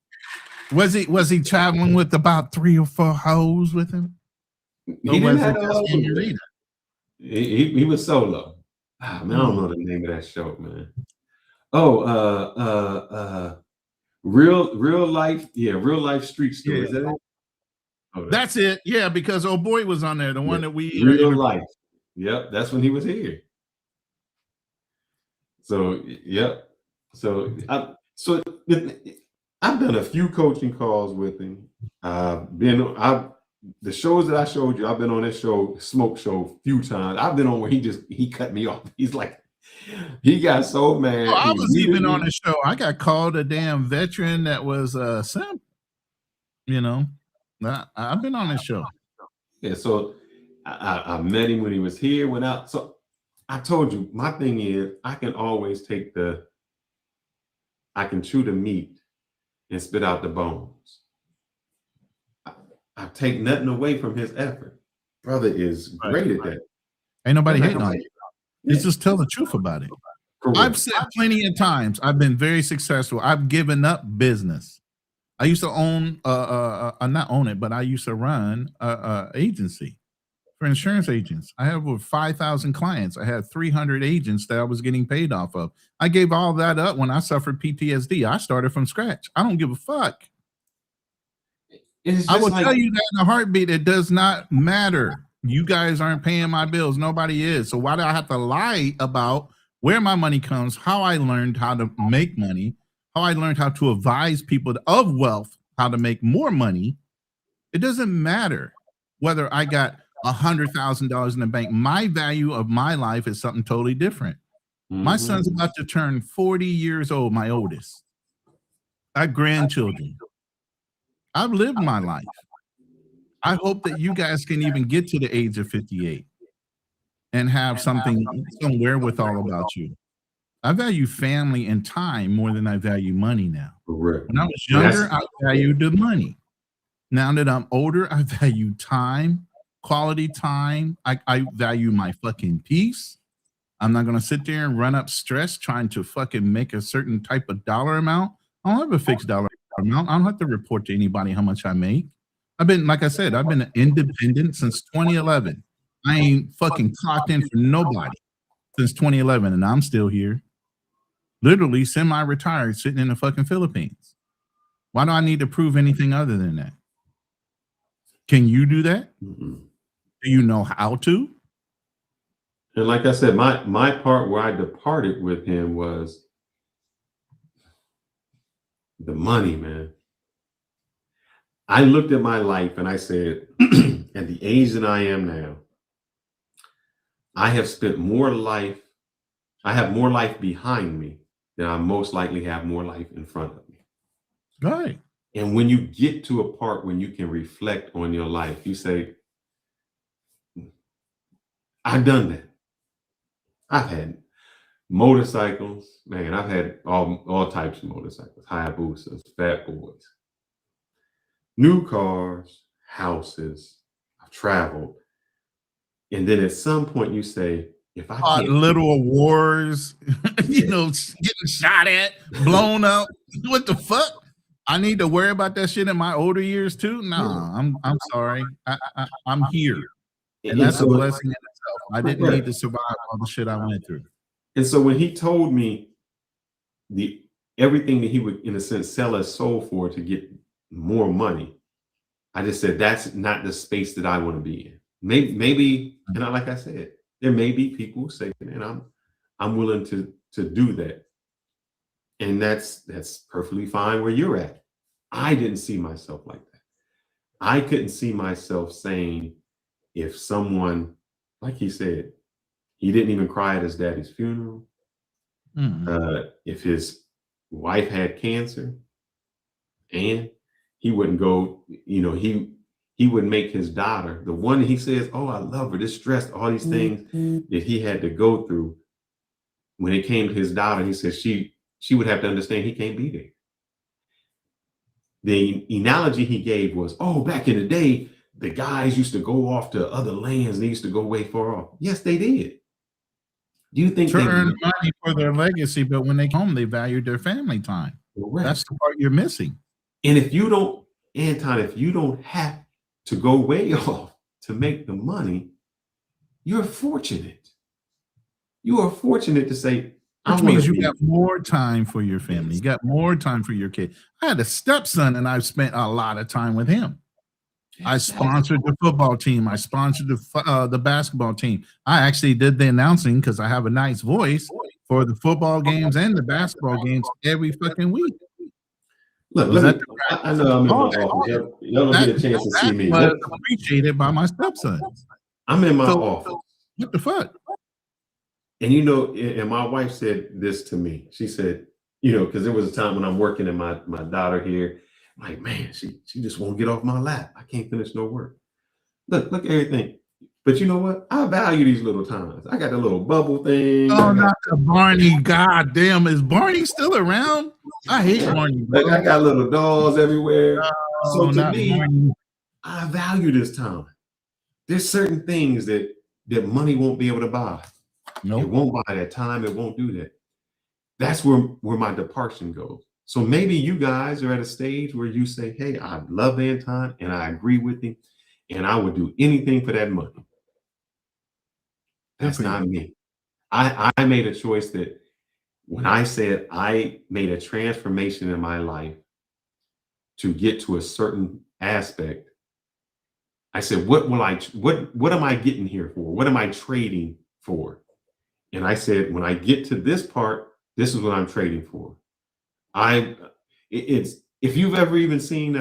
Speaker 3: Was he traveling with about 3 or 4 hoes with him?
Speaker 2: He didn't have he was solo. Man, I don't know the name of that show, man. Real life street stories.
Speaker 3: Yeah.
Speaker 2: Is that it?
Speaker 3: That's it. Yeah, because old boy was on there, the one that we
Speaker 2: real life. Yep, that's when he was here. So yep. So I've done a few coaching calls with him. The shows that I showed you, I've been on this show, Smoke Show, a few times. I've been on where he cut me off. He's like, he got so mad.
Speaker 3: I was even on the show. I got called a damn veteran that was a simp. You know, I've been on this show.
Speaker 2: Yeah, so I met him when he was here, went out. So I told you, my thing is I can always I can chew the meat and spit out the bones. I take nothing away from his effort. Brother is great at that.
Speaker 3: Ain't nobody hating on it. Just tell the truth about it.
Speaker 2: Correct.
Speaker 3: I've said plenty of times, I've been very successful. I've given up business. I used to own, not own it, but I used to run a agency for insurance agents. I have over 5,000 clients. I had 300 agents that I was getting paid off of. I gave all that up when I suffered PTSD. I started from scratch. I don't give a fuck. I will tell you that in a heartbeat. It does not matter. You guys aren't paying my bills. Nobody is. So why do I have to lie about where my money comes, how I learned how to make money, how I learned how to advise people of wealth, how to make more money. It doesn't matter whether I got $100,000 in the bank. My value of my life is something totally different. My son's about to turn 40 years old, my oldest. I have grandchildren. I've lived my life. I hope that you guys can even get to the age of 58 and have some wherewithal about you. I value family and time more than I value money now.
Speaker 2: Correct.
Speaker 3: When I was younger, I valued the money. Now that I'm older, I value time, quality time. I value my fucking peace. I'm not going to sit there and run up stress trying to fucking make a certain type of dollar amount. I don't have a fixed dollar amount. I don't have to report to anybody how much I make. I've been, like I said, I've been independent since 2011. I ain't fucking clocked in for nobody since 2011, and I'm still here. Literally semi-retired, sitting in the fucking Philippines. Why do I need to prove anything other than that? Can you do that? Do you know how to?
Speaker 2: And like I said, my part where I departed with him was the money, man. I looked at my life and I said, at the age that I am now, I have spent more life, I have more life behind me than I most likely have more life in front of me.
Speaker 3: Right.
Speaker 2: And when you get to a part when you can reflect on your life, you say, I've done that. I've had motorcycles, man. I've had all types of motorcycles, Hayabusas, Fat Boys, new cars, houses. I've traveled. And then at some point you say, if I can't
Speaker 3: little wars, you know, getting shot at, blown up. What the fuck? I need to worry about that shit in my older years too? Nah, I'm sorry. I'm here. And that's a blessing in itself. I didn't need to survive all the shit I went through.
Speaker 2: And so when he told me everything that he would, in a sense, sell his soul for to get more money, I just said, that's not the space that I want to be in. Maybe, and like I said, there may be people who say, man, I'm willing to do that. And that's perfectly fine where you're at. I didn't see myself like that. I couldn't see myself saying, if someone, like he said, he didn't even cry at his daddy's funeral. If his wife had cancer, and he wouldn't go, you know, he would make his daughter, the one that he says, oh, I love her, this stress, all these things that he had to go through. When it came to his daughter, he says she would have to understand he can't be there. The analogy he gave was, oh, back in the day, the guys used to go off to other lands. They used to go way far off. Yes, they did. Do you think
Speaker 3: to earn money for their legacy, but when they come home, they valued their family time.
Speaker 2: Correct.
Speaker 3: That's the part you're missing.
Speaker 2: And if you don't, Anton, if you don't have to go way off to make the money, you're fortunate. You are fortunate to say,
Speaker 3: which means you got more time for your family. You got more time for your kid. I had a stepson and I've spent a lot of time with him. I sponsored the football team. I sponsored the basketball team. I actually did the announcing because I have a nice voice for the football games and the basketball games every fucking week.
Speaker 2: Look, I know I'm in my office. Y'all don't get a chance to see me.
Speaker 3: That was appreciated by my stepson.
Speaker 2: I'm in my office.
Speaker 3: What the fuck?
Speaker 2: And you know, and my wife said this to me. She said, you know, because there was a time when I'm working and my daughter here, I'm like, man, she just won't get off my lap. I can't finish no work. Look at everything. But you know what? I value these little times. I got the little bubble thing.
Speaker 3: Oh, not the Barney. God damn, is Barney still around? I hate Barney.
Speaker 2: Like, I got little dolls everywhere. So to me,
Speaker 3: Barney.
Speaker 2: I value this time. There's certain things that money won't be able to buy.
Speaker 3: Nope.
Speaker 2: It won't buy that time. It won't do that. That's where my departure goes. So maybe you guys are at a stage where you say, hey, I love Anton and I agree with him and I would do anything for that money. That's not me. I made a choice that when I said I made a transformation in my life to get to a certain aspect, I said, what am I getting here for? What am I trading for? And I said, when I get to this part, this is what I'm trading for. It's if you've ever even seen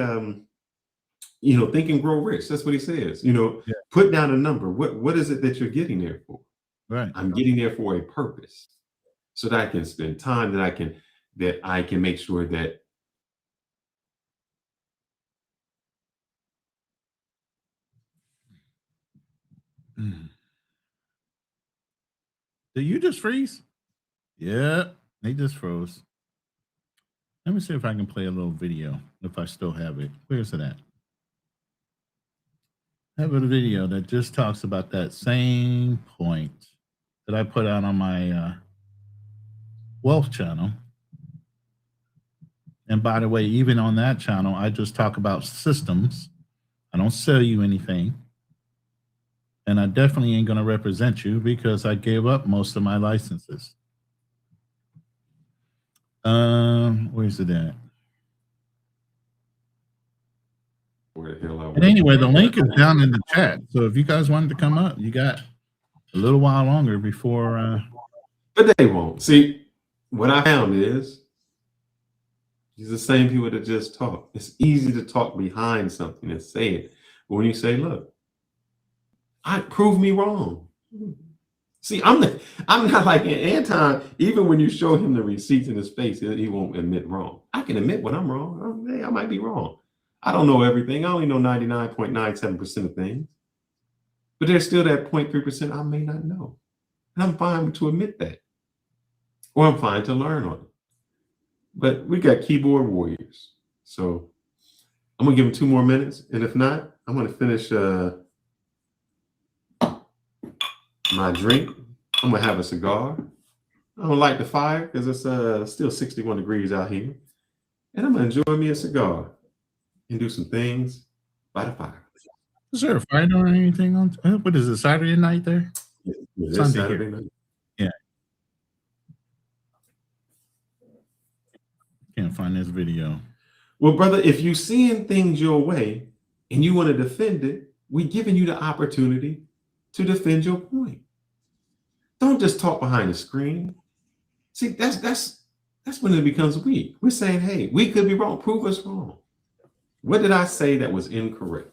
Speaker 2: Think and Grow Rich, that's what he says. Put down a number. What is it that you're getting there for?
Speaker 3: Right.
Speaker 2: I'm getting there for a purpose, so that I can spend time, that I can make sure that
Speaker 3: Did you just freeze? Yeah, they just froze. Let me see if I can play a little video, if I still have it. Where's it at? I have a video that just talks about that same point that I put out on my wealth channel. And by the way, even on that channel, I just talk about systems. I don't sell you anything. And I definitely ain't going to represent you because I gave up most of my licenses. Where's it at?
Speaker 2: where the hell I
Speaker 3: And anyway, the link is down in the chat. So if you guys wanted to come up, you got a little while longer before.
Speaker 2: But they won't. See, what I found is these are the same people that just talk. It's easy to talk behind something and say it. But when you say, look, prove me wrong. See, I'm not like Anton. Even when you show him the receipts in his face, he won't admit wrong. I can admit when I'm wrong. Hey, I might be wrong. I don't know everything. I only know 99.97% of things. But there's still that 0.3% I may not know. And I'm fine to admit that. Or I'm fine to learn on it. But we got keyboard warriors. So I'm going to give them 2 more minutes. And if not, I'm going to finish my drink. I'm going to have a cigar. I don't light the fire because it's still 61 degrees out here. And I'm going to enjoy me a cigar and do some things by the fire.
Speaker 3: Is there a fight or anything on? What is it, Saturday night there?
Speaker 2: Yeah,
Speaker 3: Sunday
Speaker 2: Saturday
Speaker 3: here.
Speaker 2: night.
Speaker 3: Yeah. Can't find this video.
Speaker 2: Well, brother, if you're seeing things your way and you want to defend it, we're giving you the opportunity to defend your point. Don't just talk behind the screen. See, that's when it becomes weak. We're saying, hey, we could be wrong. Prove us wrong. What did I say that was incorrect?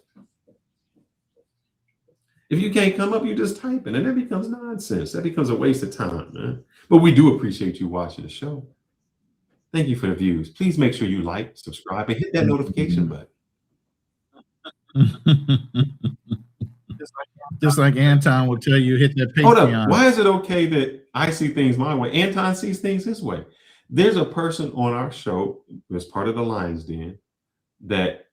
Speaker 2: If you can't come up, you just type it, and that becomes nonsense. That becomes a waste of time, man. But we do appreciate you watching the show. Thank you for the views. Please make sure you like, subscribe, and hit that notification button.
Speaker 3: Just like Anton will tell you, hit that Patreon.
Speaker 2: Hold up. Why is it okay that I see things my way? Anton sees things his way. There's a person on our show who's part of the Lion's Den that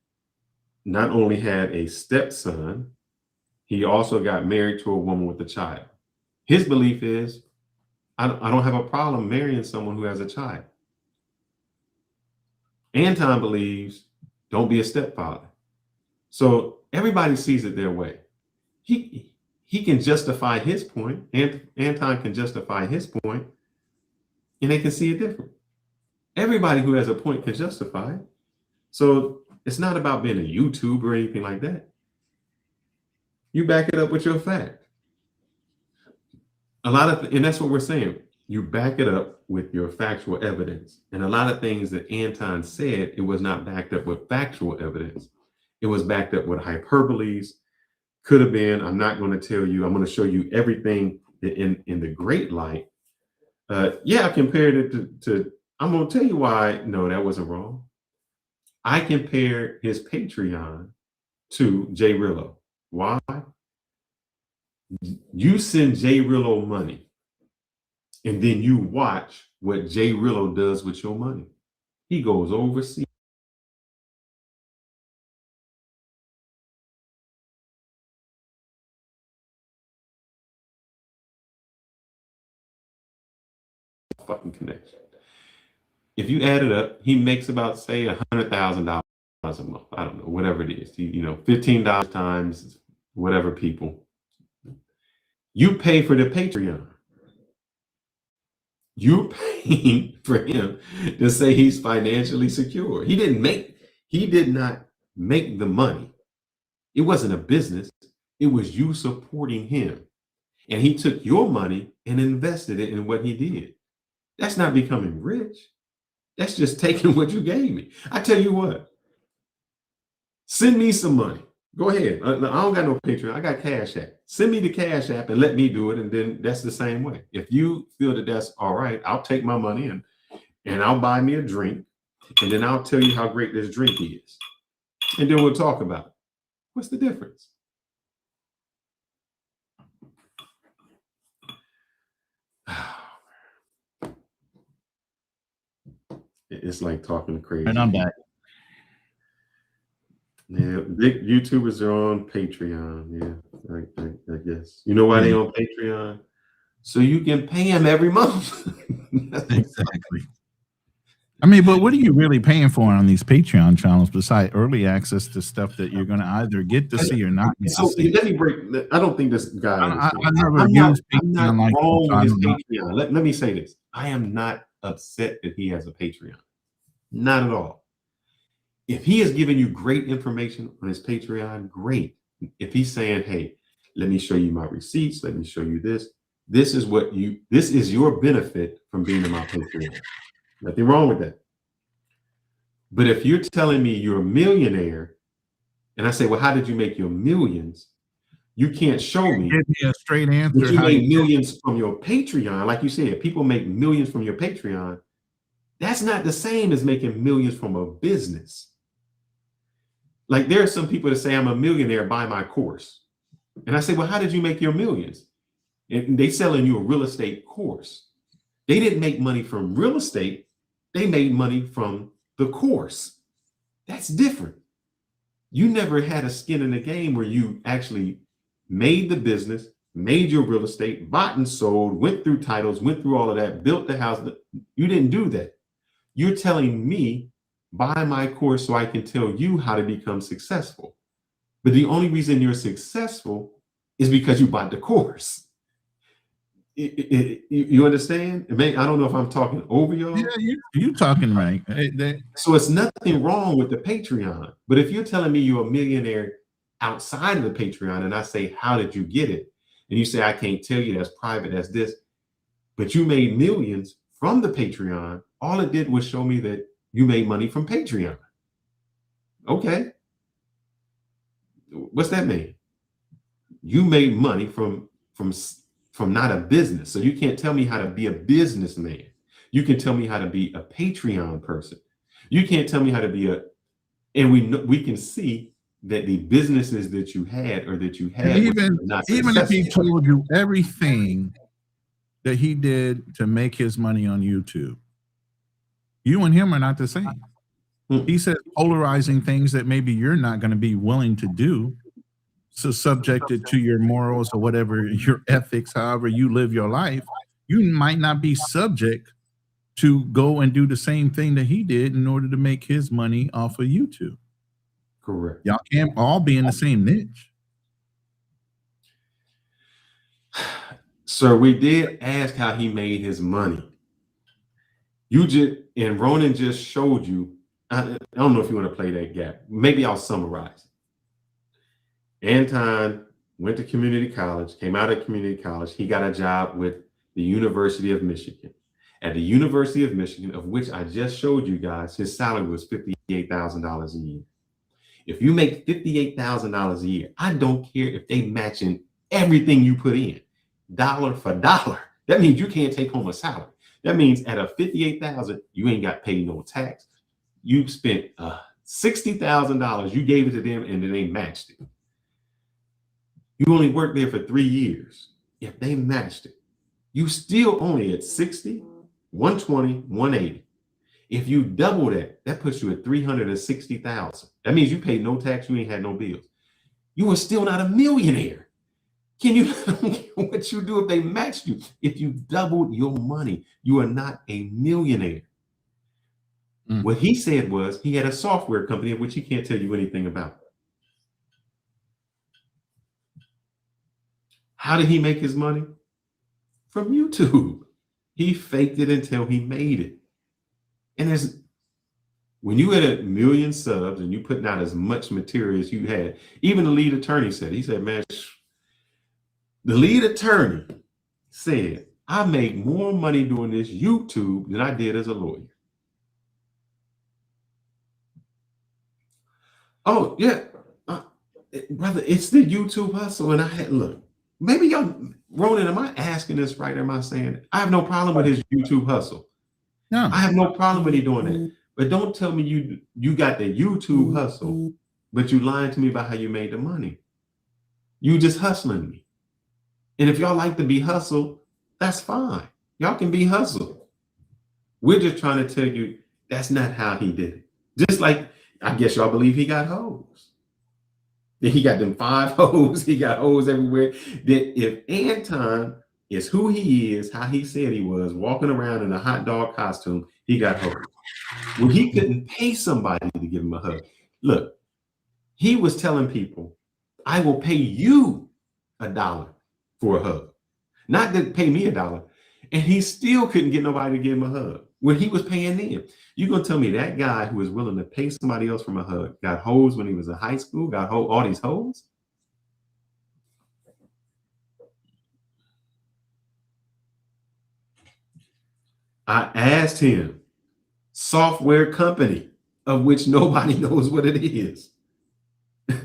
Speaker 2: not only had a stepson, he also got married to a woman with a child. His belief is, I don't have a problem marrying someone who has a child. Anton believes, don't be a stepfather. So everybody sees it their way. He can justify his point, and Anton can justify his point, and they can see it different. Everybody who has a point can justify it. So it's not about being a YouTuber or anything like that. You back it up with your fact. And that's what we're saying. You back it up with your factual evidence. And a lot of things that Anton said, it was not backed up with factual evidence. It was backed up with hyperboles. Could have been. I'm not going to tell you. I'm going to show you everything in the great light. I compared it to I'm going to tell you why. No, that wasn't wrong. I compared his Patreon to Jay Rillo. Why? You send Jay Rillo money, and then you watch what Jay Rillo does with your money. He goes overseas. Fucking connection. If you add it up, he makes about, say, $100,000 a month. I don't know, whatever it is. $15 times whatever people. You pay for the Patreon. You're paying for him to say he's financially secure. He did not make the money. It wasn't a business. It was you supporting him. And he took your money and invested it in what he did. That's not becoming rich. That's just taking what you gave me. I tell you what, send me some money. Go ahead. I don't got no Patreon. I got Cash App. Send me the Cash App and let me do it. And then that's the same way. If you feel that that's all right, I'll take my money and I'll buy me a drink. And then I'll tell you how great this drink is. And then we'll talk about it. What's the difference? It's like talking crazy.
Speaker 3: And I'm back.
Speaker 2: Yeah, big YouTubers are on Patreon. Yeah, I guess. You know why they on Patreon? So you can pay them every month.
Speaker 3: Exactly. I mean, but what are you really paying for on these Patreon channels besides early access to stuff that you're going to either get to see or not get to see?
Speaker 2: Let me break. I don't think this guy.
Speaker 3: I never used Patreon like
Speaker 2: wrong with his Patreon. Let me say this. I am not upset that he has a Patreon. Not at all. If he is giving you great information on his Patreon, great. If he's saying, hey, let me show you my receipts, let me show you this. This is your benefit from being in my Patreon. Nothing wrong with that. But if you're telling me you're a millionaire, and I say, well, how did you make your millions? You can't show me.
Speaker 3: Give me a straight answer.
Speaker 2: But you make millions from your Patreon. Like you said, people make millions from your Patreon. That's not the same as making millions from a business. Like there are some people that say, I'm a millionaire, buy my course. And I say, well, how did you make your millions? And they selling you a real estate course. They didn't make money from real estate. They made money from the course. That's different. You never had a skin in the game where you actually made the business, made your real estate, bought and sold, went through titles, went through all of that, built the house. You didn't do that. You're telling me, buy my course so I can tell you how to become successful. But the only reason you're successful is because you bought the course. You understand? I don't know if I'm talking over y'all.
Speaker 3: Yeah, you talking right.
Speaker 2: So it's nothing wrong with the Patreon. But if you're telling me you're a millionaire outside of the Patreon and I say, how did you get it? And you say, I can't tell you, that's private, that's this. But you made millions from the Patreon. All it did was show me that you made money from Patreon. Okay. What's that mean? You made money from not a business. So you can't tell me how to be a businessman. You can tell me how to be a Patreon person. You can't tell me how to be and we can see that the businesses that you had or that you had
Speaker 3: even if he told you everything that he did to make his money on YouTube, you and him are not the same. He said polarizing things that maybe you're not going to be willing to do. So subjected to your morals or whatever, your ethics, however you live your life, you might not be subject to go and do the same thing that he did in order to make his money off of YouTube.
Speaker 2: Correct.
Speaker 3: Y'all can't all be in the same niche.
Speaker 2: Sir, we did ask how he made his money. And Ronan just showed you. I don't know if you want to play that gap. Maybe I'll summarize. Anton went to community college, came out of community college. He got a job with the University of Michigan. At the University of Michigan, of which I just showed you guys, his salary was $58,000 a year. If you make $58,000 a year, I don't care if they matching everything you put in, dollar for dollar. That means you can't take home a salary. That means at a $58,000, you ain't got paid no tax. You spent $60,000. You gave it to them, and then they matched it. You only worked there for 3 years. If they matched it, you still only at 60, 120, 180. If you double that, that puts you at 360,000. That means you paid no tax, you ain't had no bills. You were still not a millionaire. Can you what you do if they matched you? If you doubled your money, you are not a millionaire. What he said was he had a software company of which he can't tell you anything about. How did he make his money? From YouTube. He faked it until he made it. And when you had 1 million subs and you putting out as much material as you had, even the lead attorney said, man, the lead attorney said, I make more money doing this YouTube than I did as a lawyer. Oh yeah, brother, it's the YouTube hustle. And I had look, maybe y'all, Ronan, am I asking this right? Am I saying it? I have no problem with his YouTube hustle.
Speaker 3: No,
Speaker 2: I have no problem with he doing that. But don't tell me you got the YouTube hustle, but you lying to me about how you made the money. You just hustling me. And if y'all like to be hustled, that's fine. Y'all can be hustled. We're just trying to tell you that's not how he did it. Just like I guess y'all believe he got hoes. He got them 5 hoes. He got hoes everywhere. That if Anton is who he is, how he said he was, walking around in a hot dog costume, he got hoes. When he couldn't pay somebody to give him a hug. Look, he was telling people, I will pay you $1 for a hug. Not to pay me $1. And he still couldn't get nobody to give him a hug when he was paying them. You're going to tell me that guy who was willing to pay somebody else from a hug got hoes when he was in high school, got all these hoes? I asked him, software company of which nobody knows what it is.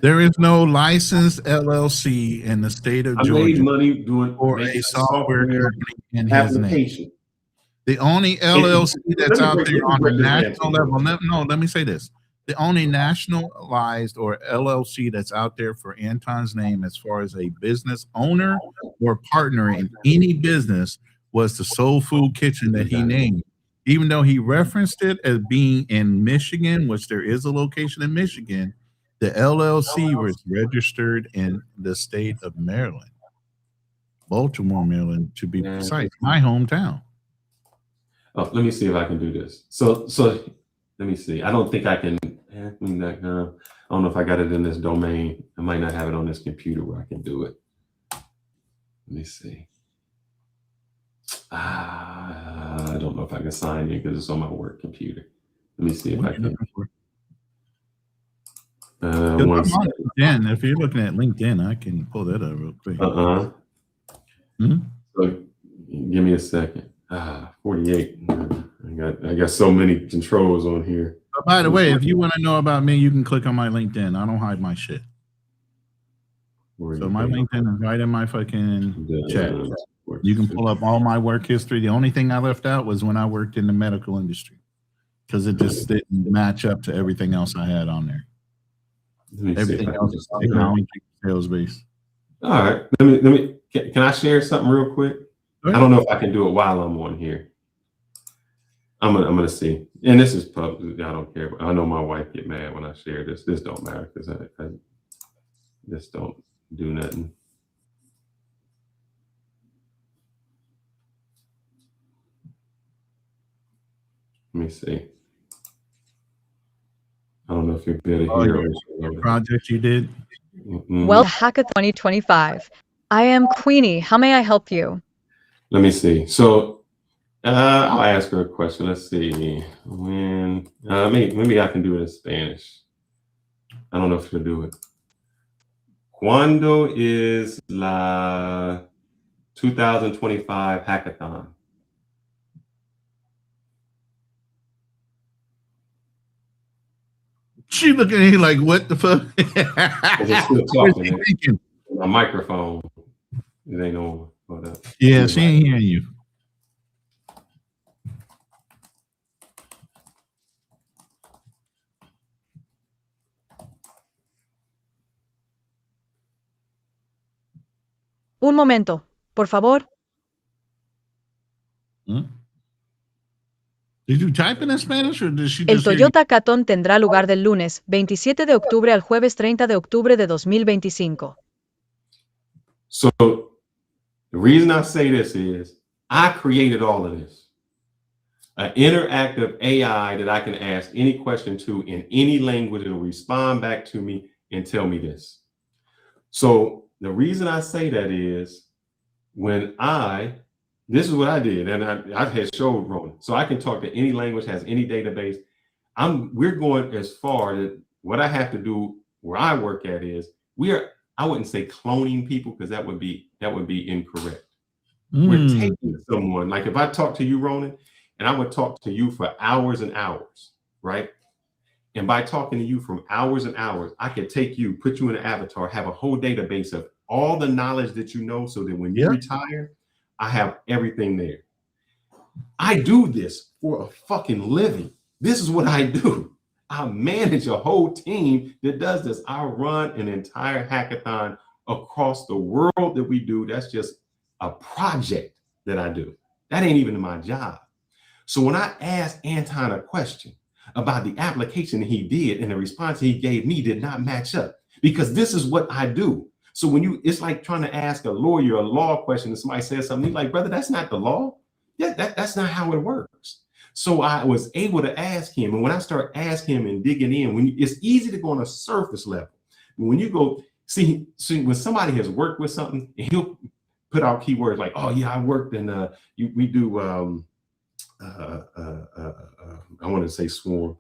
Speaker 3: There is no licensed LLC in the state of Georgia.
Speaker 2: I made money doing
Speaker 3: or a software company in his name. The only LLC that's out there on a national level. Let me say this. The only nationalized or LLC that's out there for Anton's name as far as a business owner or partner in any business was the Soul Food Kitchen that he named. Even though he referenced it as being in Michigan, which there is a location in Michigan, the LLC was registered in the state of Maryland. Baltimore, Maryland, to be precise, my hometown.
Speaker 2: Oh, let me see if I can do this. So let me see. I don't think I can. I don't know if I got it in this domain. I might not have it on this computer where I can do it. Let me see. I don't know if I can sign in because it's on my work computer. Let me see if I can.
Speaker 3: If you're looking at LinkedIn, I can pull that up real quick.
Speaker 2: So give me a second. 48. I got so many controls on here.
Speaker 3: But by the way, if you want to know about me, you can click on my LinkedIn. I don't hide my shit. So my LinkedIn is right in my fucking chat. You can pull up all my work history. The only thing I left out was when I worked in the medical industry because it just didn't match up to everything else I had on there. Everything else is technology, sales based.
Speaker 2: All right. Let me. Can I share something real quick? I don't know if I can do it while I'm on here. I'm gonna see. And this is public. I don't care. I know my wife get mad when I share this. This don't matter because I this don't do nothing. Let me see. I don't know if you're better here.
Speaker 3: Your project you did.
Speaker 4: Well, Hackathon 2025. I am Queenie. How may I help you?
Speaker 2: Let me see. So I'll ask her a question. Let's see. When maybe I can do it in Spanish. I don't know if she'll do it. ¿Cuándo es la 2025 hackathon?
Speaker 3: She looking at me like, what the fuck?
Speaker 2: What's she thinking? A microphone. It ain't on.
Speaker 3: Yeah, she ain't hearing you.
Speaker 4: Un momento, por favor.
Speaker 3: Did you type in Spanish or did she
Speaker 4: El
Speaker 3: just hear
Speaker 4: Toyota Hackathon tendrá lugar del lunes 27 de octubre al jueves 30 de octubre de 2025.
Speaker 2: So the reason I say this is I created all of this. An interactive AI that I can ask any question to in any language and respond back to me and tell me this. So the reason I say that is when this is what I did, and I had showed Ronan. So I can talk to any language, has any database. We're going as far that what I have to do where I work at is I wouldn't say cloning people because that would be incorrect. We're taking someone, like if I talk to you, Ronan, and I would talk to you for hours and hours, right? And by talking to you for hours and hours, I can take you, put you in an avatar, have a whole database of all the knowledge that you know, so that when you retire, I have everything there. I do this for a fucking living. This is what I do. I manage a whole team that does this. I run an entire hackathon across the world that we do. That's just a project that I do. That ain't even my job. So when I asked Anton a question about the application that he did, and the response he gave me did not match up, because this is what I do. So when it's like trying to ask a lawyer a law question and somebody says something, he's like, brother, that's not the law. Yeah, that's not how it works. So I was able to ask him. And when I start asking him and digging in, it's easy to go on a surface level. When you go see when somebody has worked with something, and he'll put out keywords like, oh yeah, I worked in we do I want to say Swarm,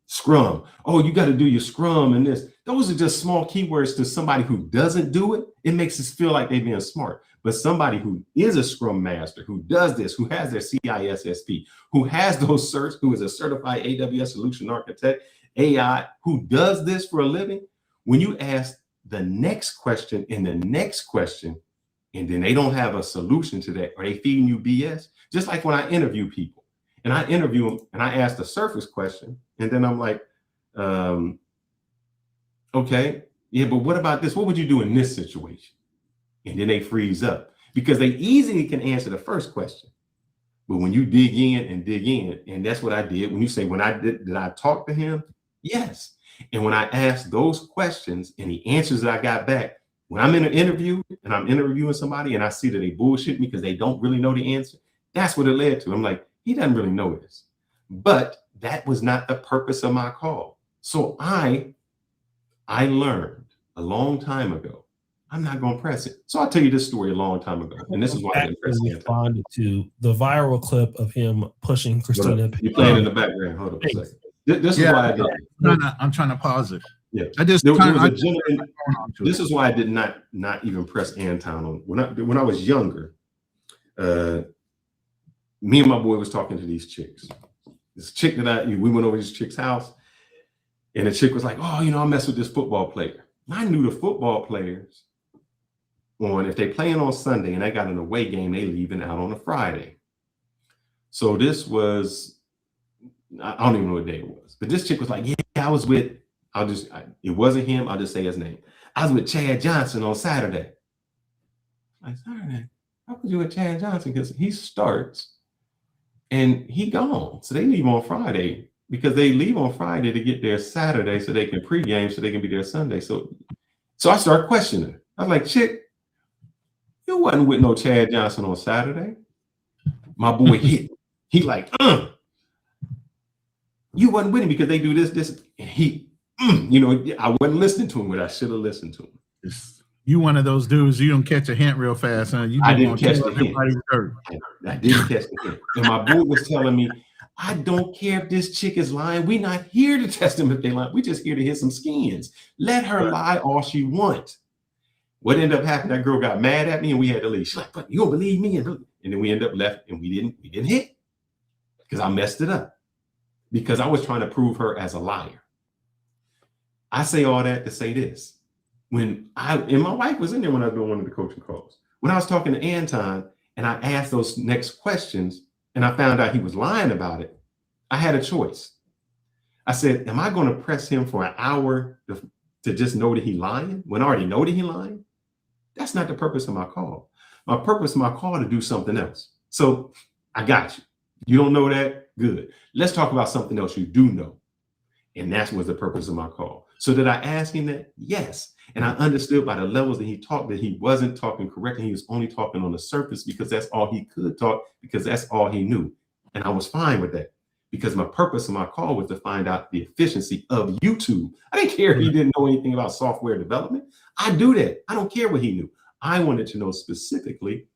Speaker 2: Scrum. Oh, you got to do your Scrum and this. Those are just small keywords to somebody who doesn't do it. It makes us feel like they're being smart. But somebody who is a Scrum Master, who does this, who has their CISSP, who has those certs, who is a certified AWS solution architect, AI, who does this for a living, when you ask the next question and the next question, and then they don't have a solution to that, or they feeding you BS, just like when I interview people. And I interview them and I ask the surface question, and then I'm like, okay, yeah, but what about this? What would you do in this situation? And then they freeze up, because they easily can answer the first question. But when you dig in, and that's what I did. When you say, did I talk to him? Yes. And when I asked those questions and the answers that I got back, when I'm in an interview and I'm interviewing somebody and I see that they bullshit me because they don't really know the answer, that's what it led to. I'm like, he doesn't really know this. But that was not the purpose of my call. So I learned a long time ago, I'm not going to press it. So I'll tell you this story a long time ago. And this is why I didn't press it.
Speaker 8: Responded to the viral clip of him pushing Christina.
Speaker 2: You're playing in the background. Hold on a second. This is why I did.
Speaker 3: I'm trying to pause it.
Speaker 2: Yeah,
Speaker 3: this
Speaker 2: is why I did not even press Anton on. When I was younger, me and my boy was talking to these chicks. This chick that we went over to this chick's house, and the chick was like, oh, I mess with this football player. And I knew the football players if they playing on Sunday and they got an away game, they leaving out on a Friday. So this was, I don't even know what day it was, but this chick was like, yeah, I was with, it wasn't him, I'll just say his name. I was with Chad Johnson on Saturday. Like, Saturday? How could you with Chad Johnson? Because he starts and he gone. So they leave on Friday, because they leave on Friday to get there Saturday so they can pregame so they can be there Sunday. So I started questioning her. I was like, chick, you wasn't with no Chad Johnson on Saturday. My boy hit. He like, you wasn't with him because they do this, and he, I wasn't listening to him, but I should have listened to him.
Speaker 3: You one of those dudes, you don't catch a hint real fast, huh?
Speaker 2: I didn't catch the hint. I didn't catch the hint. And my boy was telling me, I don't care if this chick is lying. We're not here to test them if they lie. We're just here to hit some skins. Let her lie all she wants. What ended up happening, that girl got mad at me and we had to leave. She's like, but you don't believe me? And then we ended up left and we didn't hit, because I messed it up, because I was trying to prove her as a liar. I say all that to say this. And my wife was in there when I was doing one of the coaching calls. When I was talking to Anton and I asked those next questions and I found out he was lying about it, I had a choice. I said, am I going to press him for an hour to just know that he's lying when I already know that he's lying? That's not the purpose of my call. My purpose of my call to do something else. So I got you. You don't know that? Good. Let's talk about something else you do know. And that was the purpose of my call. So did I ask him that? Yes. And I understood by the levels that he talked that he wasn't talking correctly. He was only talking on the surface because that's all he could talk, because that's all he knew. And I was fine with that, because my purpose of my call was to find out the efficiency of YouTube. I didn't care if he didn't know anything about software development. I do that. I don't care what he knew. I wanted to know specifically,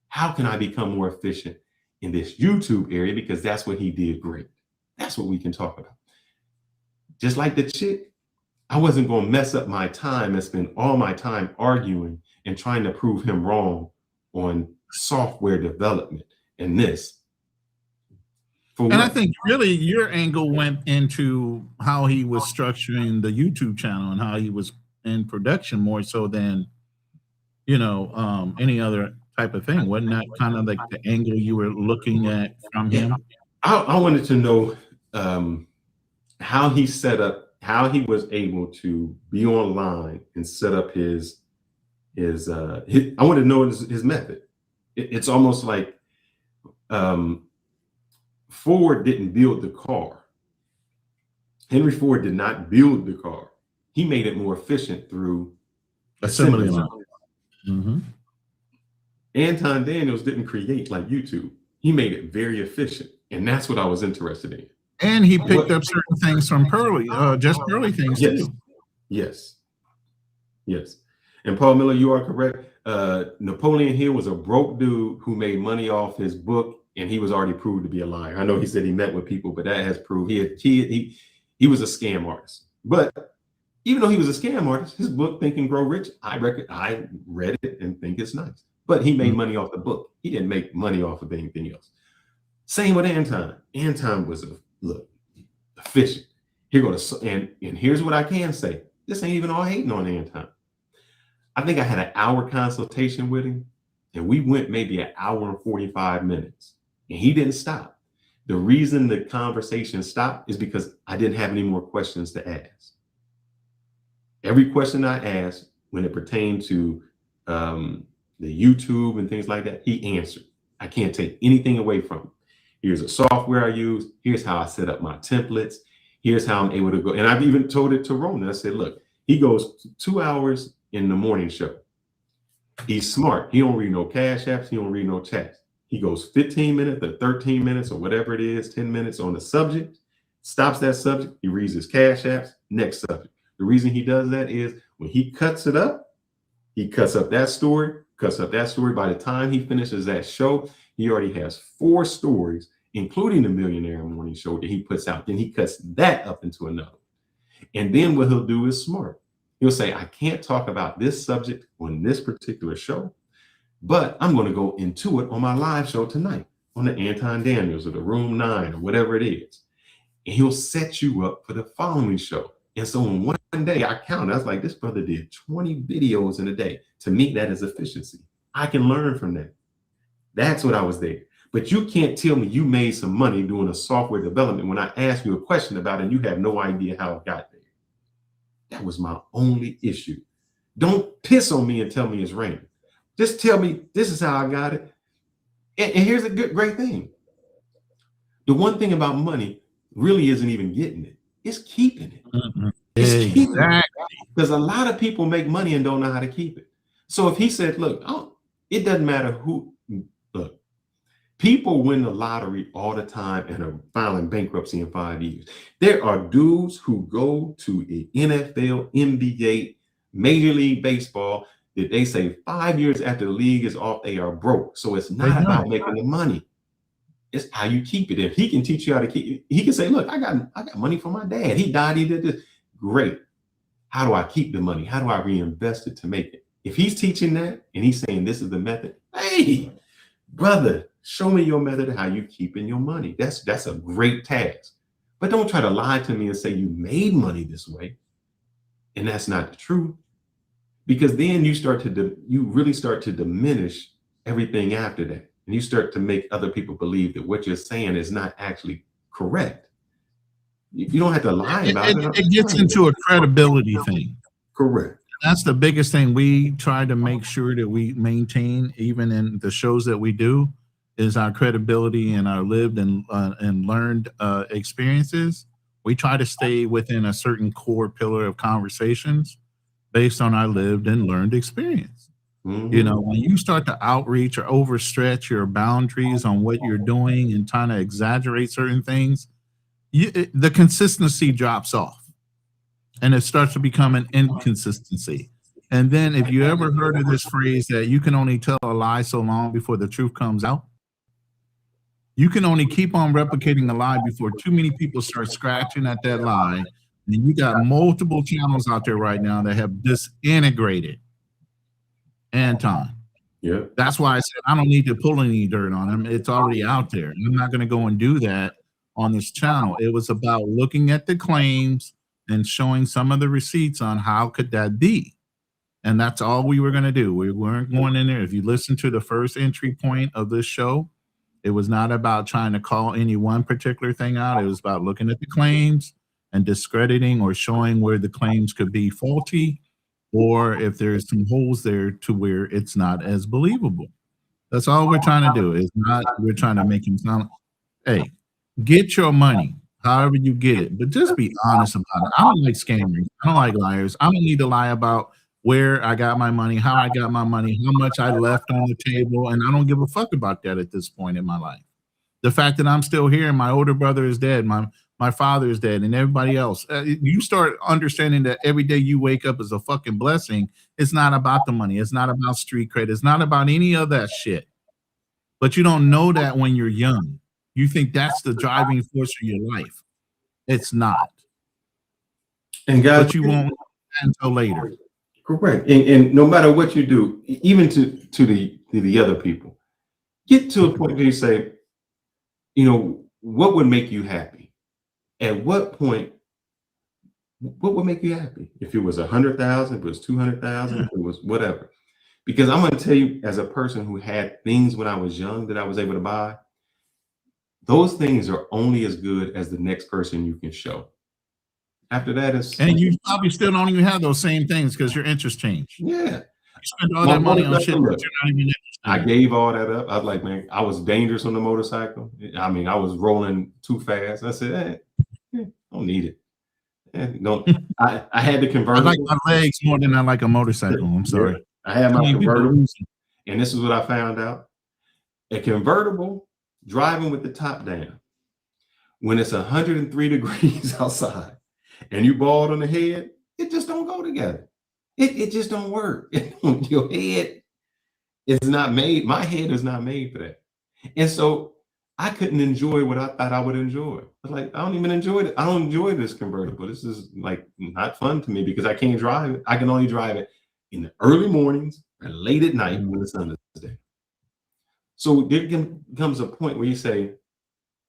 Speaker 2: how can I become more efficient in this YouTube area? Because that's what he did great. That's what we can talk about. Just like the chick, I wasn't going to mess up my time and spend all my time arguing and trying to prove him wrong on software development and this.
Speaker 3: And I think really your angle went into how he was structuring the YouTube channel and how he was in production more so than, any other type of thing. Wasn't that kind of like the angle you were looking at from him?
Speaker 2: I wanted to know how he set up, how he was able to be online and set up his I want to know his method. It's almost like Ford didn't build the car. Henry Ford did not build the car. He made it more efficient through assembly line.
Speaker 3: Mm-hmm.
Speaker 2: Anton Daniels didn't create like YouTube. He made it very efficient. And that's what I was interested in.
Speaker 3: And he picked up certain things from Pearly, just Pearly things too.
Speaker 2: Yes. And Paul Miller, you are correct. Napoleon Hill was a broke dude who made money off his book, and he was already proved to be a liar. I know he said he met with people, but that has proved he was a scam artist. But even though he was a scam artist, his book Think and Grow Rich, I read it and think it's nice. But he made money off the book. He didn't make money off of anything else. Same with Anton. Anton was efficient. And here's what I can say. This ain't even all hating on Anton. I think I had an hour consultation with him, and we went maybe an hour and 45 minutes, and he didn't stop. The reason the conversation stopped is because I didn't have any more questions to ask. Every question I asked when it pertained to the YouTube and things like that, he answered. I can't take anything away from him. Here's a software I use. Here's how I set up my templates. Here's how I'm able to go. And I've even told it to Ronan. I said, look, he goes 2 hours in the morning show. He's smart. He don't read no cash apps. He don't read no chats. He goes 15 minutes or 13 minutes or whatever it is, 10 minutes on the subject, stops that subject. He reads his cash apps, next subject. The reason he does that is when he cuts it up, he cuts up that story. By the time he finishes that show, he already has 4 stories, including the Millionaire Morning Show that he puts out. Then he cuts that up into another. And then what he'll do is smart. He'll say, I can't talk about this subject on this particular show, but I'm going to go into it on my live show tonight on the Anton Daniels or the Room 9 or whatever it is. And he'll set you up for the following show. And so in one day, I was like, this brother did 20 videos in a day. To me, that is efficiency. I can learn from that. That's what I was there. But you can't tell me you made some money doing a software development when I ask you a question about it and you have no idea how it got there. That was my only issue. Don't piss on me and tell me it's raining. Just tell me this is how I got it. And here's a great thing. The one thing about money really isn't even getting it. It's keeping it.
Speaker 3: Mm-hmm.
Speaker 2: It's keeping it. Because a lot of people make money and don't know how to keep it. So if he said, look, it doesn't matter who, look, people win the lottery all the time and are filing bankruptcy in 5 years. There are dudes who go to the NFL, NBA, Major League Baseball that they say 5 years after the league is off, they are broke. So it's not about making the money. It's how you keep it. If he can teach you how to keep it, he can say, look, I got money from my dad. He died, he did this. Great. How do I keep the money? How do I reinvest it to make it? If he's teaching that and he's saying this is the method, hey, brother, show me your method of how you keeping your money. That's a great task. But don't try to lie to me and say you made money this way. And that's not the truth. Because then you really start to diminish everything after that. And you start to make other people believe that what you're saying is not actually correct. You don't have to lie about it.
Speaker 3: It gets into a credibility thing.
Speaker 2: Correct.
Speaker 3: That's the biggest thing we try to make sure that we maintain, even in the shows that we do, is our credibility and our lived and learned experiences. We try to stay within a certain core pillar of conversations based on our lived and learned experience. Mm-hmm. You know, when you start to outreach or overstretch your boundaries on what you're doing and trying to exaggerate certain things, the consistency drops off. And it starts to become an inconsistency. And then if you ever heard of this phrase that you can only tell a lie so long before the truth comes out, you can only keep on replicating a lie before too many people start scratching at that lie. And you got multiple channels out there right now that have disintegrated Anton.
Speaker 2: Yeah.
Speaker 3: That's why I said I don't need to pull any dirt on him. It's already out there. I'm not going to go and do that on this channel. It was about looking at the claims and showing some of the receipts on how could that be. And that's all we were going to do. We weren't going in there. If you listen to the first entry point of this show, it was not about trying to call any one particular thing out. It was about looking at the claims and discrediting or showing where the claims could be faulty, or if there's some holes there to where it's not as believable. That's all we're trying to do. Is not we're trying to make him sound, hey, get your money however you get it, but just be honest about it. I don't like scammers. I don't like liars. I don't need to lie about where I got my money, how I got my money, how much I left on the table, and I don't give a fuck about that at this point in my life. The fact that I'm still here and my older brother is dead, my father is dead, and everybody else. You start understanding that every day you wake up is a fucking blessing. It's not about the money. It's not about street cred. It's not about any of that shit. But you don't know that when you're young. You think that's the driving force of your life. It's not.
Speaker 2: And guys,
Speaker 3: but you won't until later.
Speaker 2: Correct. And no matter what you do, even to the other people, get to a point where you say, you know, what would make you happy? At what point, what would make you happy? If it was 100,000, if it was 200,000, if it was whatever. Because I'm going to tell you, as a person who had things when I was young that I was able to buy, those things are only as good as the next person you can show. After that, it's
Speaker 3: and you probably still don't even have those same things because your interest changed.
Speaker 2: Yeah,
Speaker 3: you spend all that money on shit that you're not even interested in.
Speaker 2: I gave all that up. I was like, man, I was dangerous on the motorcycle. I mean, I was rolling too fast. I said, don't need it. Don't. I had the convertible.
Speaker 3: I like my legs more than I like a motorcycle. I'm sorry.
Speaker 2: Yeah. I had my convertible, and this is what I found out: a convertible driving with the top down, when it's 103 degrees outside, and you bald on the head, it just don't go together. It just don't work. Your head is not made. My head is not made for that, and so I couldn't enjoy what I thought I would enjoy. I was like, I don't even enjoy it. I don't enjoy this convertible. This is like not fun to me because I can't drive it. I can only drive it in the early mornings and late at night when the sun is down. So there comes a point where you say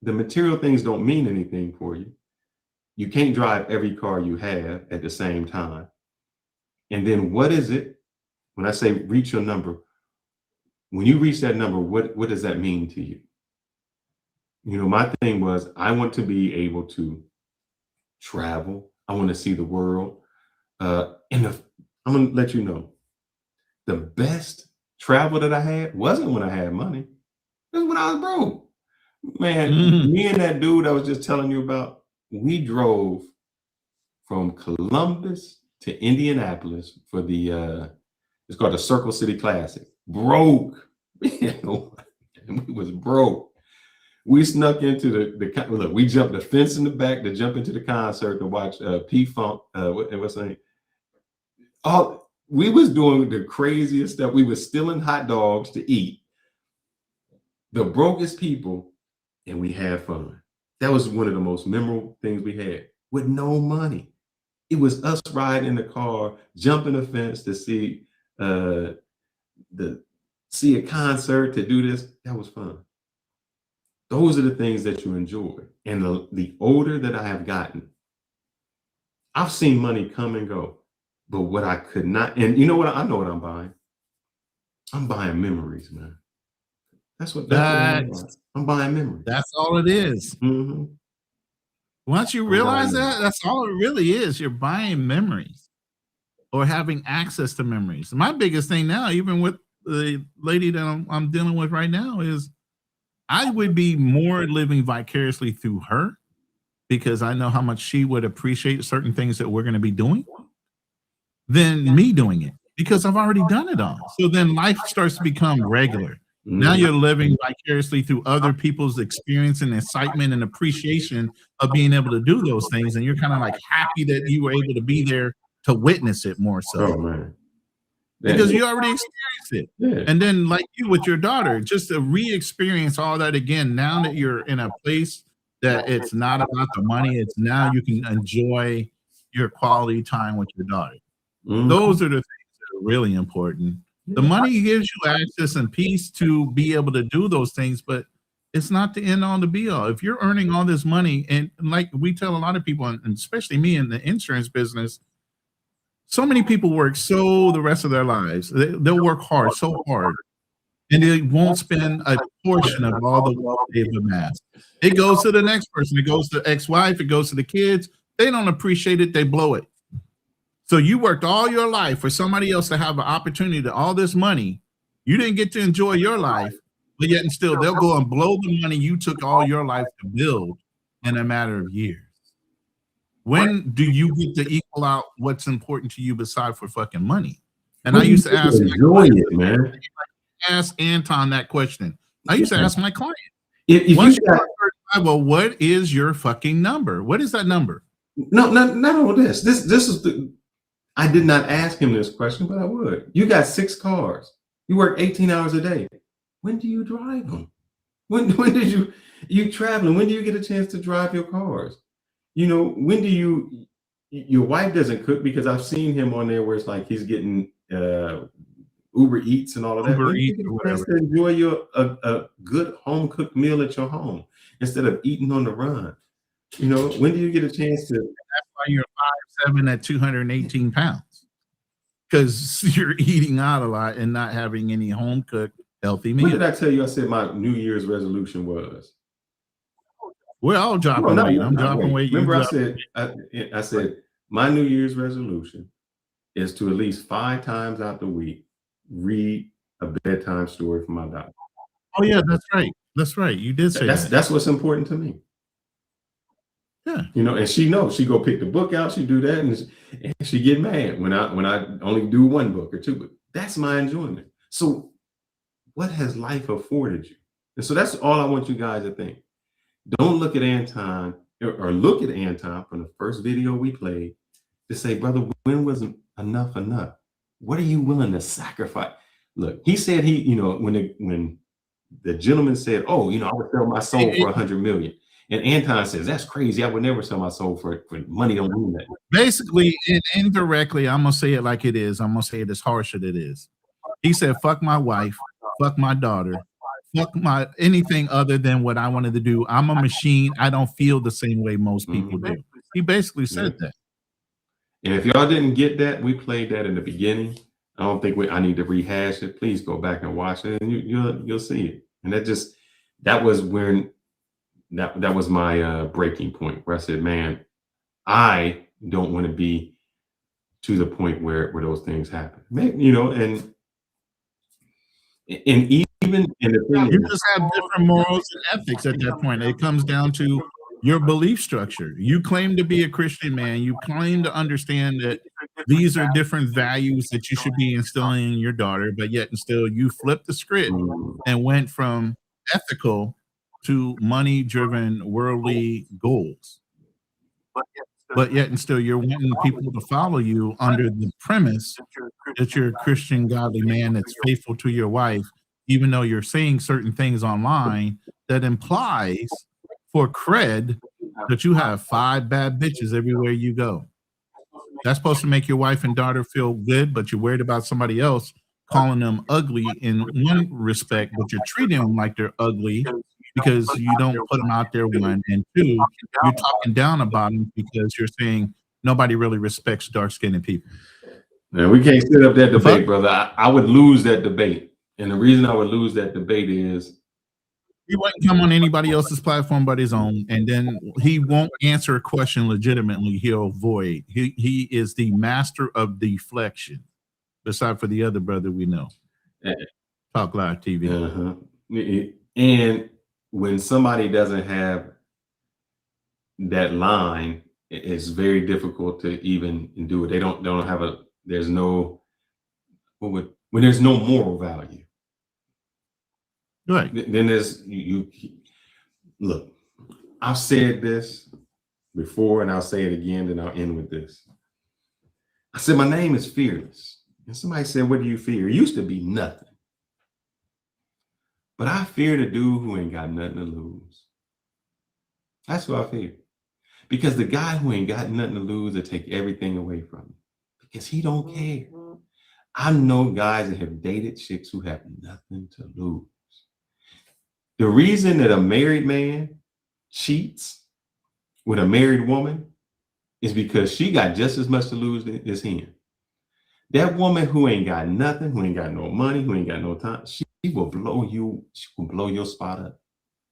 Speaker 2: the material things don't mean anything for you. You can't drive every car you have at the same time. And then what is it? When I say reach your number, when you reach that number, what does that mean to you? You know, my thing was I want to be able to travel. I want to see the world. I'm going to let you know, the best travel that I had wasn't when I had money. It was when I was broke. Man, me and that dude I was just telling you about, we drove from Columbus to Indianapolis for the, it's called the Circle City Classic. Broke. We was broke. We snuck into the look, we jumped the fence in the back to jump into the concert to watch P-Funk, what's the name? Oh, we was doing the craziest stuff. We was stealing hot dogs to eat. The brokest people, and we had fun. That was one of the most memorable things we had with no money. It was us riding in the car, jumping the fence to see a concert, to do this. That was fun. Those are the things that you enjoy. And the older that I have gotten, I've seen money come and go. But what I could not, and you know what? I know what I'm buying. I'm buying memories, man. That's what I'm buying memories.
Speaker 3: That's all it is.
Speaker 2: Mm-hmm.
Speaker 3: Once you realize that, that's all it really is. You're buying memories or having access to memories. My biggest thing now, even with the lady that I'm dealing with right now, is I would be more living vicariously through her because I know how much she would appreciate certain things that we're going to be doing than me doing it, because I've already done it all. So then life starts to become regular. Now you're living vicariously through other people's experience and excitement and appreciation of being able to do those things. And you're kind of like happy that you were able to be there to witness it more so.
Speaker 2: Oh, man.
Speaker 3: Because you already experienced it.
Speaker 2: Yeah.
Speaker 3: And then like you with your daughter, just to re-experience all that again, now that you're in a place that it's not about the money, it's now you can enjoy your quality time with your daughter. Those are the things that are really important. The money gives you access and peace to be able to do those things, but It's not the end all to be all. If you're earning all this money, and like we tell a lot of people, and especially me in the insurance business, so many people work the rest of their lives. They'll work hard, so hard, and they won't spend a portion of all the wealth they've amassed. It goes to the next person. It goes to the ex-wife. It goes to the kids. They don't appreciate it. They blow it. So you worked all your life for somebody else to have an opportunity to all this money. You didn't get to enjoy your life, but yet and still they'll go and blow the money you took all your life to build in a matter of years. When do you get to equal out what's important to you beside for fucking money? And I used to ask ask Anton that question. I used to ask my client, well, what is your fucking number? What is that number?
Speaker 2: No, not all this. This is the. I did not ask him this question, but I would. You got 6 cars. You work 18 hours a day. When do you drive them? When did you traveling? When do you get a chance to drive your cars? You know, when do your wife doesn't cook, because I've seen him on there where it's like he's getting Uber Eats and all of that.
Speaker 3: Uber
Speaker 2: When do you
Speaker 3: Eats
Speaker 2: get
Speaker 3: or
Speaker 2: a chance
Speaker 3: whatever.
Speaker 2: to enjoy a good home cooked meal at your home instead of eating on the run? You know, when do you get a chance to?
Speaker 3: That's why you're 5'7" at 218 pounds, because you're eating out a lot and not having any home cooked healthy
Speaker 2: What
Speaker 3: meals.
Speaker 2: did I tell you? I said my New Year's resolution was.
Speaker 3: We're all dropping weight. I'm dropping weight.
Speaker 2: Remember, I said my New Year's resolution is to at least 5 times out the week read a bedtime story for my daughter.
Speaker 3: Oh yeah, that's right. That's right. You did say that.
Speaker 2: That's what's important to me.
Speaker 3: Yeah.
Speaker 2: You know, and she knows. She go pick the book out. She do that, and she get mad when I only do 1 book or 2. But that's my enjoyment. So, what has life afforded you? And so that's all I want you guys to think. Don't look at Anton or look at Anton from the first video we played to say, brother, when was enough enough? What are you willing to sacrifice? Look, he said when the gentleman said, oh, I would sell my soul for 100 million. And Anton says, that's crazy. I would never sell my soul for money. Don't mean that.
Speaker 3: Basically, indirectly, I'm going to say it like it is. I'm going to say it as harsh as it is. He said, fuck my wife, fuck my daughter, fuck my anything other than what I wanted to do. I'm a machine. I don't feel the same way most people do. He basically said that.
Speaker 2: And if y'all didn't get that, we played that in the beginning. I don't think I need to rehash it. Please go back and watch it, and you'll see it. And that was when that was my breaking point, where I said, man, I don't want to be to the point where those things happen. And even in the thing,
Speaker 3: you just have different morals and ethics at that point. It comes down to your belief structure. You claim to be a Christian man. You claim to understand that these are different values that you should be instilling in your daughter, but yet and still you flipped the script and went from ethical to money-driven worldly goals. But yet and still you're wanting people to follow you under the premise that you're a Christian, godly man that's faithful to your wife, even though you're saying certain things online that implies for cred that you have 5 bad bitches everywhere you go. That's supposed to make your wife and daughter feel good, but you're worried about somebody else calling them ugly in one respect, but you're treating them like they're ugly because you don't put them out there, 1, and 2, you're talking down about them because you're saying nobody really respects dark-skinned people.
Speaker 2: Man, we can't set up that debate, brother. I would lose that debate. And the reason I would lose that debate is
Speaker 3: he wouldn't come on anybody else's platform but his own, and then he won't answer a question legitimately. He'll avoid. He is the master of deflection, beside for the other brother we know. Talk Live TV.
Speaker 2: And when somebody doesn't have that line, it's very difficult to even do it. They don't have when there's no moral value.
Speaker 3: Right.
Speaker 2: Then there's you look, I've said this before and I'll say it again, and I'll end with this. I said, my name is Fearless. And somebody said, what do you fear? It used to be nothing. But I fear the dude who ain't got nothing to lose. That's what I fear. Because the guy who ain't got nothing to lose will take everything away from him. Because he don't care. I know guys that have dated chicks who have nothing to lose. The reason that a married man cheats with a married woman is because she got just as much to lose as him. That woman who ain't got nothing, who ain't got no money, who ain't got no time, she will blow your spot up.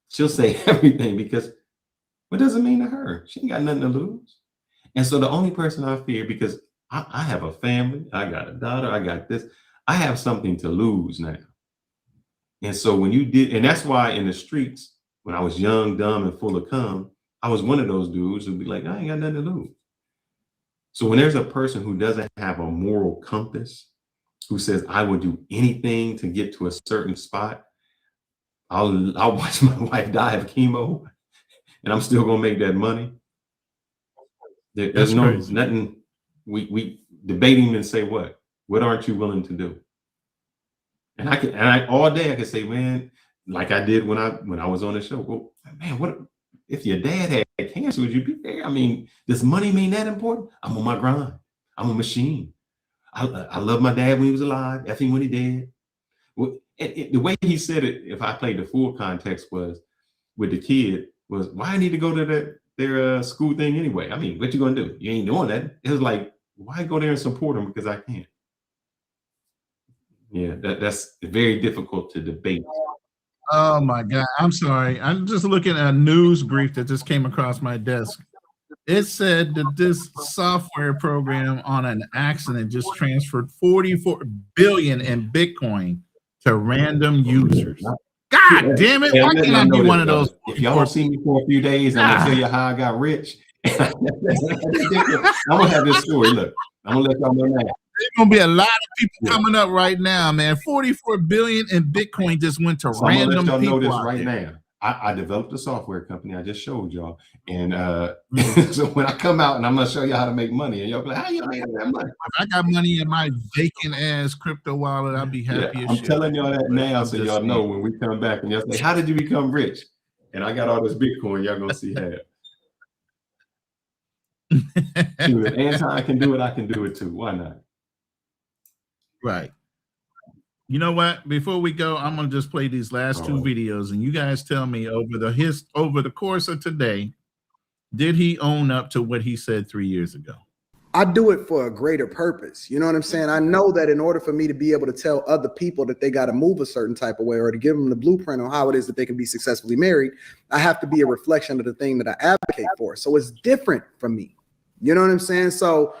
Speaker 2: She'll say everything because what does it mean to her? She ain't got nothing to lose. And so the only person I fear, because I have a family, I got a daughter, I got this, I have something to lose now. And so when you did, and that's why in the streets, when I was young, dumb, and full of cum, I was one of those dudes who'd be like, I ain't got nothing to lose. So when there's a person who doesn't have a moral compass, who says, I will do anything to get to a certain spot, I'll watch my wife die of chemo, and I'm still gonna make that money. There's nothing. We debate him and say what aren't you willing to do? And I all day I could say, man, like I did when I was on the show. Well, man, what if your dad had cancer? Would you be there? I mean, does money mean that important? I'm on my grind. I'm a machine. I love my dad when he was alive. F him when he dead. Well, the way he said it, if I played the full context, was with the kid was, why I need to go to their school thing anyway? I mean, what you gonna do? You ain't doing that. It was like, why go there and support them because I can't? Yeah, that's very difficult to debate.
Speaker 3: Oh my God. I'm sorry. I'm just looking at a news brief that just came across my desk. It said that this software program on an accident just transferred 44 billion in Bitcoin to random users. God damn it. Why can't I be one of those?
Speaker 2: If y'all don't see me for a few days, I'm gonna tell you how I got rich. I'm gonna have this story. Look, I'm gonna let y'all know that.
Speaker 3: There's gonna be a lot of people coming up right now, man. 44 billion in Bitcoin just went to random people.
Speaker 2: I'm gonna let y'all know this right now. I developed a software company. I just showed y'all, and so when I come out and I'm gonna show you how to make money, and y'all be like, "How you making that money?"
Speaker 3: If I got money in my vacant ass crypto wallet, I'll be happy.
Speaker 2: I'm telling y'all that now, so y'all know when we come back and y'all say, "How did you become rich?" And I got all this Bitcoin. Y'all gonna see how. If Anton can do it, I can do it too. Why not?
Speaker 3: Right. You know what? Before we go, I'm gonna just play these last two videos, and you guys tell me over the course of today, did he own up to what he said 3 years ago?
Speaker 9: I do it for a greater purpose. You know what I'm saying? I know that in order for me to be able to tell other people that they got to move a certain type of way, or to give them the blueprint on how it is that they can be successfully married, I have to be a reflection of the thing that I advocate for. So it's different from me. You know what I'm saying? So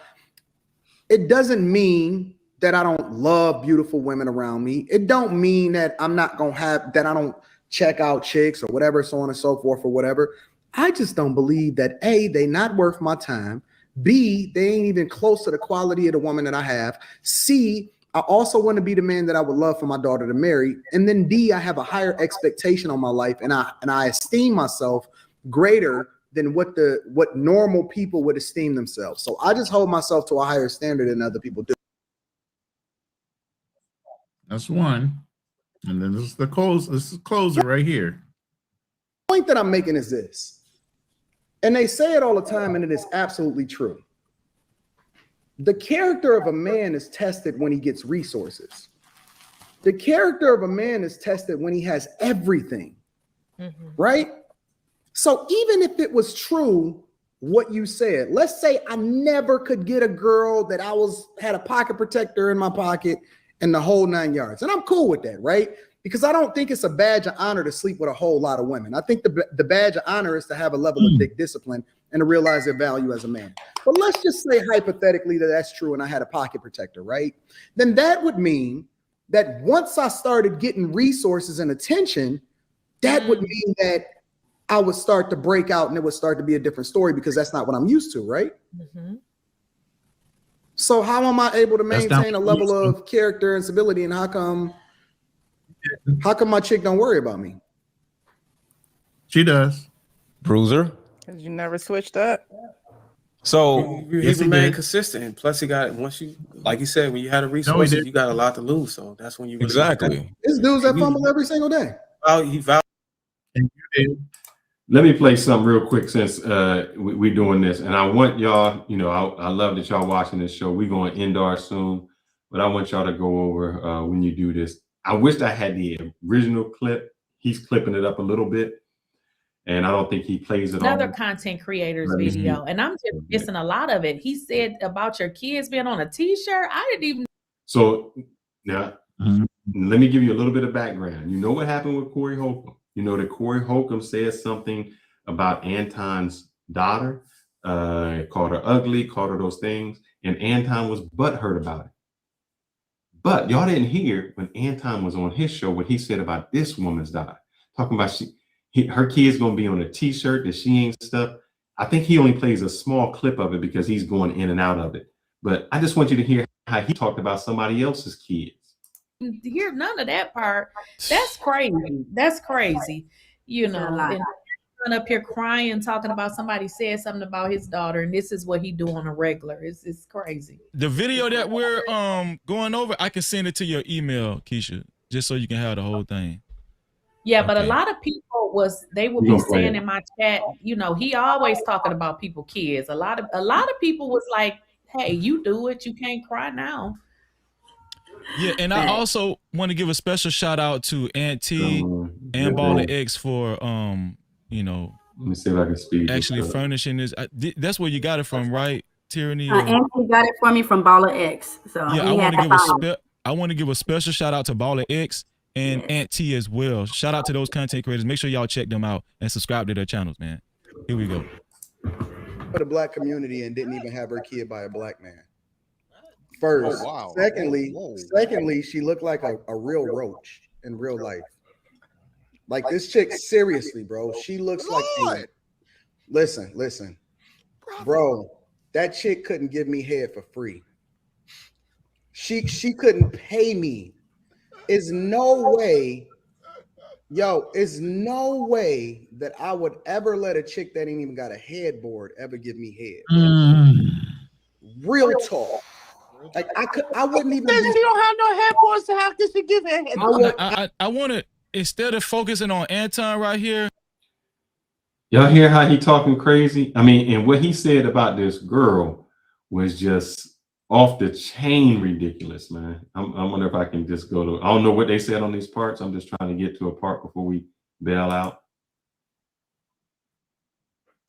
Speaker 9: it doesn't mean that I don't love beautiful women around me. It don't mean that I'm not going to have, that I don't check out chicks or whatever, so on and so forth or whatever. I just don't believe that A, they not worth my time. B, they ain't even close to the quality of the woman that I have. C, I also want to be the man that I would love for my daughter to marry. And then D, I have a higher expectation on my life, and I esteem myself greater than what normal people would esteem themselves. So I just hold myself to a higher standard than other people do.
Speaker 3: That's one. And then this is the close. This is closer right here.
Speaker 9: The point that I'm making is this, and they say it all the time, and it is absolutely true. The character of a man is tested when he gets resources. The character of a man is tested when he has everything, right? So even if it was true what you said, let's say I never could get a girl that had a pocket protector in my pocket and the whole 9 yards. And I'm cool with that, right? Because I don't think it's a badge of honor to sleep with a whole lot of women. I think the badge of honor is to have a level of dick discipline and to realize their value as a man. But let's just say hypothetically that that's true and I had a pocket protector, right? Then that would mean that once I started getting resources and attention, that would mean that I would start to break out and it would start to be a different story, because that's not what I'm used to, right? So how am I able to maintain a level of character and stability, and how come my chick don't worry about me?
Speaker 3: She does.
Speaker 13: Bruiser.
Speaker 14: Because you never switched up.
Speaker 13: So
Speaker 12: he remained consistent. Plus, he got, once you, like you said, when you had a resource, you got a lot to lose. So that's when you really
Speaker 13: exactly.
Speaker 9: This dude's that fumble every single day.
Speaker 12: He vowed.
Speaker 2: Let me play something real quick since we're doing this, and I want y'all, I love that y'all watching this show. We're going indoor soon, but I want y'all to go over when you do this. I wish I had the original clip he's clipping it up a little bit, and I don't think he plays it
Speaker 10: Another
Speaker 2: all.
Speaker 10: content creator's
Speaker 2: Let me
Speaker 10: video,
Speaker 2: see.
Speaker 10: and I'm just missing a lot of it. He said about your kids being on a T-shirt. I didn't even.
Speaker 2: So now, let me give you a little bit of background. You know what happened with Corey Holcomb. You know that Corey Holcomb said something about Anton's daughter, called her ugly, called her those things, and Anton was butthurt about it. But y'all didn't hear when Anton was on his show what he said about this woman's daughter, talking about her kid's gonna be on a T-shirt that she ain't stuff. I think he only plays a small clip of it because he's going in and out of it. But I just want you to hear how he talked about somebody else's kids.
Speaker 10: Hear none of that part. That's crazy. That's crazy. You know, and up here crying, talking about somebody said something about his daughter, and this is what he do on a regular. It's crazy.
Speaker 13: The video that we're going over, I can send it to your email, Keisha, just so you can have the whole thing.
Speaker 10: Yeah, but a lot of people would be saying in my chat, you know, he always talking about people kids. A lot of people was like, hey, you do it, you can't cry now.
Speaker 13: Yeah, and I also want to give a special shout out to Aunt T and Baller X for you know,
Speaker 2: let me see if I can speak.
Speaker 13: Actually furnishing this. That's where you got it from, right, Tyranny?
Speaker 15: Anthony got it for me from Baller X. So
Speaker 13: yeah, I want to give a special shout out to Baller X and Aunt T as well. Shout out to those content creators. Make sure y'all check them out and subscribe to their channels, man. Here we go.
Speaker 9: For the black community and didn't even have her kid by a black man. First, secondly, she looked like a real roach in real life. Like this chick, seriously, bro. She looks like. Listen, bro. That chick couldn't give me head for free. She couldn't pay me. Is no way, is no way that I would ever let a chick that ain't even got a headboard ever give me head. Real talk. Like I wouldn't even.
Speaker 19: She don't have no headboards, so how can she give a headboard?
Speaker 13: I want to, instead of focusing on Anton right here.
Speaker 2: Y'all hear how he talking crazy? I mean, and what he said about this girl was just off the chain ridiculous, man. I wonder if I can just go to. I don't know what they said on these parts. I'm just trying to get to a part before we bail out.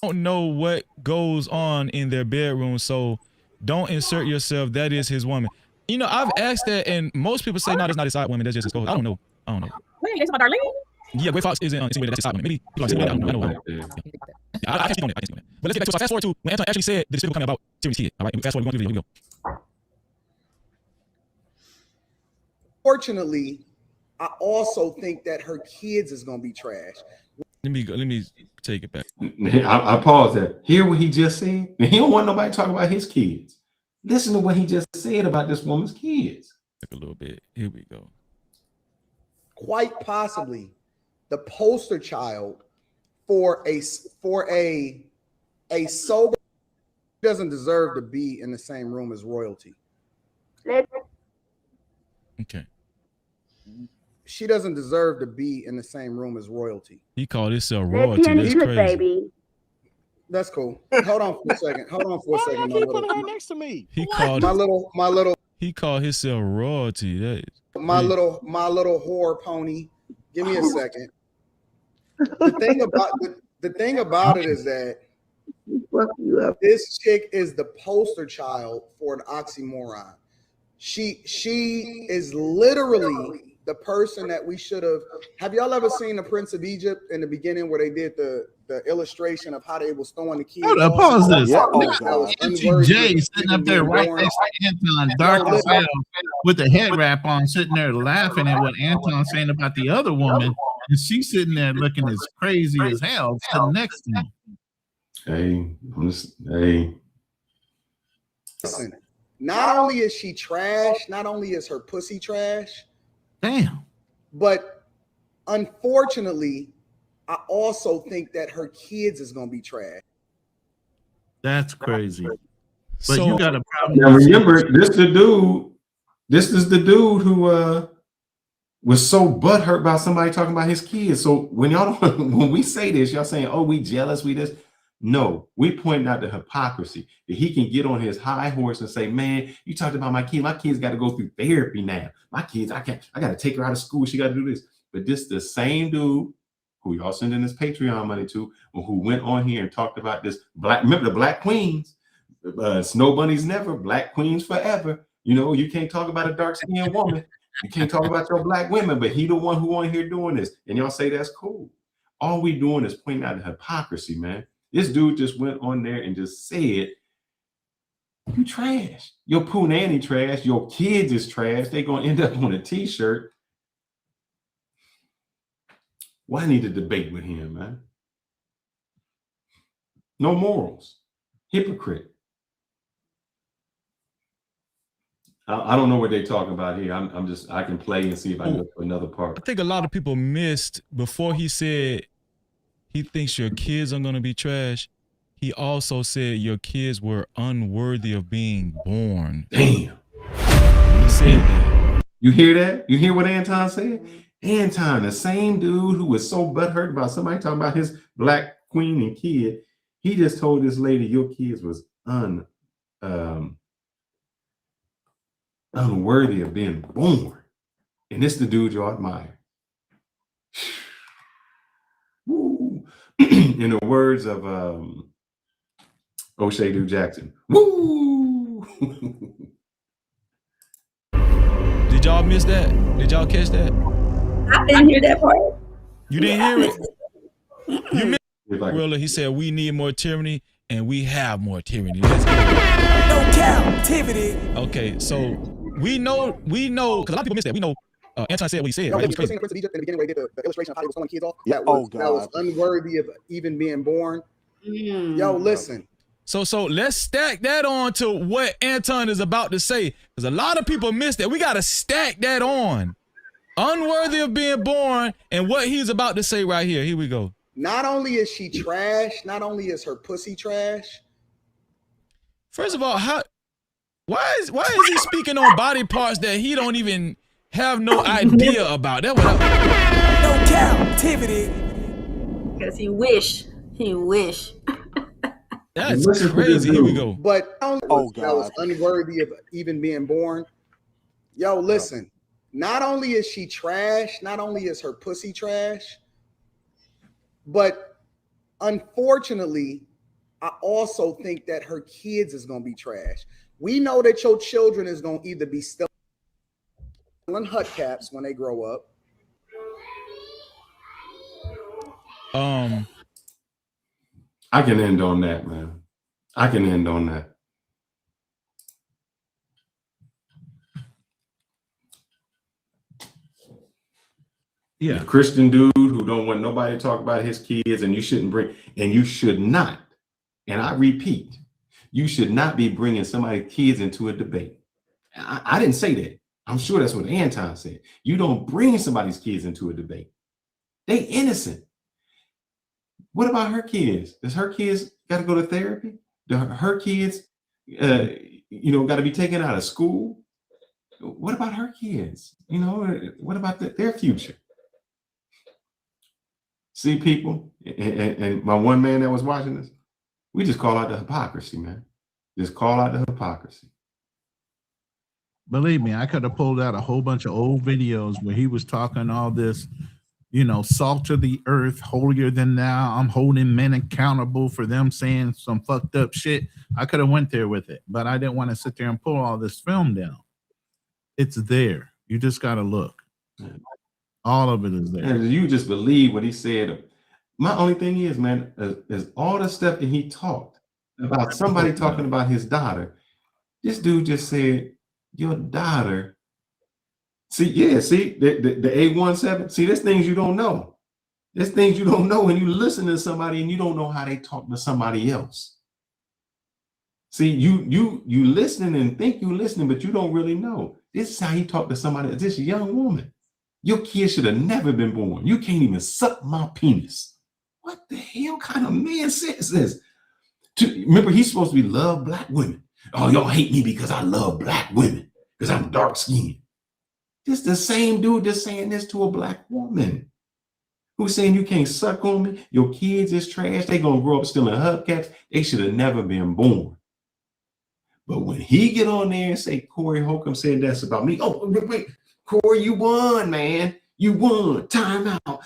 Speaker 13: I don't know what goes on in their bedroom, so don't insert yourself. That is his woman. You know, I've asked that, and most people say, no, that's not his side woman. That's just his co-host. I don't know.
Speaker 10: Wait, that's my darling.
Speaker 13: Yeah, Gray Fox isn't insinuating that's his side woman. Maybe people are insinuating. I don't know. I can't speak on it. But let's get back to it. So fast forward to when Anton actually said this video coming about Tyranny's kid. All right, fast forward. We're going to the video. Here we go.
Speaker 9: Fortunately, I also think that her kids is gonna be trash.
Speaker 13: Let me take it back.
Speaker 2: I paused there. Hear what he just said? He don't want nobody talking about his kids. Listen to what he just said about this woman's kids.
Speaker 13: A little bit. Here we go.
Speaker 9: Quite possibly the poster child for a sober doesn't deserve to be in the same room as royalty.
Speaker 13: Okay.
Speaker 9: She doesn't deserve to be in the same room as royalty.
Speaker 13: He called himself royalty. That's crazy.
Speaker 15: Baby.
Speaker 9: That's cool. Hold on for a second.
Speaker 19: Why y'all keep putting her next to me?
Speaker 13: He called
Speaker 9: my little.
Speaker 13: He called himself royalty. That is
Speaker 9: my little whore pony. Give me a second. The thing about it is that this chick is the poster child for an oxymoron. She is literally the person that we should have. Have y'all ever seen the Prince of Egypt in the beginning where they did the illustration of how they was throwing the kids?
Speaker 3: Hold up, pause this.
Speaker 9: Yeah.
Speaker 3: Jay sitting up there right next to Anton, dark as hell, with the head wrap on, sitting there laughing at what Anton's saying about the other woman, and she's sitting there looking as crazy as hell, sitting next to him.
Speaker 2: Hey.
Speaker 9: Listen, not only is she trash, not only is her pussy trash.
Speaker 3: Damn.
Speaker 9: But unfortunately, I also think that her kids is gonna be trash.
Speaker 3: That's crazy. But
Speaker 13: so,
Speaker 3: you got a problem.
Speaker 2: Now remember, this is the dude who was so butthurt about somebody talking about his kids. So when we say this, y'all saying, "Oh, we jealous, we this." No, we point out the hypocrisy that he can get on his high horse and say, "Man, you talked about my kid. My kids got to go through therapy now. My kids, I got to take her out of school. She got to do this." But this the same dude who y'all sending this Patreon money to, who went on here and talked about this black, remember the black queens, snow bunnies never, black queens forever. You know, you can't talk about a dark-skinned woman. You can't talk about your black women, but he the one who on here doing this. And y'all say that's cool. All we doing is pointing out the hypocrisy, man. This dude just went on there and just said, you trash. Your poo nanny trash. Your kids is trash. They gonna end up on a t-shirt. Why need to debate with him, man? No morals. Hypocrite. I don't know what they're talking about here. I can play and see if I can go to another part.
Speaker 13: I think a lot of people missed before he said he thinks your kids are going to be trash. He also said your kids were unworthy of being born.
Speaker 2: Damn.
Speaker 13: He said that.
Speaker 2: You hear that? You hear what Anton said? Anton, the same dude who was so butthurt about somebody talking about his black queen and kid, he just told this lady your kids was unworthy of being born. And this the dude you admire. Woo. In the words of O'Shea Du Jackson. Woo!
Speaker 13: Did y'all miss that? Did y'all catch that?
Speaker 15: I didn't hear that part.
Speaker 13: You didn't hear it? You missed it. Really, he said we need more tyranny and we have more tyranny. Let's go.
Speaker 6: No captivity.
Speaker 13: Okay, so we know, because a lot of people miss that. We know Anton said what he said. Right?
Speaker 9: The Prince of Egypt in the beginning where he did the illustration of how he was throwing kids off. That was unworthy of even being born. Yo, listen.
Speaker 13: So let's stack that on to what Anton is about to say, because a lot of people missed that. We got to stack that on. Unworthy of being born and what he's about to say right here. Here we go.
Speaker 9: Not only is she trash, not only is her pussy trash.
Speaker 13: First of all, why is he speaking on body parts that he don't even have no idea about? That
Speaker 6: no captivity.
Speaker 15: Because he wish.
Speaker 13: That's crazy. Here we go.
Speaker 9: But that was unworthy of even being born. Yo, listen. Not only is she trash, not only is her pussy trash, but unfortunately, I also think that her kids is going to be trash. We know that your children is going to either be stealing hubcaps when they grow up.
Speaker 2: I can end on that, man. I can end on that.
Speaker 3: Yeah,
Speaker 2: a Christian dude who don't want nobody to talk about his kids, and you shouldn't bring, and you should not, and I repeat, you should not be bringing somebody's kids into a debate. I didn't say that. I'm sure that's what Anton said. You don't bring somebody's kids into a debate. They innocent. What about her kids? Does her kids got to go to therapy? Do her kids, got to be taken out of school? What about her kids? What about their future? See, people, and my one man that was watching this, we just call out the hypocrisy, man. Just call out the hypocrisy.
Speaker 3: Believe me, I could have pulled out a whole bunch of old videos where he was talking all this, salt of the earth, holier than thou. I'm holding men accountable for them saying some fucked up shit. I could have went there with it, but I didn't want to sit there and pull all this film down. It's there. You just got to look. All of it is there.
Speaker 2: And you just believe what he said. My only thing is, man, is all the stuff that he talked about somebody talking about his daughter. This dude just said, your daughter. See, the A17. See, there's things you don't know. There's things you don't know when you listen to somebody and you don't know how they talk to somebody else. See, you listening and think you listening, but you don't really know. This is how he talked to somebody, this young woman. Your kid should have never been born. You can't even suck my penis. What the hell kind of man says this? Remember, he's supposed to be love black women. Oh, y'all hate me because I love black women, because I'm dark skinned. This the same dude just saying this to a black woman who's saying you can't suck on me. Your kids is trash. They gonna grow up stealing hubcaps. They should have never been born. But when he get on there and say Corey Holcomb said that's about me. Oh, wait. Corey, you won, man. You won. Time out.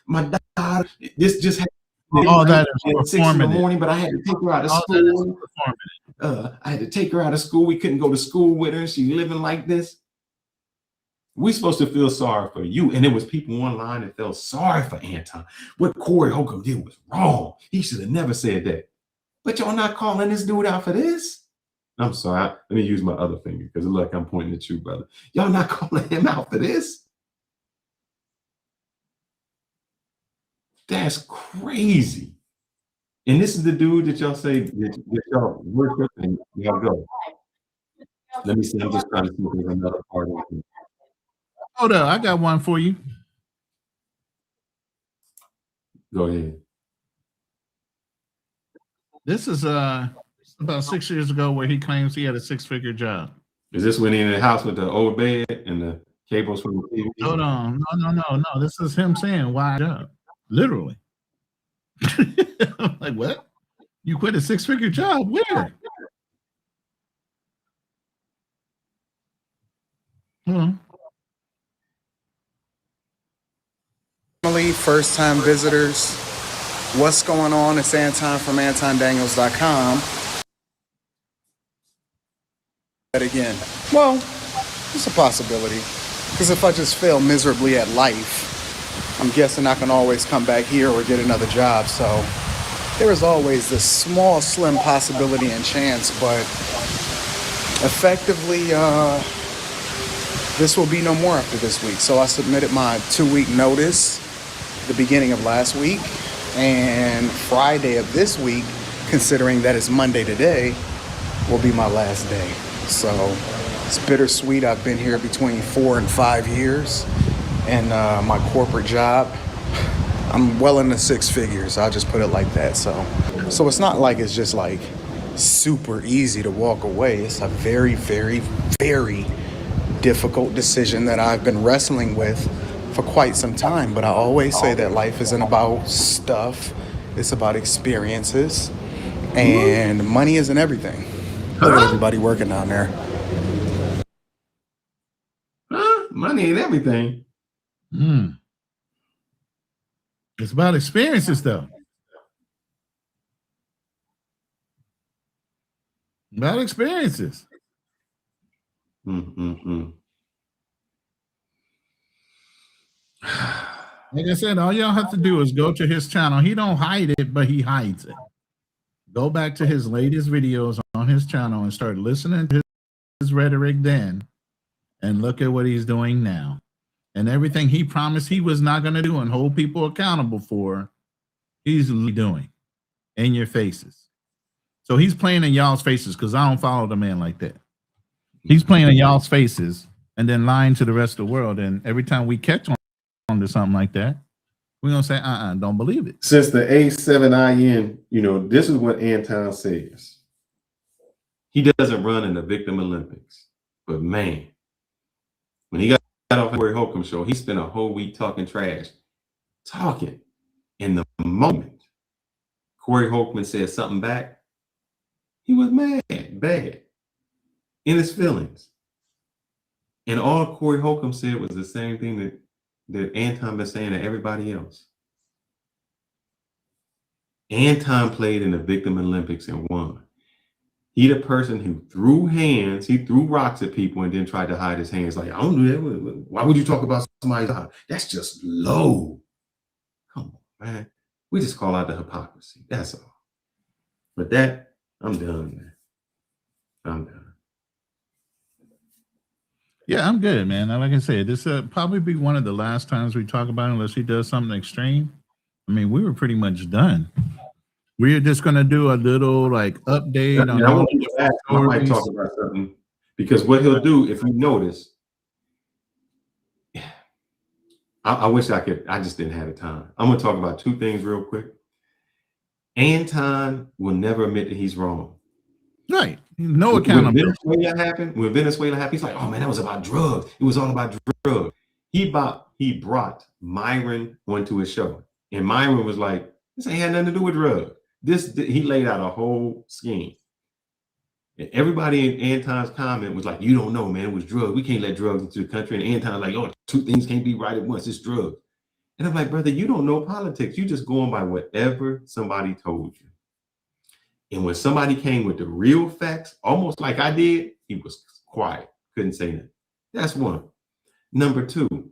Speaker 2: My daughter, this just happened.
Speaker 3: All that is
Speaker 2: at 6 in the
Speaker 3: performative.
Speaker 2: morning, but I had to take her out of
Speaker 3: All that is
Speaker 2: school.
Speaker 3: performative.
Speaker 2: I had to take her out of school. We couldn't go to school with her. She's living like this. We're supposed to feel sorry for you. And there was people online that felt sorry for Anton. What Corey Holcomb did was wrong. He should have never said that. But y'all not calling this dude out for this? I'm sorry. Let me use my other finger because look, I'm pointing at you, brother. Y'all not calling him out for this? That's crazy. And this is the dude that y'all say that y'all worship and y'all go. Let me see. I'm just trying to see if there's another part of it.
Speaker 3: Hold up, I got one for you.
Speaker 2: Go ahead.
Speaker 3: This is about 6 years ago where he claims he had a 6-figure job.
Speaker 2: Is this when he in the house with the old bed and the cables from the TV?
Speaker 3: Hold on. No. This is him saying why job. Literally. I'm like, what? You quit a 6-figure job? Where?
Speaker 9: Family, first-time visitors, what's going on? It's Anton from AntonDaniels.com. That again. Well, it's a possibility. Because if I just fail miserably at life, I'm guessing I can always come back here or get another job. So there is always this small, slim possibility and chance, but effectively, this will be no more after this week. So I submitted my 2-week notice the beginning of last week, and Friday of this week, considering that it's Monday today, will be my last day. So it's bittersweet. I've been here between 4 and 5 years, and my corporate job, I'm well into 6 figures. I'll just put it like that. So it's not like it's just like super easy to walk away. It's a very, very, very difficult decision that I've been wrestling with for quite some time. But I always say that life isn't about stuff. It's about experiences, and money isn't everything. Look at everybody working down there.
Speaker 2: Money ain't everything.
Speaker 3: It's about experiences, though. About experiences. Like I said, all y'all have to do is go to his channel. He don't hide it, but he hides it. Go back to his latest videos on his channel and start listening to his rhetoric then, and look at what he's doing now. And everything he promised he was not going to do and hold people accountable for, he's doing in your faces. So he's playing in y'all's faces, because I don't follow the man like that. He's playing in y'all's faces and then lying to the rest of the world. And every time we catch on to something like that, we're going to say, don't believe it.
Speaker 2: Since the A7IN, this is what Anton says. He doesn't run in the Victim Olympics. But man, when he got off the Corey Holcomb show, he spent a whole week talking trash. Talking. In the moment Corey Holcomb said something back, he was mad, bad, in his feelings. And all Corey Holcomb said was the same thing that Anton been saying to everybody else. Anton played in the Victim Olympics and won. He the person who threw hands, he threw rocks at people and then tried to hide his hands. Like, I don't do that. Why would you talk about somebody's eye? That's just low. Come on, man. We just call out the hypocrisy. That's all. But that, I'm done, man. I'm done.
Speaker 3: Yeah, I'm good, man. Like I said, this probably be one of the last times we talk about it, unless he does something extreme. I mean, we were pretty much done. We're just going to do a little update on all the
Speaker 2: I might talk about something, because what he'll do, if you notice, I wish I could, I just didn't have the time. I'm going to talk about 2 things real quick. Anton will never admit that he's wrong.
Speaker 3: Right. No accountability.
Speaker 2: When Venezuela happened, he's like, oh man, that was about drugs. It was all about drugs. He brought Myron onto his show. And Myron was like, this ain't had nothing to do with drugs. He laid out a whole scheme. And everybody in Anton's comment was like, you don't know, man, it was drugs. We can't let drugs into the country. And Anton's like, oh, two things can't be right at once. It's drugs. And I'm like, brother, you don't know politics. You just going by whatever somebody told you. And when somebody came with the real facts, almost like I did, he was quiet, couldn't say nothing. That's one. Number two,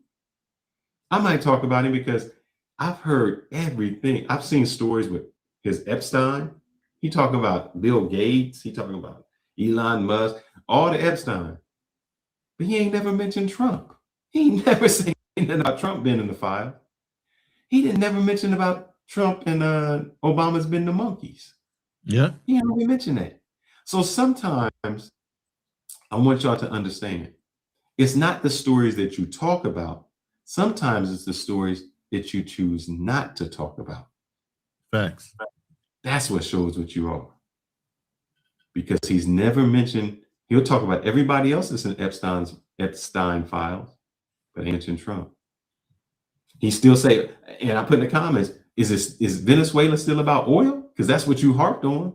Speaker 2: I might talk about him because I've heard everything. I've seen stories with his Epstein. He talking about Bill Gates. He talking about Elon Musk, all the Epstein. But he ain't never mentioned Trump. He ain't never said anything about Trump being in the file. He didn't never mention about Trump and Obama's been the monkeys.
Speaker 3: Yeah.
Speaker 2: He didn't really mention that. So sometimes I want y'all to understand, it's not the stories that you talk about. Sometimes it's the stories that you choose not to talk about.
Speaker 3: Facts.
Speaker 2: That's what shows what you are. Because he's never mentioned, he'll talk about everybody else that's in Epstein files, but he mentioned Trump. He still say, and I put in the comments, is Venezuela still about oil? Because that's what you harped on.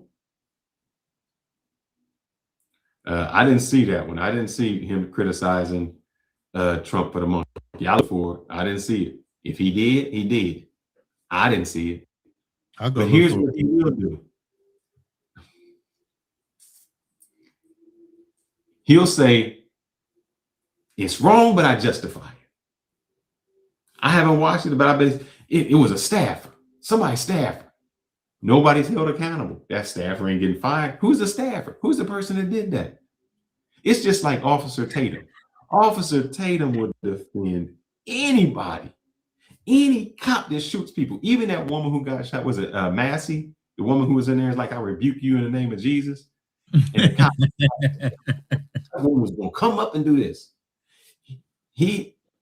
Speaker 2: I didn't see that one. I didn't see him criticizing Trump for the monkey. I look for it. I didn't see it. If he did, he did. I didn't see it. But here's what he will do. He'll say, it's wrong, but I justify it. I haven't watched it, but I bet it was a staffer. Somebody's staffer. Nobody's held accountable. That staffer ain't getting fired. Who's the staffer? Who's the person that did that? It's just like Officer Tatum. Officer Tatum would defend anybody, any cop that shoots people, even that woman who got shot. Was it Massey? The woman who was in there is like, I rebuke you in the name of Jesus. And the cop that woman was going to come up and do this.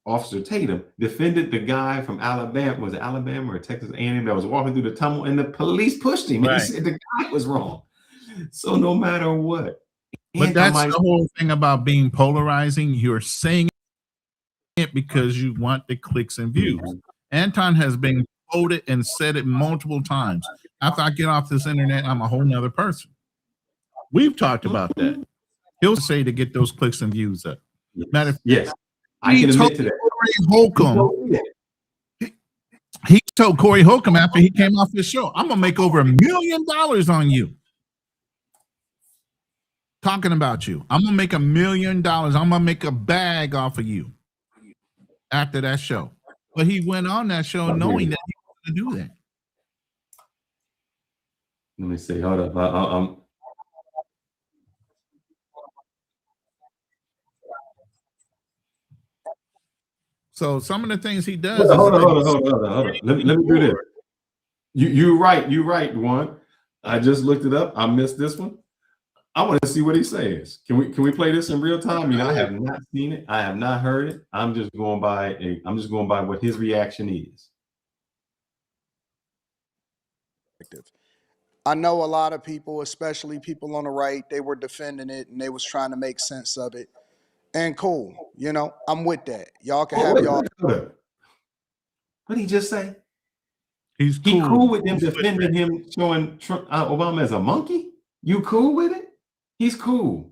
Speaker 2: Officer Tatum defended the guy from Alabama. Was it Alabama or Texas A&M that was walking through the tunnel, and the police pushed him. Right. He said the guy was wrong. So no matter what.
Speaker 3: But that's the whole thing about being polarizing. You're saying it because you want the clicks and views. Anton has been quoted and said it multiple times. After I get off this internet, I'm a whole nother person. We've talked about that. He'll say to get those clicks and views up. Matter of fact,
Speaker 2: yes. I can admit to that.
Speaker 3: He told Corey Holcomb after he came off his show, I'm gonna make over $1 million on you. Talking about you. I'm gonna make $1 million. I'm gonna make a bag off of you after that show. But he went on that show knowing that he was gonna do that.
Speaker 2: Let me see. Hold up.
Speaker 3: So some of the things he does.
Speaker 2: Hold on. Let me do this. You're right, Juan. I just looked it up. I missed this one. I want to see what he says. Can we play this in real time? I mean, I have not seen it. I have not heard it. I'm just going by what his reaction is.
Speaker 5: I know a lot of people, especially people on the right, they were defending it and they was trying to make sense of it. And cool, I'm with that. Y'all can have y'all.
Speaker 2: What did he just say?
Speaker 3: He's
Speaker 2: cool with them defending him, showing Trump, Obama as a monkey. You cool with it? He's cool.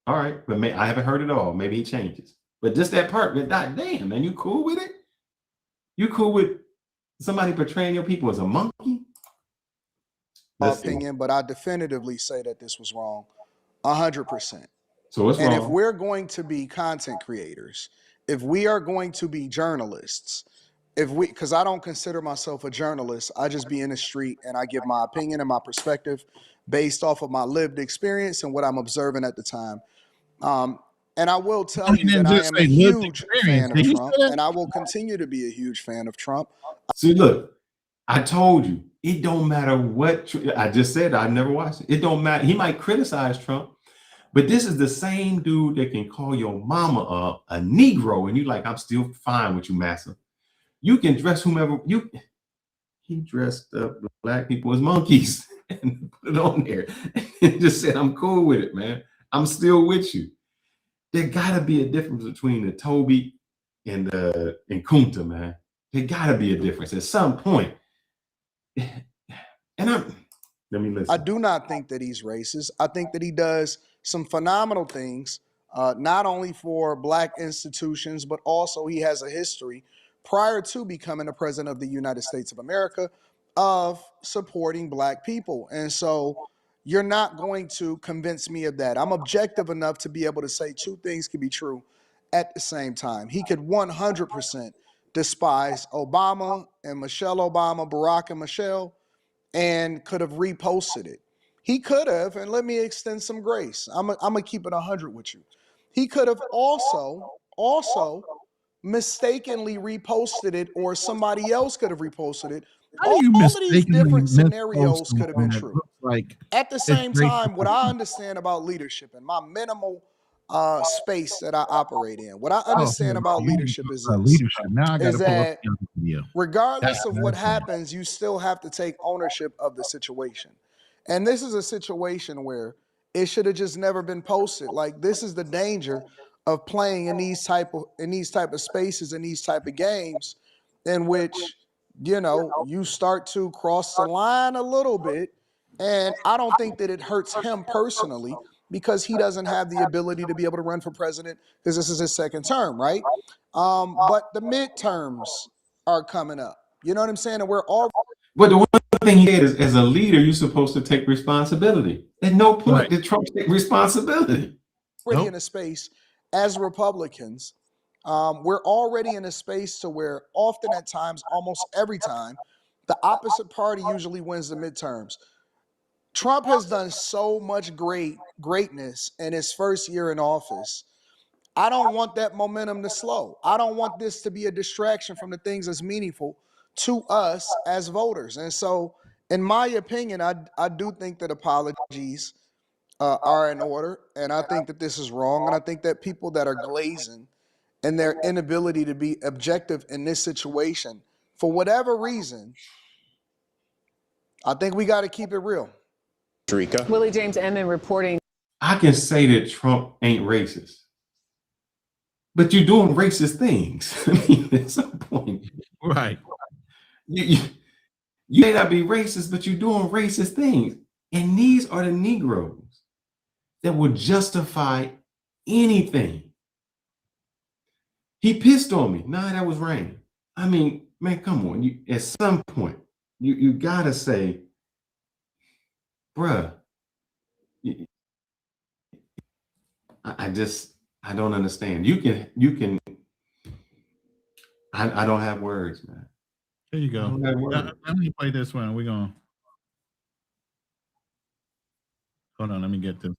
Speaker 2: All right, but I haven't heard it all. Maybe he changes. But just that part, but damn, man, you cool with it? You cool with somebody portraying your people as a monkey?
Speaker 5: Opinion, but I definitively say that this was wrong, 100%.
Speaker 2: So what's wrong?
Speaker 5: And if we're going to be content creators, if we are going to be journalists, because I don't consider myself a journalist, I just be in the street and I give my opinion and my perspective based off of my lived experience and what I'm observing at the time. And I will tell you that I am a huge fan of Trump, and I will continue to be a huge fan of Trump.
Speaker 2: See, look, I told you, it don't matter what I just said. I never watched it. It don't matter. He might criticize Trump. But this is the same dude that can call your mama a Negro, and you like, I'm still fine with you, massa. You can dress whomever you. He dressed up black people as monkeys and put it on there, and just said, "I'm cool with it, man. I'm still with you." There gotta be a difference between the Toby and Kunta, man. There gotta be a difference at some point. And Let me
Speaker 5: I
Speaker 2: listen.
Speaker 5: do not think that he's racist. I think that he does some phenomenal things, not only for Black institutions, but also he has a history prior to becoming the president of the United States of America of supporting Black people. And so you're not going to convince me of that. I'm objective enough to be able to say two things can be true at the same time. He could 100% despise Obama and Michelle Obama, Barack and Michelle, and could have reposted it. He could have, and let me extend some grace. I'm gonna keep it 100 with you. He could have also mistakenly reposted it, or somebody else could have reposted it.
Speaker 3: How do you
Speaker 5: All of these
Speaker 3: mistakenly
Speaker 5: different
Speaker 3: mispost
Speaker 5: scenarios could have been
Speaker 3: something that
Speaker 5: true.
Speaker 3: looks like
Speaker 5: At the
Speaker 3: it's
Speaker 5: same
Speaker 3: racist?
Speaker 5: time, what I understand about leadership and my minimal space that I operate in, what I understand about leadership is this:
Speaker 3: leadership. Now I got to
Speaker 5: is
Speaker 3: pull up
Speaker 5: that
Speaker 3: the other video.
Speaker 5: regardless of what
Speaker 3: That's
Speaker 5: happens, you still have to take ownership of the situation. And this is a situation where it should have just never been posted. Like, this is the danger of playing in these type of spaces, in these type of games, in which, you know, you start to cross the line a little bit. And I don't think that it hurts him personally, because he doesn't have the ability to be able to run for president because this is his second term, right? But the midterms are coming up. You know what I'm saying? And we're all
Speaker 2: But the one thing he said is, as a leader, you're supposed to take responsibility. At no point did Trump take responsibility.
Speaker 5: already in a space as Republicans. We're already in a space to where often at times, almost every time, the opposite party usually wins the midterms. Trump has done so much greatness in his first year in office. I don't want that momentum to slow. I don't want this to be a distraction from the things that's meaningful to us as voters. And so, in my opinion, I do think that apologies are in order. And I think that this is wrong. And I think that people that are glazing and their inability to be objective in this situation, for whatever reason, I think we got to keep it real.
Speaker 17: Willie James Emmon reporting.
Speaker 2: I can say that Trump ain't racist, but you're doing racist things. I mean, at some point,
Speaker 3: right?
Speaker 2: You may not be racist, but you're doing racist things, and these are the Negroes that will justify anything. He pissed on me. Nah, that was rain. I mean, man, come on. At some point, you gotta say, bruh, I don't understand. You can. I don't have words, man.
Speaker 3: There you go. Let me play this one. We're going. Hold on. Let me get this.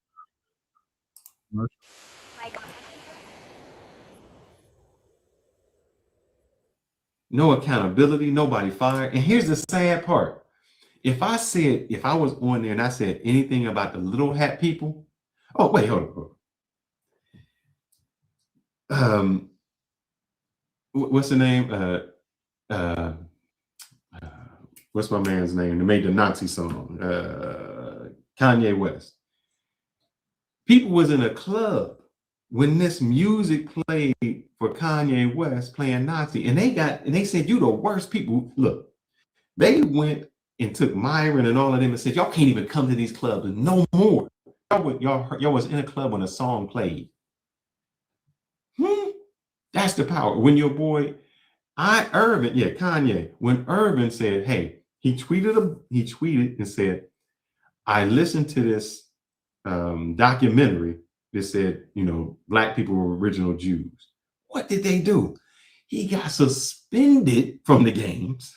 Speaker 2: No accountability, nobody fired. And here's the sad part. If I was on there and I said anything about the little hat people, oh, wait, hold on. What's the name? What's my man's name? They made the Nazi song. Kanye West. People was in a club when this music played for Kanye West playing Nazi, and they said, you the worst people. Look, they went and took Myron and all of them and said, y'all can't even come to these clubs no more. Y'all was in a club when a song played. That's the power. When your boy, Kanye, when Irvin said, hey, he tweeted and said, I listened to this documentary that said, Black people were original Jews. What did they do? He got suspended from the games.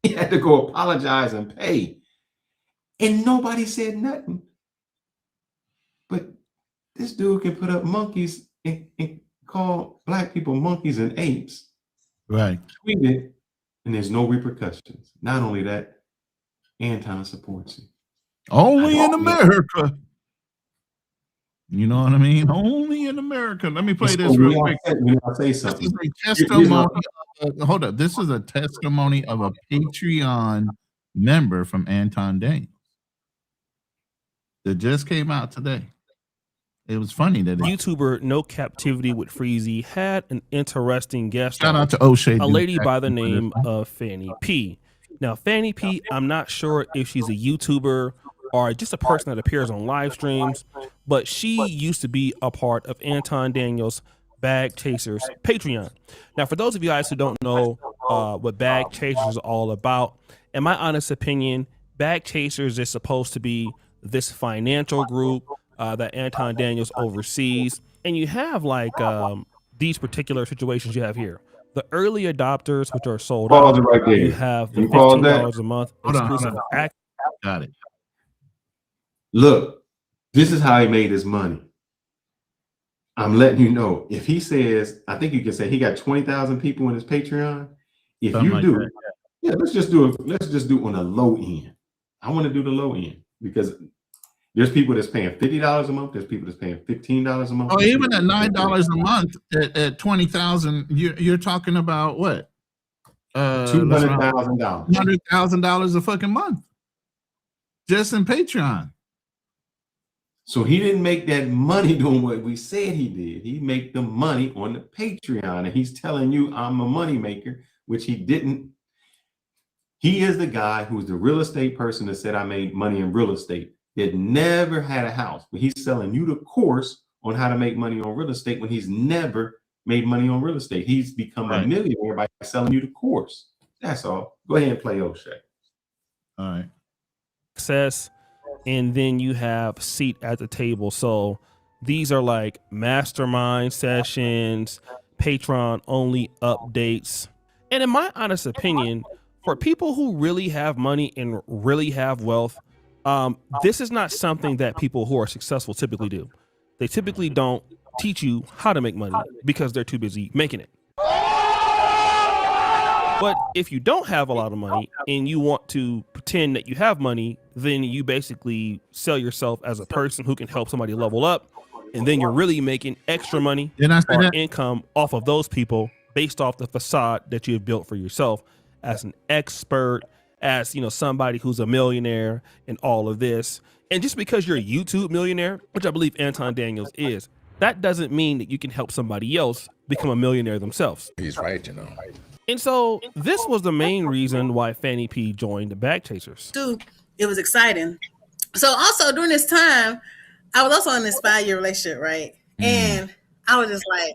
Speaker 2: He had to go apologize and pay. And nobody said nothing. But this dude can put up monkeys and call Black people monkeys and apes.
Speaker 3: Right.
Speaker 2: Tweet it, and there's no repercussions. Not only that, Anton supports it.
Speaker 3: Only in America. You know what I mean? Only in America. Let me play this real quick.
Speaker 2: Say something.
Speaker 3: This is a testimony. Hold up. This is a testimony of a Patreon member from Anton Daniels that just came out today. It was funny that
Speaker 8: YouTuber No Captivity with Freezy had an interesting guest.
Speaker 3: Shout out to O'Shea.
Speaker 8: A lady by the name of Fanny P. Now, Fanny P, I'm not sure if she's a YouTuber or just a person that appears on live streams, but she used to be a part of Anton Daniels' Bag Chasers Patreon. Now, for those of you guys who don't know what Bag Chasers is all about, in my honest opinion, Bag Chasers is supposed to be this financial group that Anton Daniels oversees. And you have like these particular situations you have here. The early adopters, which are sold
Speaker 2: Pause
Speaker 8: out.
Speaker 2: it right there.
Speaker 8: You have the
Speaker 2: You pause
Speaker 8: $15
Speaker 2: that?
Speaker 8: a month
Speaker 3: Hold on,
Speaker 8: exclusive access.
Speaker 3: Got it.
Speaker 2: Look, this is how he made his money. I'm letting you know. If he says, I think you can say he got 20,000 people in his Patreon. If
Speaker 3: Something
Speaker 2: you
Speaker 3: like
Speaker 2: do,
Speaker 3: that,
Speaker 2: yeah, let's just do it. Let's just do on the low end. I want to do the low end because there's people that's paying $50 a month. There's people that's paying $15 a month.
Speaker 3: Oh, even at $9 a month at 20,000, you're talking about what?
Speaker 2: $200,000.
Speaker 3: $100,000 a fucking month, just in Patreon.
Speaker 2: So he didn't make that money doing what we said he did. He made the money on the Patreon, and he's telling you I'm a money maker, which he didn't. He is the guy who's the real estate person that said I made money in real estate. That never had a house, but he's selling you the course on how to make money on real estate when he's never made money on real estate. He's become a millionaire by selling you the course. That's all. Go ahead and play O'Shea.
Speaker 3: All right.
Speaker 8: Access, and then you have seat at the table. So these are like mastermind sessions, Patreon only updates. And in my honest opinion, for people who really have money and really have wealth, this is not something that people who are successful typically do. They typically don't teach you how to make money because they're too busy making it. But if you don't have a lot of money and you want to pretend that you have money, then you basically sell yourself as a person who can help somebody level up. And then you're really making extra money or income off of those people based off the facade that you have built for yourself as an expert, as somebody who's a millionaire and all of this. And just because you're a YouTube millionaire, which I believe Anton Daniels is, that doesn't mean that you can help somebody else become a millionaire themselves.
Speaker 20: He's right,
Speaker 8: And so this was the main reason why Fanny P joined the Bag Chasers.
Speaker 21: It was exciting. So also during this time, I was also in this 5-year relationship, right? And I was just like,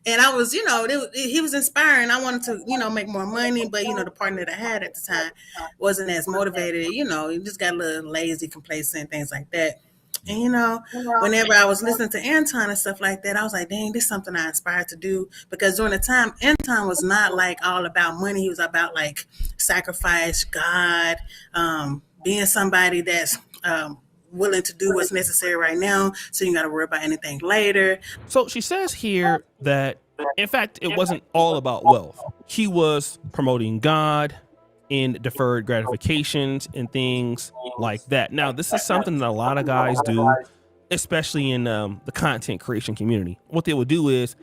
Speaker 21: and I was, he was inspiring. I wanted to, make more money, but the partner that I had at the time wasn't as motivated. He just got a little lazy, complacent, things like that. And whenever I was listening to Anton and stuff like that, I was like, dang, this is something I aspired to do. Because during the time, Anton was not like all about money. He was about like sacrifice, God, being somebody that's willing to do what's necessary right now, so you got to worry about anything later.
Speaker 8: So she says here that, in fact, it wasn't all about wealth. He was promoting God in deferred gratifications and things like that. Now, this is something that a lot of guys do, especially in the content creation community. What they would do is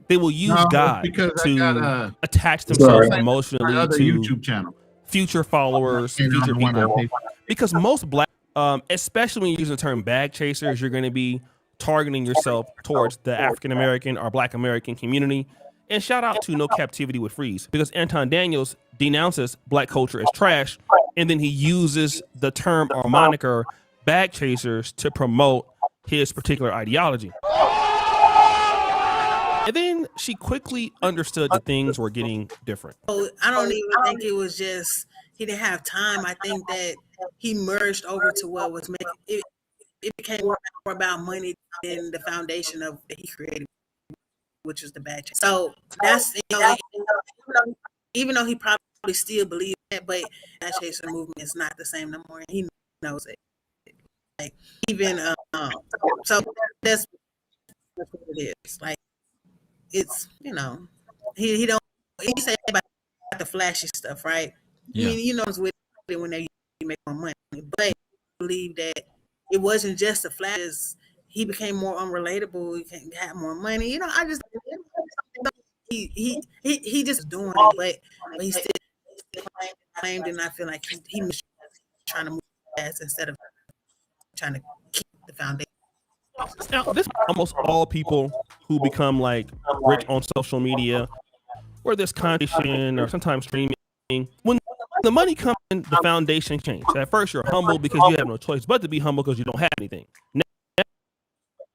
Speaker 8: they will use God to attach themselves emotionally to
Speaker 3: YouTube channel,
Speaker 8: future followers, future people. Because most black, especially when you use the term bag chasers, you're going to be targeting yourself towards the African American or Black American community. And shout out to No Captivity with Freeze, because Anton Daniels denounces black culture as trash, and then he uses the term or moniker bag chasers to promote his particular ideology. And then she quickly understood that things were getting different.
Speaker 21: So I don't even think it was just he didn't have time. I think that he merged over to what was making it. It became more about money than the foundation of that he created, which was the bad chase. So that's even though he probably still believes that, but that chaser movement is not the same no more. And he knows it. Like even so that's what it is. Like it's he say about the flashy stuff, right? Yeah. I mean, it's with it when you make more money, but I believe that it wasn't just the flashes. He became more unrelatable. He can have more money. I just he just doing it, but he still claimed, and I feel like he was trying to move fast instead of trying to keep the foundation.
Speaker 8: Now, this almost all people who become like rich on social media, or there's condition, or sometimes streaming. When the money comes in, the foundation changes. At first, you're humble because you have no choice but to be humble because you don't have anything. Now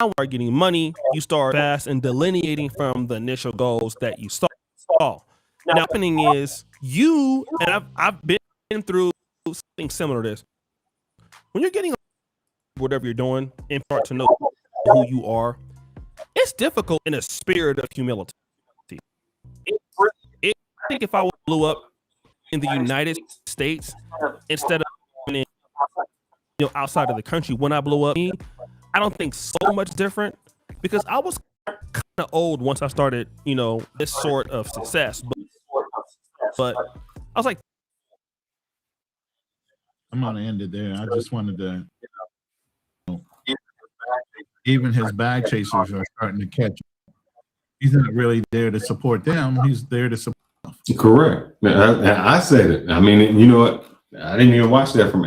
Speaker 8: you are getting money, you start fast and delineating from the initial goals that you saw. Now, happening is you, and I've been through something similar to this. When you're getting whatever you're doing, in part to know who you are, it's difficult in a spirit of humility. I think if I blew up in the United States instead of in, outside of the country when I blew up, I don't think so much different, because I was kind of old once I started, this sort of success. But I was like,
Speaker 3: I'm gonna end it there. I just wanted to. Even his bag chasers are starting to catch him. He's not really there to support them. He's there to support.
Speaker 2: Correct. I said it. I mean, you know what? I didn't even watch that from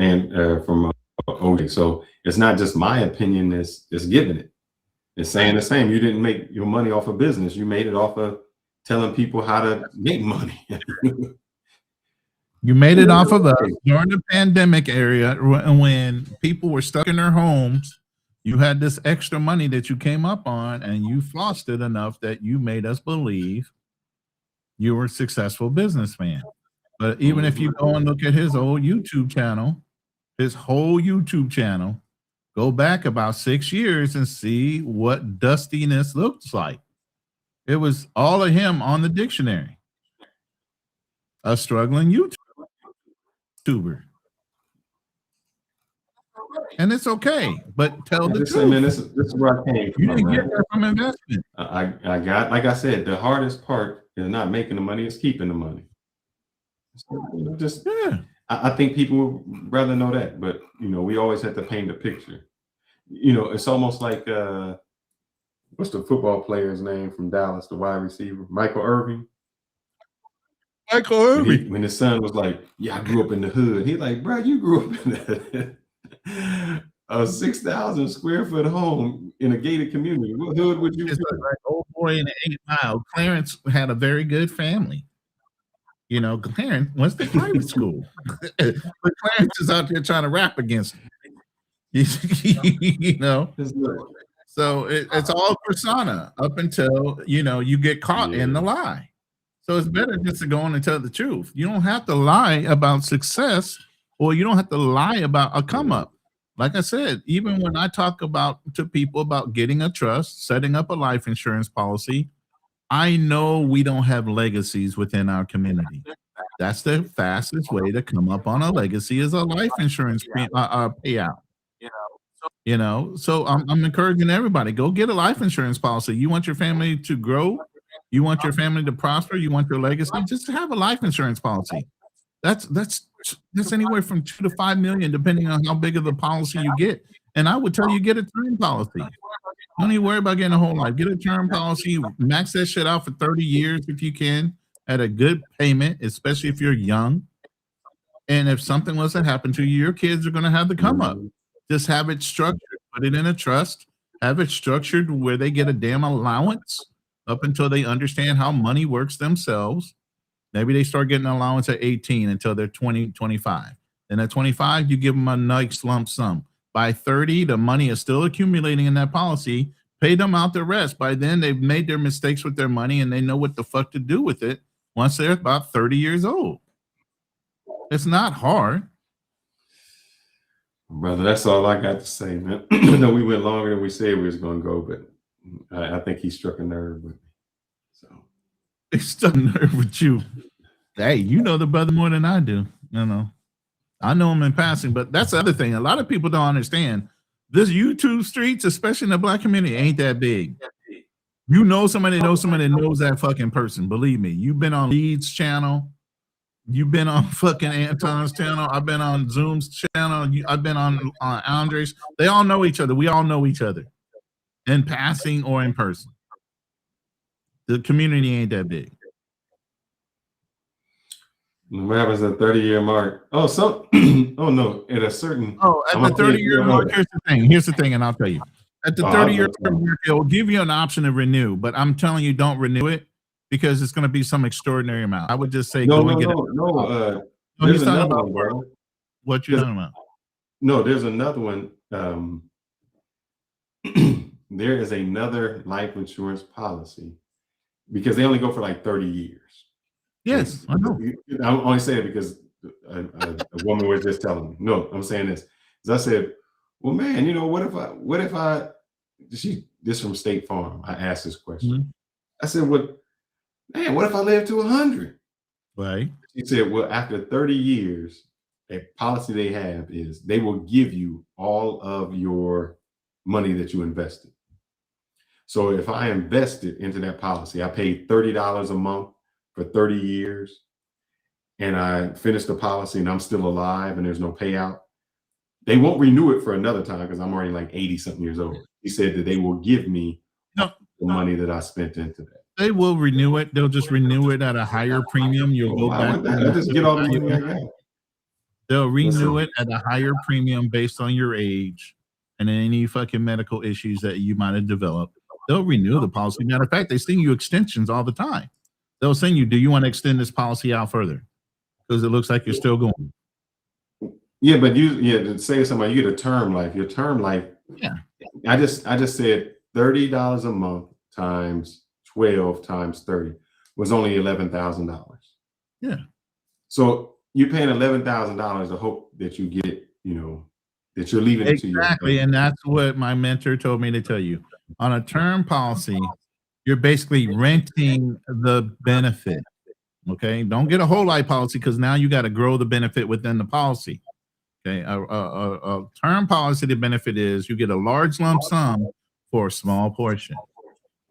Speaker 2: OJ. So it's not just my opinion that's giving it. It's saying the same. You didn't make your money off of business. You made it off of telling people how to make money.
Speaker 3: You made it off of us during the pandemic area when people were stuck in their homes. You had this extra money that you came up on, and you flossed it enough that you made us believe you were a successful businessman. But even if you go and look at his old YouTube channel, his whole YouTube channel, go back about 6 years and see what dustiness looks like. It was all of him on the dictionary. A struggling YouTuber. And it's okay, but tell the truth.
Speaker 2: Man, this is where I came from.
Speaker 3: You didn't get that from investment.
Speaker 2: I got, like I said, the hardest part is not making the money, it's keeping the money. So, I think people would rather know that, but we always have to paint a picture. It's almost like what's the football player's name from Dallas, the wide receiver, Michael Irvin.
Speaker 3: Michael Irvin.
Speaker 2: When his son was like, "Yeah, I grew up in the hood," he's like, "Bro, you grew up in the a 6,000 square foot home in a gated community. What hood would you be?"
Speaker 3: Like old boy in the 8 Mile. Clarence had a very good family. Clarence went to private school, but Clarence is out there trying to rap against him. So it's all persona up until you get caught in the lie. So it's better just to go on and tell the truth. You don't have to lie about success, or you don't have to lie about a come up. Like I said, even when I talk to people about getting a trust, setting up a life insurance policy, I know we don't have legacies within our community. That's the fastest way to come up on a legacy is a life insurance payout. So I'm encouraging everybody, go get a life insurance policy. You want your family to grow, you want your family to prosper, you want your legacy, just have a life insurance policy. That's anywhere from 2 to 5 million, depending on how big of the policy you get. And I would tell you, get a term policy. Don't even worry about getting a whole life. Get a term policy, max that shit out for 30 years if you can, at a good payment, especially if you're young. And if something was to happen to you, your kids are going to have to come up. Just have it structured, put it in a trust, have it structured where they get a damn allowance up until they understand how money works themselves. Maybe they start getting an allowance at 18 until they're 20, 25. Then at 25, you give them a nice lump sum. By 30, the money is still accumulating in that policy. Pay them out the rest. By then, they've made their mistakes with their money and they know what the fuck to do with it once they're about 30 years old. It's not hard.
Speaker 2: Brother, that's all I got to say, man. No, we went longer than we said we was going to go, but I think he struck a nerve with me. So
Speaker 3: he struck a nerve with you. Hey, you know the brother more than I do. I know him in passing, but that's the other thing. A lot of people don't understand. This YouTube streets, especially in the Black community, ain't that big. You know somebody knows somebody that knows that fucking person. Believe me. You've been on Leeds channel. You've been on fucking Anton's channel. I've been on Zoom's channel. I've been on Andre's. They all know each other. We all know each other in passing or in person. The community ain't that big.
Speaker 2: What happens at 30-year mark? Oh, no, at a certain.
Speaker 3: At the 30-year mark, here's the thing, and I'll tell you. At the 30-year mark, it'll give you an option to renew, but I'm telling you, don't renew it because it's going to be some extraordinary amount. I would just say go and get it.
Speaker 2: No, there's another one, bro.
Speaker 3: What you talking about?
Speaker 2: No, there's another one. There is another life insurance policy because they only go for like 30 years.
Speaker 3: Yes, I know.
Speaker 2: I only say it because a woman was just telling me. No, I'm saying this. I said, well, man, what if I, this from State Farm. I asked this question.
Speaker 3: Mm-hmm.
Speaker 2: I said, well, man, what if I live to 100?
Speaker 3: Right.
Speaker 2: She said, well, after 30 years, a policy they have is they will give you all of your money that you invested. So if I invested into that policy, I paid $30 a month for 30 years and I finished the policy and I'm still alive and there's no payout, they won't renew it for another time because I'm already like 80 something years old. He said that they will give me the money that I spent into that.
Speaker 3: They will renew it. They'll just renew it at a higher premium. You'll go back.
Speaker 2: I just get all the money I got.
Speaker 3: They'll renew it at a higher premium based on your age and any fucking medical issues that you might have developed. They'll renew the policy. Matter of fact, they send you extensions all the time. They'll send you, do you want to extend this policy out further? Because it looks like you're still going.
Speaker 2: Yeah, but to say somebody, you get a term life. Your term life.
Speaker 3: Yeah.
Speaker 2: I just said $30 a month times 12 times 30 was only $11,000.
Speaker 3: Yeah.
Speaker 2: So you're paying $11,000 to hope that you get, that you're leaving it to you.
Speaker 3: Exactly. And that's what my mentor told me to tell you. On a term policy, you're basically renting the benefit. Okay. Don't get a whole life policy because now you got to grow the benefit within the policy. Okay. A term policy, the benefit is you get a large lump sum for a small portion.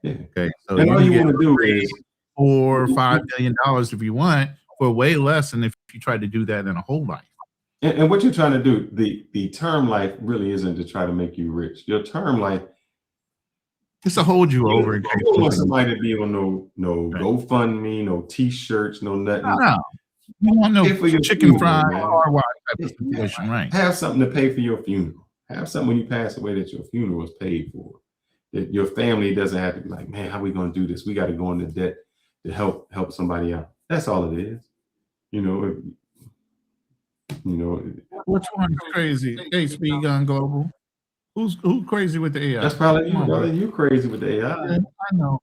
Speaker 2: Yeah.
Speaker 3: Okay. So
Speaker 2: and all you want to do is
Speaker 3: $4 or $5 million if you want, for way less than if you try to do that in a whole life.
Speaker 2: And what you're trying to do, the term life really isn't to try to make you rich. Your term life
Speaker 3: is to hold you over.
Speaker 2: You don't want somebody to be on no GoFundMe, no T-shirts, no nothing.
Speaker 3: No. You want no chicken fried car wash type of situation, right?
Speaker 2: Have something to pay for your funeral. Have something when you pass away that your funeral is paid for. That your family doesn't have to be like, man, how are we going to do this? We got to go into debt to help somebody out. That's all it is.
Speaker 3: Which one's crazy? HB Gun Global. Who's crazy with the AI?
Speaker 2: That's probably you, brother. You crazy with the AI.
Speaker 3: Yeah, I know.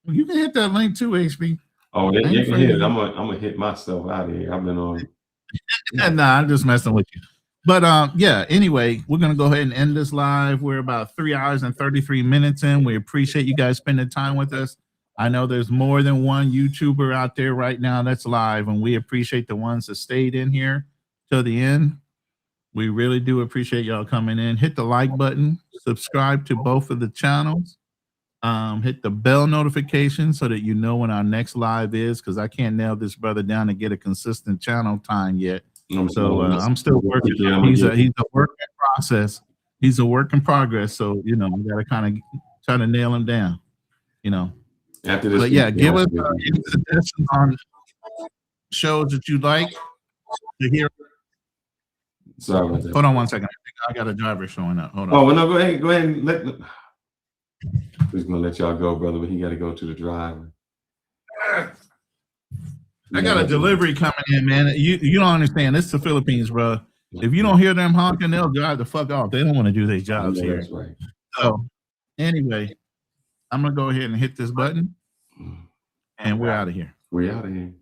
Speaker 3: You can hit that link too, HB.
Speaker 2: Oh, you can hit it. I'm gonna hit myself out of here. I've been on.
Speaker 3: Nah, I'm just messing with you. But yeah, anyway, we're gonna go ahead and end this live. We're about 3 hours and 33 minutes in. We appreciate you guys spending time with us. I know there's more than one YouTuber out there right now that's live, and we appreciate the ones that stayed in here till the end. We really do appreciate y'all coming in. Hit the like button, subscribe to both of the channels, hit the bell notification so that you know when our next live is, because I can't nail this brother down to get a consistent channel time yet. So I'm still working. He's a work in process. He's a work in progress. So we got to kind of try to nail him down.
Speaker 2: After this,
Speaker 3: but yeah, give us any suggestions on shows that you'd like to hear.
Speaker 2: Sorry about that.
Speaker 3: Hold on one second. I think I got a driver showing up. Hold on.
Speaker 2: Oh, well, no, go ahead and let. We're gonna let y'all go, brother, but he got to go to the driver.
Speaker 3: I got a delivery coming in, man. You don't understand. This is the Philippines, bro. If you don't hear them honking, they'll drive the fuck off. They don't want to do their jobs here.
Speaker 2: That's right.
Speaker 3: So anyway, I'm gonna go ahead and hit this button, and we're out of here.
Speaker 2: We're out of here.